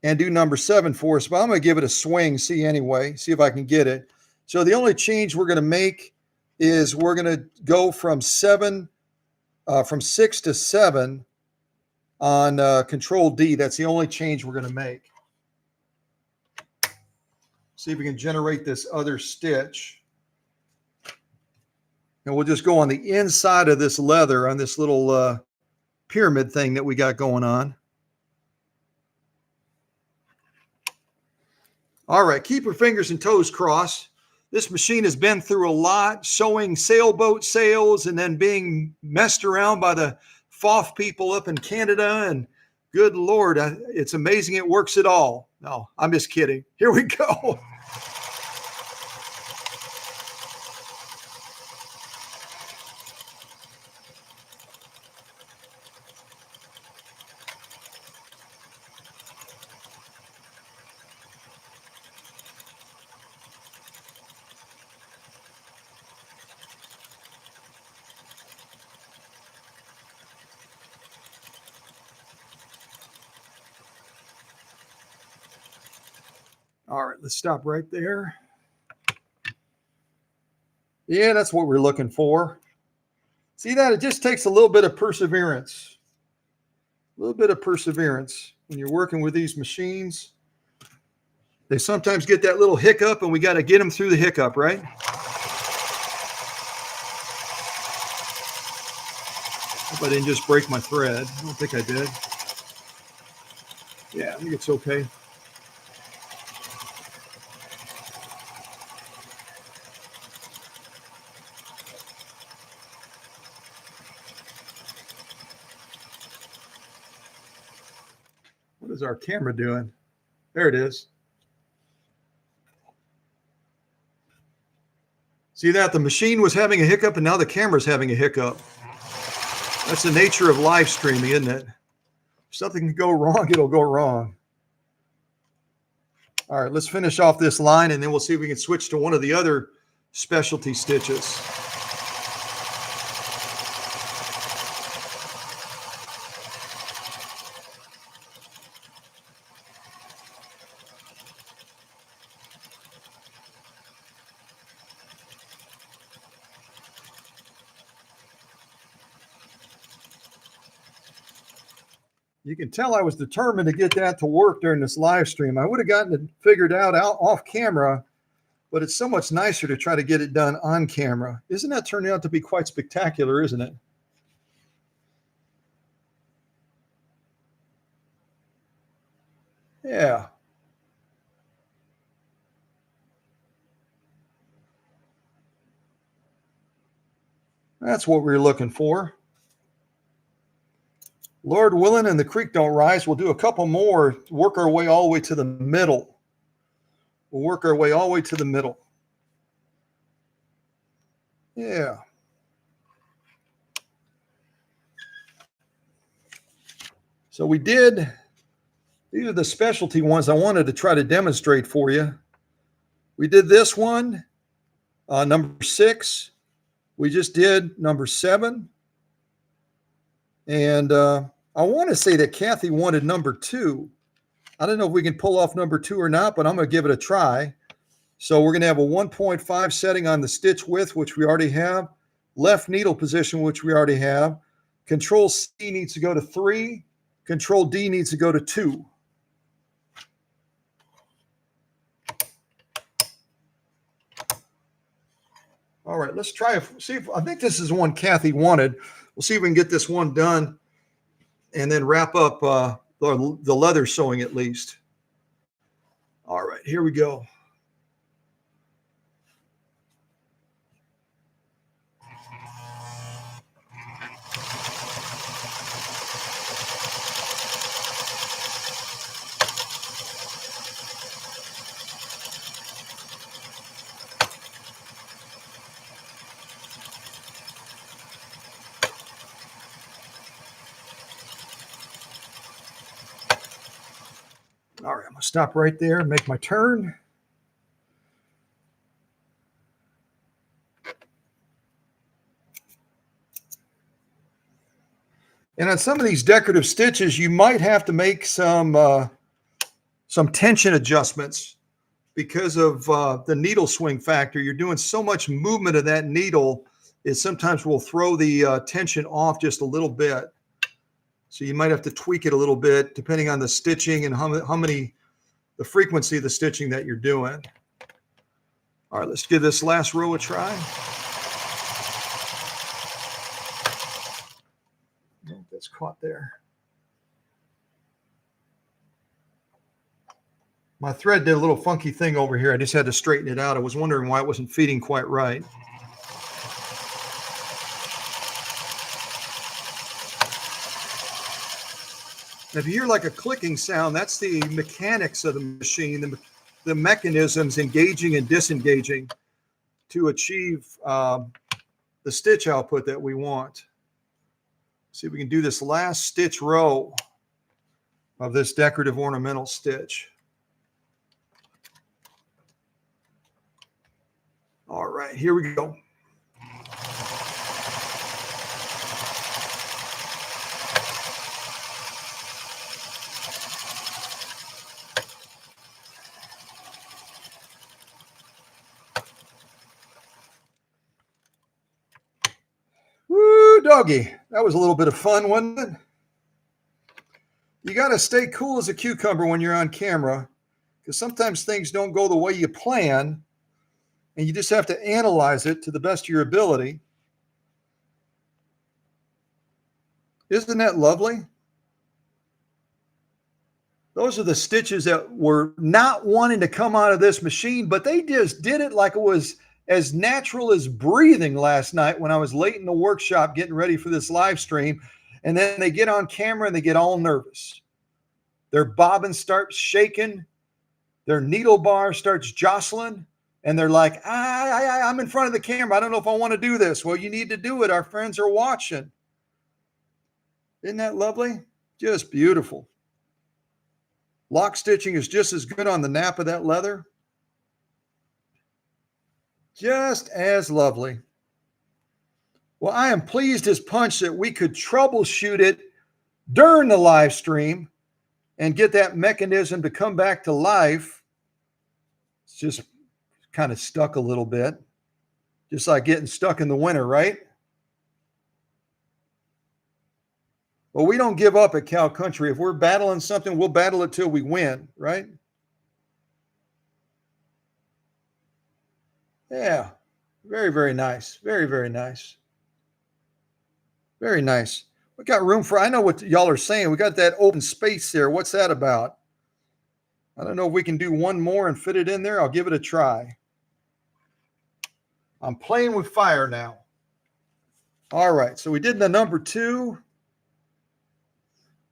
and do number 7 for us, but I'm going to give it a swing, see if I can get it. So the only change we're going to make is we're going to go from 6 to 7 on Control D. That's the only change we're going to make. See if we can generate this other stitch. And we'll just go on the inside of this leather on this little pyramid thing that we got going on. All right, keep your fingers and toes crossed. This machine has been through a lot, sewing sailboat sails and then being messed around by the PFAFF people up in Canada. And good Lord, it's amazing it works at all. No, I'm just kidding. Here we go. All right, let's stop right there. Yeah, that's what we're looking for. See that? It just takes a little bit of perseverance. A little bit of perseverance when you're working with these machines. They sometimes get that little hiccup, and we got to get them through the hiccup, right? Hope I didn't just break my thread. I don't think I did. Yeah, I think it's okay. What is our camera doing? There it is. See that? The machine was having a hiccup, and now the camera's having a hiccup. That's the nature of live streaming, isn't it? If something can go wrong, it'll go wrong. All right, let's finish off this line, and then we'll see if we can switch to one of the other specialty stitches. You can tell I was determined to get that to work during this live stream. I would have gotten it figured out off camera, but it's so much nicer to try to get it done on camera. Isn't that turning out to be quite spectacular, isn't it? Yeah. That's what we were looking for. Lord willing and the creek don't rise, we'll do a couple more, work our way all the way to the middle. We'll work our way all the way to the middle. Yeah. So we did, these are the specialty ones I wanted to try to demonstrate for you. We did this one, number 6. We just did number 7. And I want to say that Kathy wanted number 2. I don't know if we can pull off number 2 or not, but I'm going to give it a try. So we're going to have a 1.5 setting on the stitch width, which we already have. Left needle position, which we already have. Control C needs to go to 3. Control D needs to go to 2. All right, let's try. See if I think this is the one Kathy wanted. We'll see if we can get this one done and then wrap up the leather sewing at least. All right, here we go. All right, I'm gonna stop right there and make my turn. And on some of these decorative stitches, you might have to make some tension adjustments because of the needle swing factor. You're doing so much movement of that needle, it sometimes will throw the tension off just a little bit. So you might have to tweak it a little bit depending on the stitching and the frequency of the stitching that you're doing. All right, let's give this last row a try. Oh, that's caught there. My thread did a little funky thing over here. I just had to straighten it out. I was wondering why it wasn't feeding quite right. If you hear like a clicking sound, that's the mechanics of the machine, the mechanisms engaging and disengaging to achieve the stitch output that we want. See if we can do this last stitch row of this decorative ornamental stitch. All right, here we go. Woo, doggy. That was a little bit of fun, wasn't it? You got to stay cool as a cucumber when you're on camera, because sometimes things don't go the way you plan, and you just have to analyze it to the best of your ability. Isn't that lovely? Those are the stitches that were not wanting to come out of this machine, but they just did it like it was as natural as breathing last night when I was late in the workshop getting ready for this live stream. And then they get on camera and they get all nervous. Their bobbin starts shaking. Their needle bar starts jostling. And they're like, I'm in front of the camera. I don't know if I want to do this. Well, you need to do it. Our friends are watching. Isn't that lovely? Just beautiful. Lock stitching is just as good on the nap of that leather. Just as lovely. Well, I am pleased as punch that we could troubleshoot it during the live stream and get that mechanism to come back to life. It's just kind of stuck a little bit, just like getting stuck in the winter, right? Well, we don't give up at Cow Country. If we're battling something, we'll battle it till we win, right? Yeah, very, very nice. Very, very nice. Very nice. We got room for, I know what y'all are saying. We got that open space there. What's that about? I don't know if we can do one more and fit it in there. I'll give it a try. I'm playing with fire now. All right, so we did the number 2.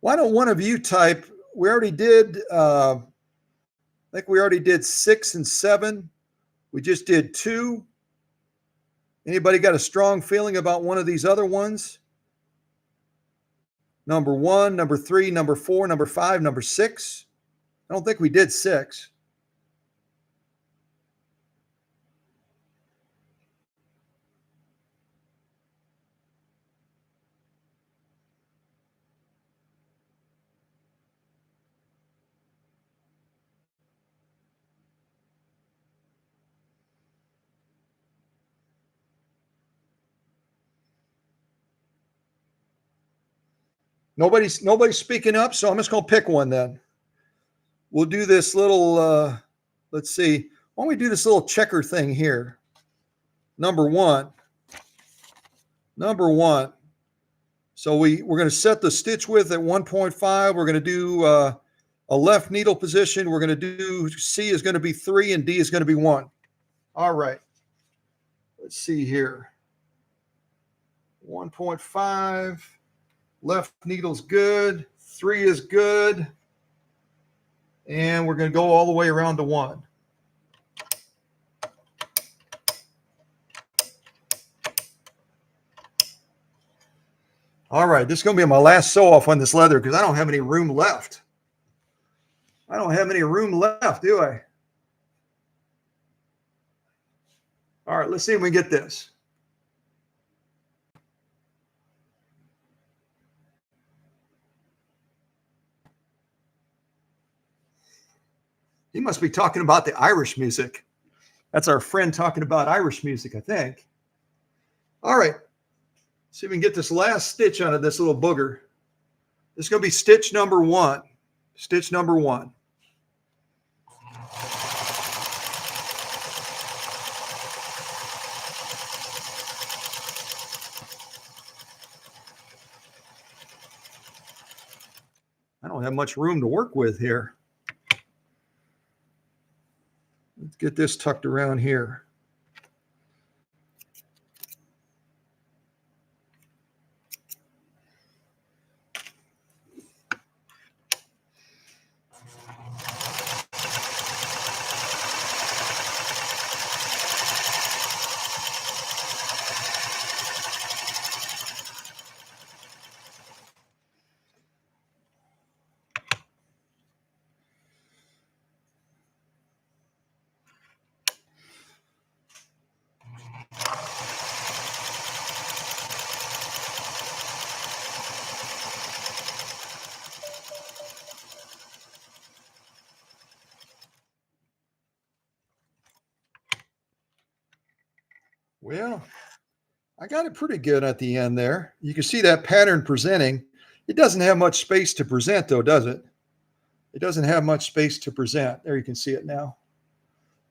Why don't one of you type, we already did, I think we already did 6 and 7. We just did 2. Anybody got a strong feeling about one of these other ones? Number 1, number 3, number 4, number 5, number 6. I don't think we did 6. Nobody's speaking up, so I'm just going to pick one then. We'll do this little, let's see. Why don't we do this little checker thing here? Number 1. So we're going to set the stitch width at 1.5. We're going to do a left needle position. We're going to do C is going to be 3 and D is going to be 1. All right. Let's see here. 1.5. Left needle's good. 3 is good. And we're going to go all the way around to 1. All right, this is going to be my last sew off on this leather because I don't have any room left. I don't have any room left, do I? All right, let's see if we can get this. He must be talking about the Irish music. That's our friend talking about Irish music, I think. All right. See if we can get this last stitch out of this little booger. This is going to be stitch number 1. Stitch number 1. I don't have much room to work with here. Let's get this tucked around here. Well, I got it pretty good at the end there. You can see that pattern presenting. It doesn't have much space to present though, does it? It doesn't have much space to present. There you can see it now.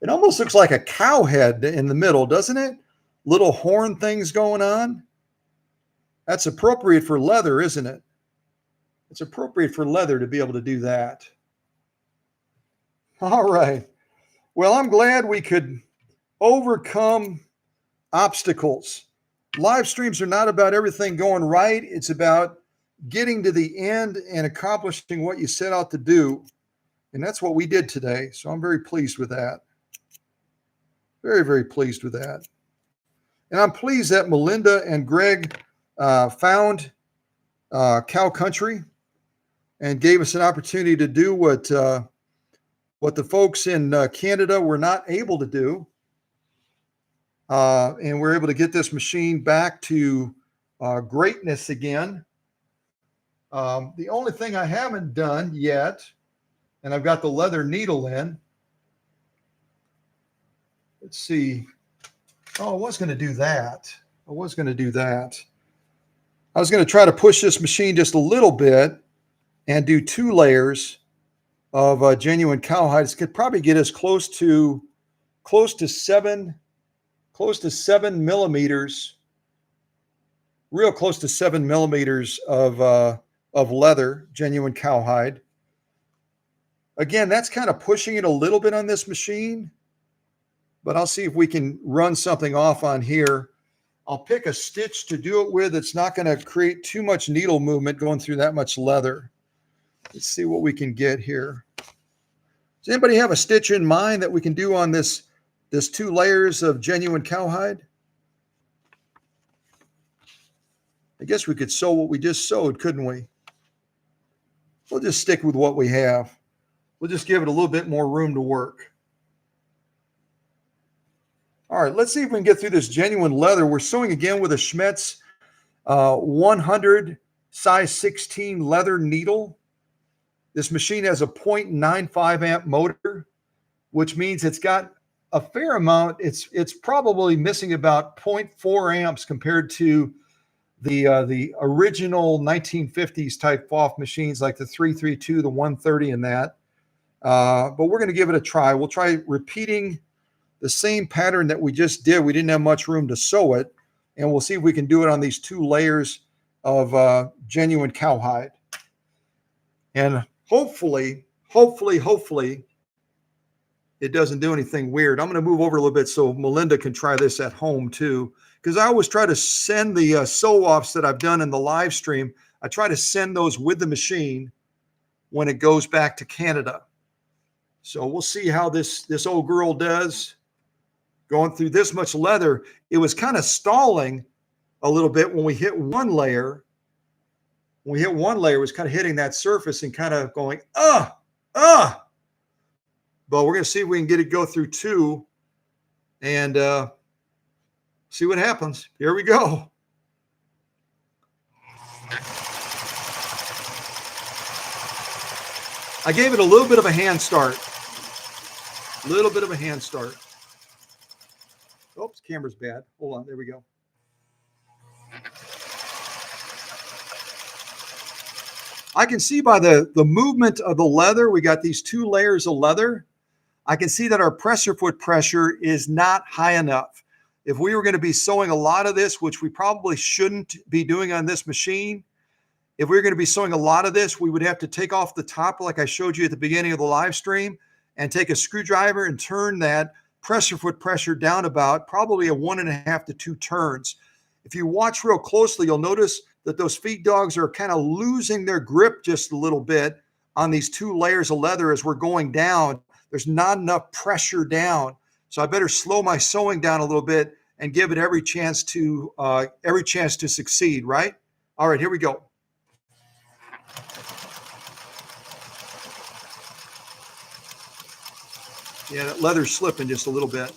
It almost looks like a cow head in the middle, doesn't it? Little horn things going on. That's appropriate for leather, isn't it? It's appropriate for leather to be able to do that. All right. Well, I'm glad we could overcome obstacles. Live streams are not about everything going right. It's about getting to the end and accomplishing what you set out to do. And that's what we did today. So I'm very pleased with that. Very, very pleased with that. And I'm pleased that Melinda and Greg found Cow Country and gave us an opportunity to do what the folks in Canada were not able to do. And we're able to get this machine back to greatness again. The only thing I haven't done yet, and I've got the leather needle in. Let's see. Oh, I was going to do that. I was going to try to push this machine just a little bit and do 2 layers of genuine cowhide. It could probably get us close to 7 millimeters, real close to 7 millimeters of leather, genuine cowhide. Again, that's kind of pushing it a little bit on this machine, but I'll see if we can run something off on here. I'll pick a stitch to do it with. It's not going to create too much needle movement going through that much leather. Let's see what we can get here. Does anybody have a stitch in mind that we can do on this 2 layers of genuine cowhide? I guess we could sew what we just sewed, couldn't we? We'll just stick with what we have. We'll just give it a little bit more room to work. All right, let's see if we can get through this genuine leather. We're sewing again with a Schmetz 100 size 16 leather needle. This machine has a 0.95 amp motor, which means it's got a fair amount. It's probably missing about 0.4 amps compared to the original 1950s type PFAFF machines like the 332, the 130 and that. But we're going to give it a try. We'll try repeating the same pattern that we just did. We didn't have much room to sew it, and we'll see if we can do it on these 2 layers of genuine cowhide. And hopefully, it doesn't do anything weird. I'm going to move over a little bit so Melinda can try this at home too. Because I always try to send the sew-offs that I've done in the live stream. I try to send those with the machine when it goes back to Canada. So we'll see how this old girl does going through this much leather. It was kind of stalling a little bit when we hit one layer. When we hit one layer, it was kind of hitting that surface and kind of going, but we're going to see if we can get it go through two and see what happens. Here we go. I gave it a little bit of a hand start. Oops, camera's bad. Hold on. There we go. I can see by the movement of the leather, we got these two layers of leather. I can see that our presser foot pressure is not high enough. If we were going to be sewing a lot of this, which we probably shouldn't be doing on this machine, if we were going to be sewing a lot of this, we would have to take off the top like I showed you at the beginning of the live stream and take a screwdriver and turn that presser foot pressure down about probably a 1.5 to 2 turns. If you watch real closely, you'll notice that those feed dogs are kind of losing their grip just a little bit on these two layers of leather as we're going down. There's not enough pressure down. So I better slow my sewing down a little bit and give it every chance to succeed, right? All right, here we go. Yeah, that leather's slipping just a little bit.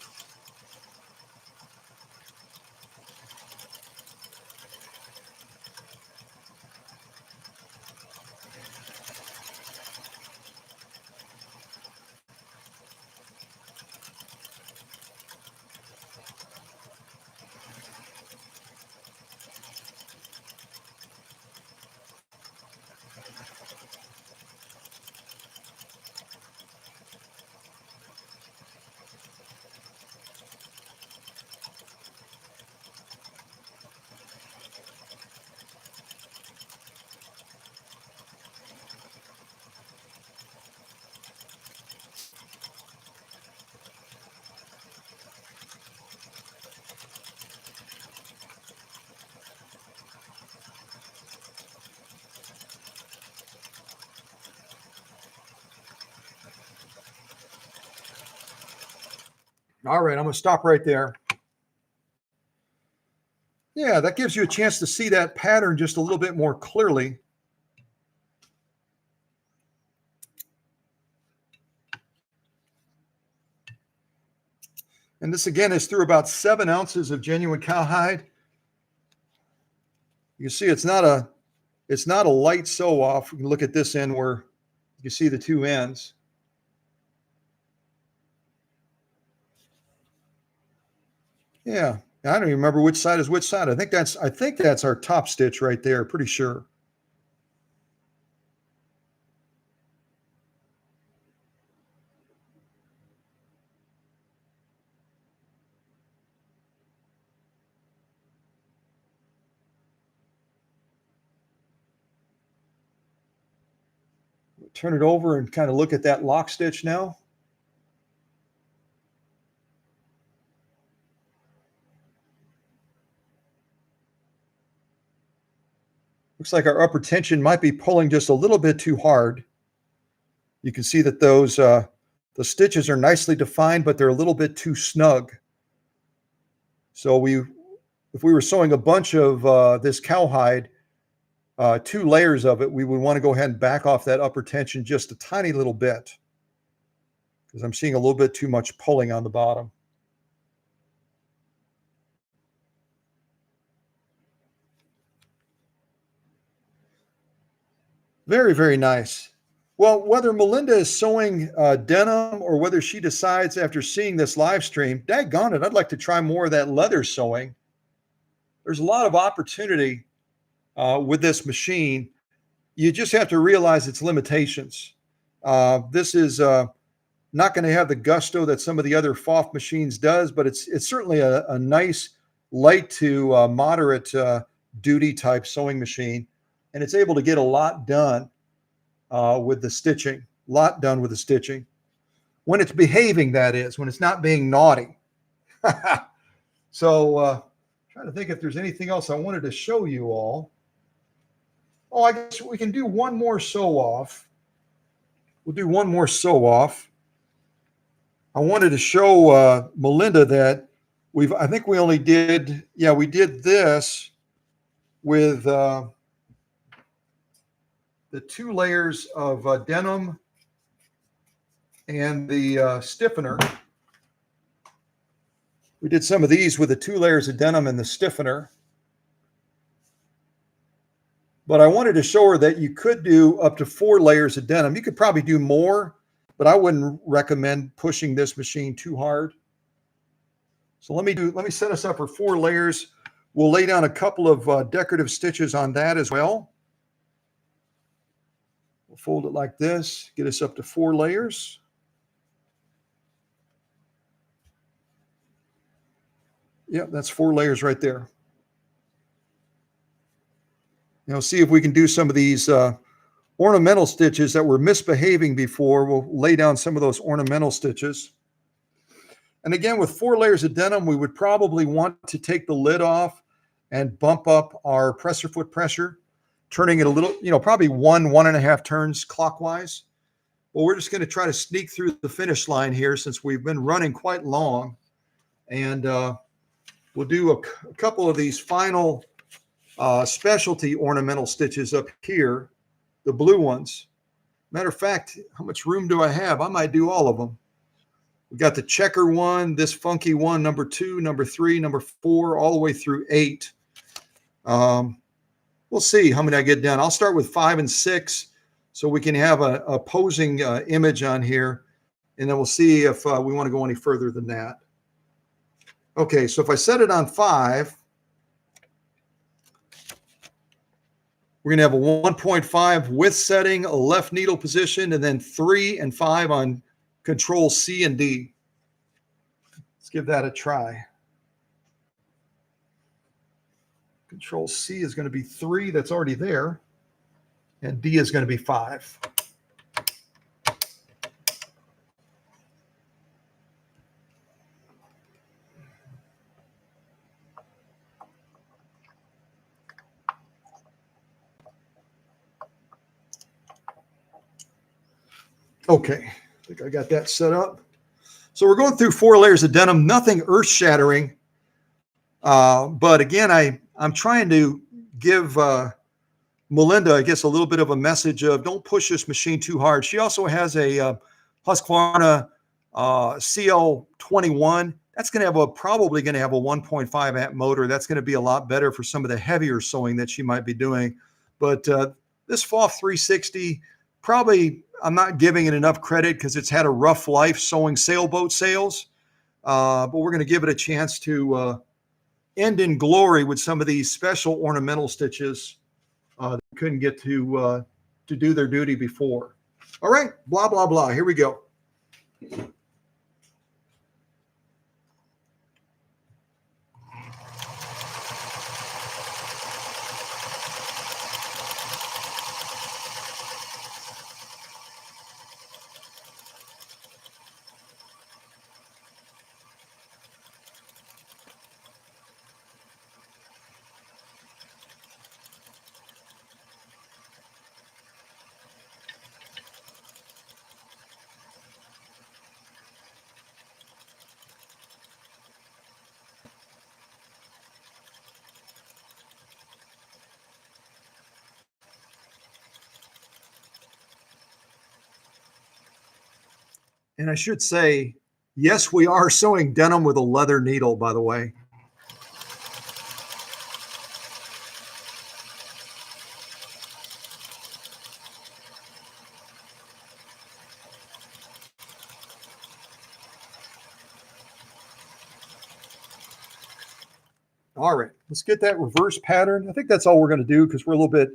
All right, I'm going to stop right there. Yeah, that gives you a chance to see that pattern just a little bit more clearly. And this again is through about 7 ounces of genuine cowhide. You can see it's not a light sew off. You can look at this end where you can see the two ends. Yeah, I don't even remember which side is which side. I think that's our top stitch right there, pretty sure. Turn it over and kind of look at that lock stitch now. Looks like our upper tension might be pulling just a little bit too hard. You can see that those the stitches are nicely defined, but they're a little bit too snug. So if we were sewing a bunch of this cowhide, 2 layers of it, we would want to go ahead and back off that upper tension just a tiny little bit, because I'm seeing a little bit too much pulling on the bottom. Very, very nice. Well, whether Melinda is sewing denim or whether she decides after seeing this live stream, daggone it, I'd like to try more of that leather sewing. There's a lot of opportunity with this machine. You just have to realize its limitations. This is not going to have the gusto that some of the other PFAFF machines does, but it's certainly a nice light to moderate duty type sewing machine, and it's able to get a lot done with the stitching. A lot done with the stitching. When it's behaving, that is, when it's not being naughty. So trying to think if there's anything else I wanted to show you all. Oh, I guess we can do one more sew off. We'll do one more sew off. I wanted to show Melinda that I think we only did, yeah, we did this with the 2 layers of denim and the stiffener. We did some of these with the 2 layers of denim and the stiffener. But I wanted to show her that you could do up to 4 layers of denim. You could probably do more, but I wouldn't recommend pushing this machine too hard. So let me set us up for 4 layers. We'll lay down a couple of decorative stitches on that as well. We'll fold it like this, get us up to 4 layers. Yep, that's 4 layers right there. See if we can do some of these ornamental stitches that were misbehaving before. We'll lay down some of those ornamental stitches. And again, with 4 layers of denim, we would probably want to take the lid off and bump up our presser foot pressure, turning it a little, probably 1.5 turns clockwise. Well, we're just going to try to sneak through the finish line here since we've been running quite long. And we'll do a couple of these final specialty ornamental stitches up here, the blue ones. Matter of fact, how much room do I have? I might do all of them. We got the checker one, this funky one, number 2, number 3, number 4, all the way through 8. We'll see how many I get done. I'll start with 5 and 6 so we can have a posing image on here, and then we'll see if we want to go any further than that. Okay, so if I set it on 5, we're going to have a 1.5 width setting, a left needle position, and then 3 and 5 on Control C and D. Let's give that a try. Control C is going to be 3, that's already there, and D is going to be 5. Okay, I think I got that set up. So we're going through 4 layers of denim, nothing earth-shattering. But again, I'm trying to give Melinda, I guess, a little bit of a message of don't push this machine too hard. She also has a Husqvarna CL21. That's going to have probably going to have a 1.5 amp motor. That's going to be a lot better for some of the heavier sewing that she might be doing. But this PFAFF 360, probably I'm not giving it enough credit because it's had a rough life sewing sailboat sails. But we're going to give it a chance to end in glory with some of these special ornamental stitches that couldn't get to do their duty before. All right, blah, blah, blah. Here we go. And I should say, yes, we are sewing denim with a leather needle, by the way. All right, let's get that reverse pattern. I think that's all we're going to do because we're a little bit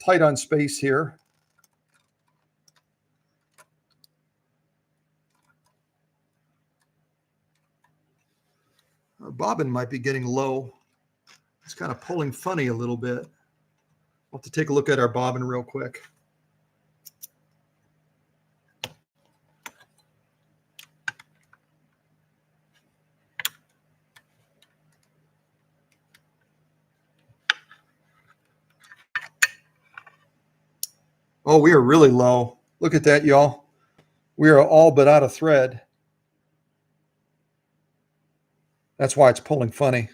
tight on space here. Our bobbin might be getting low. It's kind of pulling funny a little bit. I'll have to take a look at our bobbin real quick. Oh, we are really low. Look at that, y'all. We are all but out of thread. That's why it's pulling funny.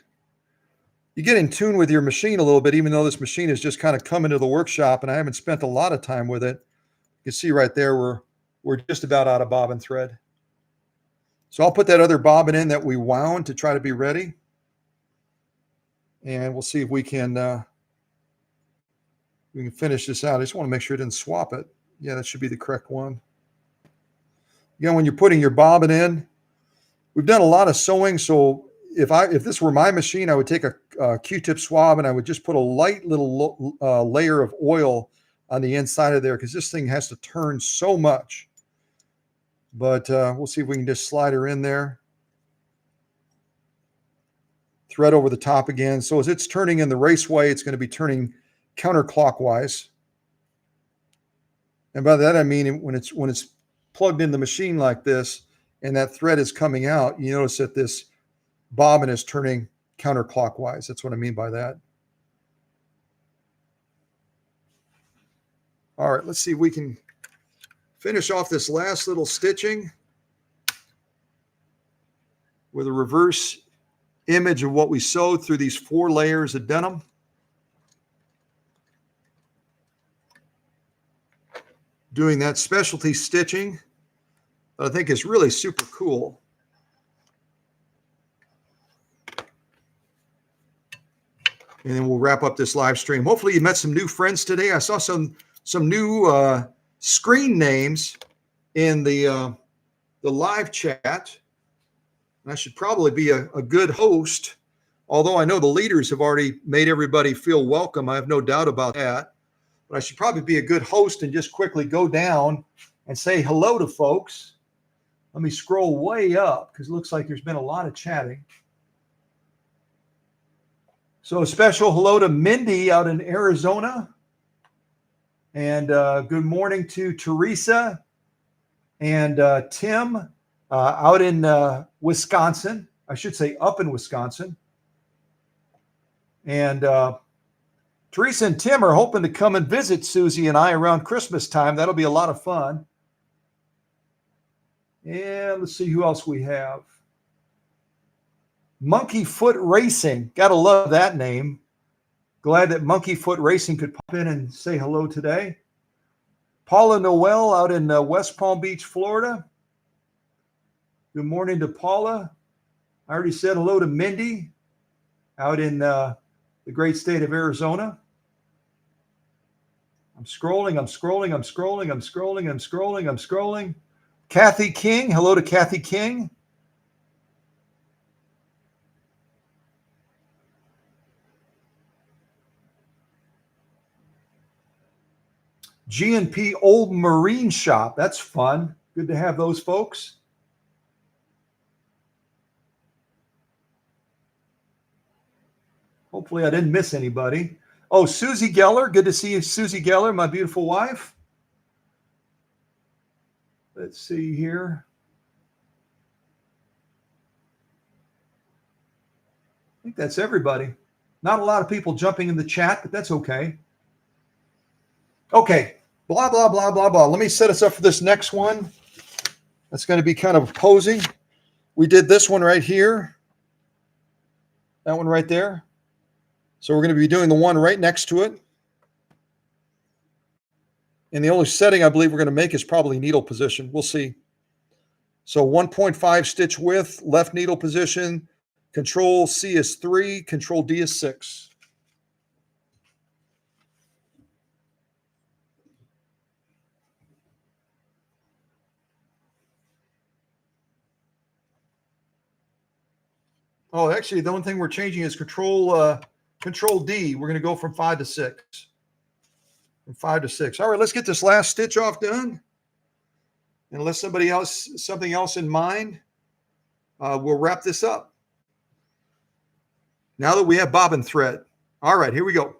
You get in tune with your machine a little bit, even though this machine has just kind of come into the workshop and I haven't spent a lot of time with it. You can see right there, we're just about out of bobbin thread. So I'll put that other bobbin in that we wound to try to be ready. And we'll see if we can finish this out. I just want to make sure I didn't swap it. Yeah, that should be the correct one. Again, when you're putting your bobbin in, we've done a lot of sewing. So if this were my machine, I would take a Q-tip swab and I would just put a light little layer of oil on the inside of there because this thing has to turn so much. But we'll see if we can just slide her in there. Thread over the top again. So as it's turning in the raceway, it's going to be turning counterclockwise. And by that I mean when it's plugged in the machine like this and that thread is coming out, you notice that this bobbin is turning counterclockwise. That's what I mean by that. All right, let's see if we can finish off this last little stitching with a reverse image of what we sewed through these 4 layers of denim. Doing that specialty stitching that I think is really super cool. And then we'll wrap up this live stream. Hopefully you met some new friends today. I saw some new screen names in the live chat. And I should probably be a good host, although I know the leaders have already made everybody feel welcome. I have no doubt about that. But I should probably be a good host and just quickly go down and say hello to folks. Let me scroll way up because it looks like there's been a lot of chatting. So a special hello to Mindy out in Arizona. And good morning to Teresa and Tim out in Wisconsin. I should say up in Wisconsin. And Teresa and Tim are hoping to come and visit Susie and I around Christmas time. That'll be a lot of fun. And let's see who else we have. Monkey Foot Racing. Gotta love that name. Glad that Monkey Foot Racing could pop in and say hello today. Paula Noel out in West Palm Beach, Florida. Good morning to Paula. I already said hello to Mindy out in the great state of Arizona. I'm scrolling. Kathy King. Hello to Kathy King. G&P Old Marine Shop. That's fun. Good to have those folks. Hopefully I didn't miss anybody. Oh, Susie Geller. Good to see you, Susie Geller, my beautiful wife. Let's see here. I think that's everybody. Not a lot of people jumping in the chat, but that's okay. Okay, blah, blah, blah, blah, blah. Let me set us up for this next one. That's going to be kind of posing. We did this one right here. That one right there. So we're going to be doing the one right next to it. And the only setting I believe we're going to make is probably needle position. We'll see. So 1.5 stitch width, left needle position, Control C is 3, Control D is 6. Oh, actually, the only thing we're changing is Control D. We're going to go from 5 to 6. From 5 to 6. All right, let's get this last stitch off done. And unless somebody else, something else in mind, we'll wrap this up. 1.5 stitch width, left needle position, Control C is 3, Control D is 6. Oh, actually, the only thing we're changing is Control Control D. We're going to go from 5 to 6. From 5 to 6. All right, let's get this last stitch off done. And unless somebody else, something else in mind, we'll wrap this up. Now that we have bobbin thread. All right, here we go.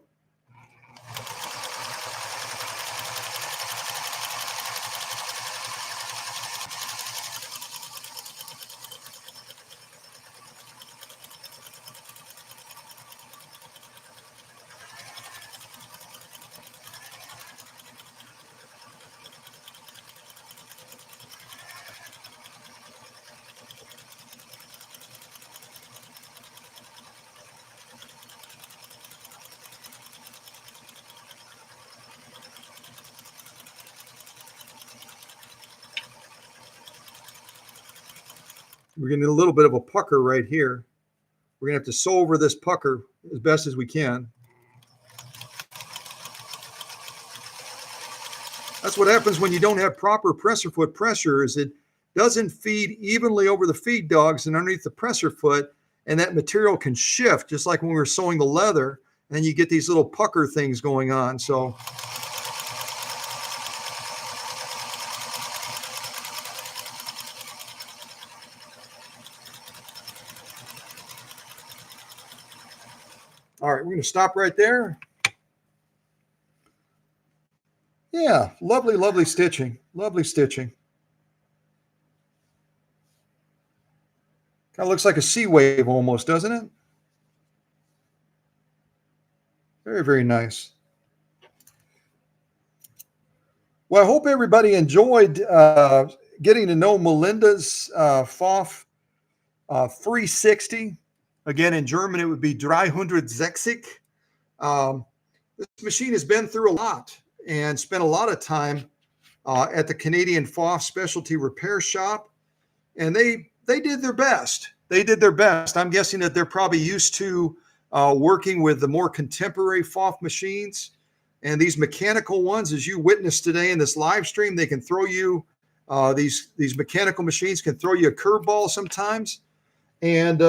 We're getting a little bit of a pucker right here. We're going to have to sew over this pucker as best as we can. That's what happens when you don't have proper presser foot pressure, is it doesn't feed evenly over the feed dogs and underneath the presser foot, and that material can shift, just like when we were sewing the leather, and then you get these little pucker things going on. So all right, we're going to stop right there. Yeah, lovely, lovely stitching. Lovely stitching. Kind of looks like a sea wave almost, doesn't it? Very, very nice. Well, I hope everybody enjoyed getting to know Melinda's PFAFF 360. Again, in German, it would be 360. This machine has been through a lot and spent a lot of time at the Canadian PFAFF Specialty Repair Shop, and they did their best. They did their best. I'm guessing that they're probably used to working with the more contemporary PFAFF machines, and these mechanical ones, as you witnessed today in this live stream, they can throw you these mechanical machines can throw you a curveball sometimes, and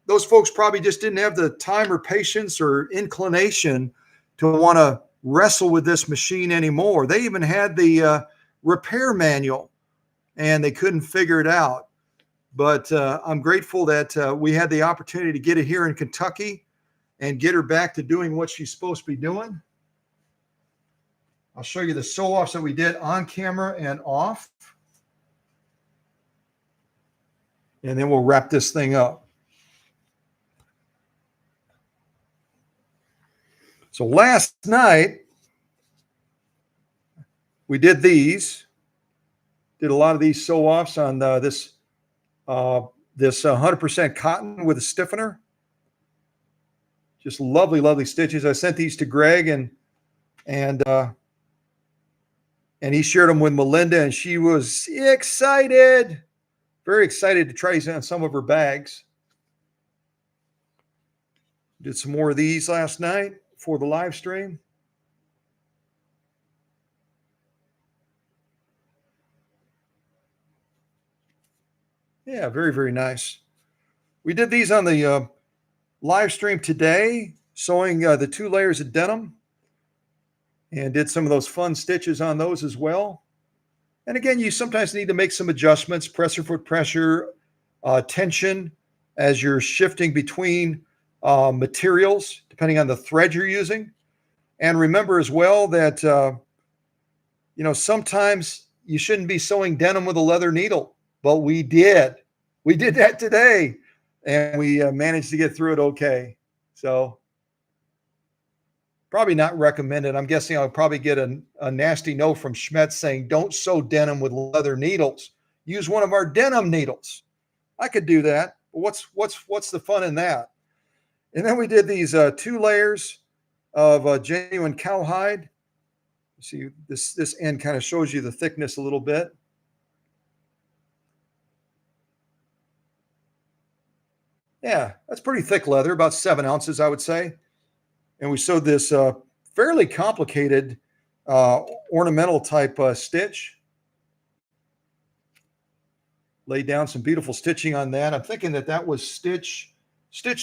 those folks probably just didn't have the time or patience or inclination to want to wrestle with this machine anymore. They even had the repair manual, and they couldn't figure it out. But I'm grateful that we had the opportunity to get it here in Kentucky and get her back to doing what she's supposed to be doing. I'll show you the sew-offs that we did on camera and off. And then we'll wrap this thing up. So last night, we did these. Did a lot of these sew-offs on this 100% cotton with a stiffener. Just lovely, lovely stitches. I sent these to Greg, and he shared them with Melinda, and she was excited, very excited to try these on some of her bags. Did some more of these last night for the live stream. Yeah, very, very nice. We did these on the live stream today, sewing the 2 layers of denim, and did some of those fun stitches on those as well. And again, you sometimes need to make some adjustments, presser foot pressure, tension, as you're shifting between materials, depending on the thread you're using. And remember as well that, sometimes you shouldn't be sewing denim with a leather needle, but we did. We did that today, and we managed to get through it okay. So probably not recommended. I'm guessing I'll probably get a nasty note from Schmetz saying, don't sew denim with leather needles. Use one of our denim needles. I could do that. But what's the fun in that? And then we did these 2 layers of genuine cowhide. See, this end kind of shows you the thickness a little bit. Yeah, that's pretty thick leather, about 7 ounces, I would say. And we sewed this fairly complicated ornamental type stitch. Laid down some beautiful stitching on that. I'm thinking that was stitch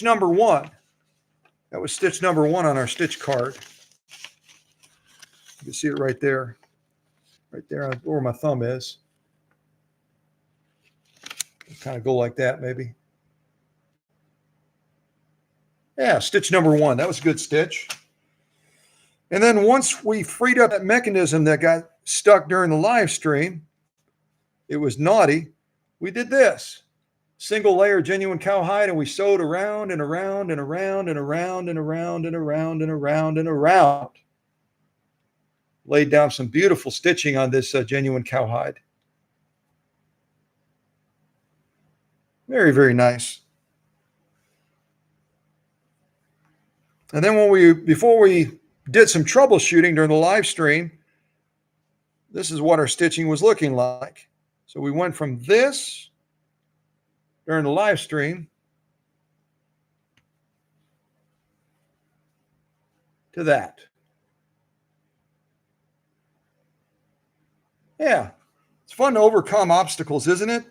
number 1. That was stitch number 1 on our stitch card. You can see it right there where my thumb is. Kind of go like that, maybe. Yeah, stitch number 1. That was a good stitch. And then once we freed up that mechanism that got stuck during the live stream, it was naughty. We did this. Single layer genuine cowhide, and we sewed around and around and around and around and around and around and around and around. Laid down some beautiful stitching on this genuine cowhide. Very, very nice. And then before we did some troubleshooting during the live stream, this is what our stitching was looking like. So we went from this during the live stream to that. Yeah, it's fun to overcome obstacles, isn't it?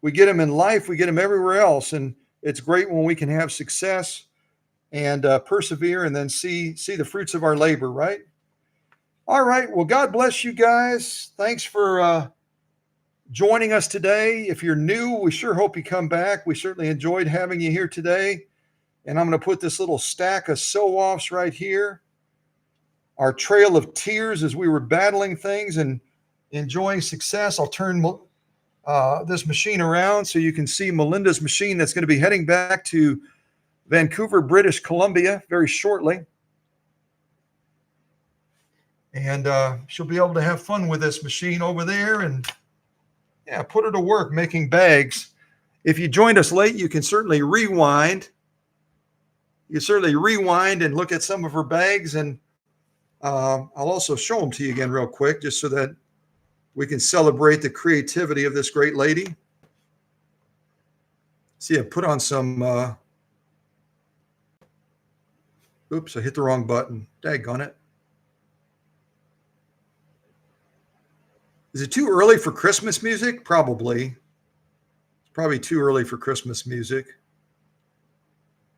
We get them in life, we get them everywhere else, and it's great when we can have success and persevere and then see the fruits of our labor, right? All right, well, God bless you guys. Thanks for joining us today. If you're new, we sure hope you come back. We certainly enjoyed having you here today. And I'm going to put this little stack of sew-offs right here. Our trail of tears as we were battling things and enjoying success. I'll turn this machine around so you can see Melinda's machine that's going to be heading back to Vancouver, British Columbia very shortly. And she'll be able to have fun with this machine over there and put her to work making bags. If you joined us late, you can certainly rewind. You can certainly rewind and look at some of her bags, and I'll also show them to you again real quick just so that we can celebrate the creativity of this great lady. See, I put on some, oops, I hit the wrong button. Daggone it. Is it too early for Christmas music? Probably. It's probably too early for Christmas music.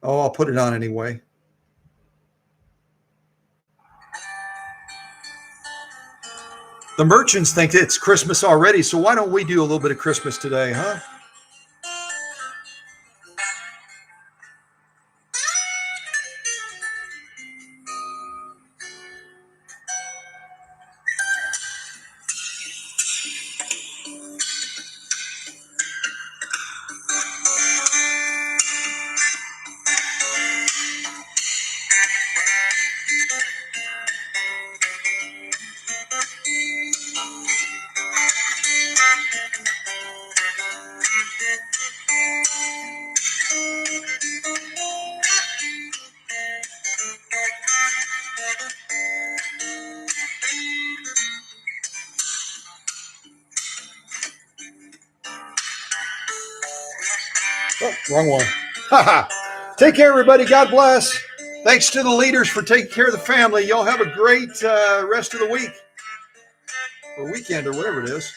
Oh, I'll put it on anyway. The merchants think it's Christmas already, so why don't we do a little bit of Christmas today, huh? Oh, wrong one. Take care, everybody. God bless. Thanks to the leaders for taking care of the family. Y'all have a great rest of the week or weekend or whatever it is.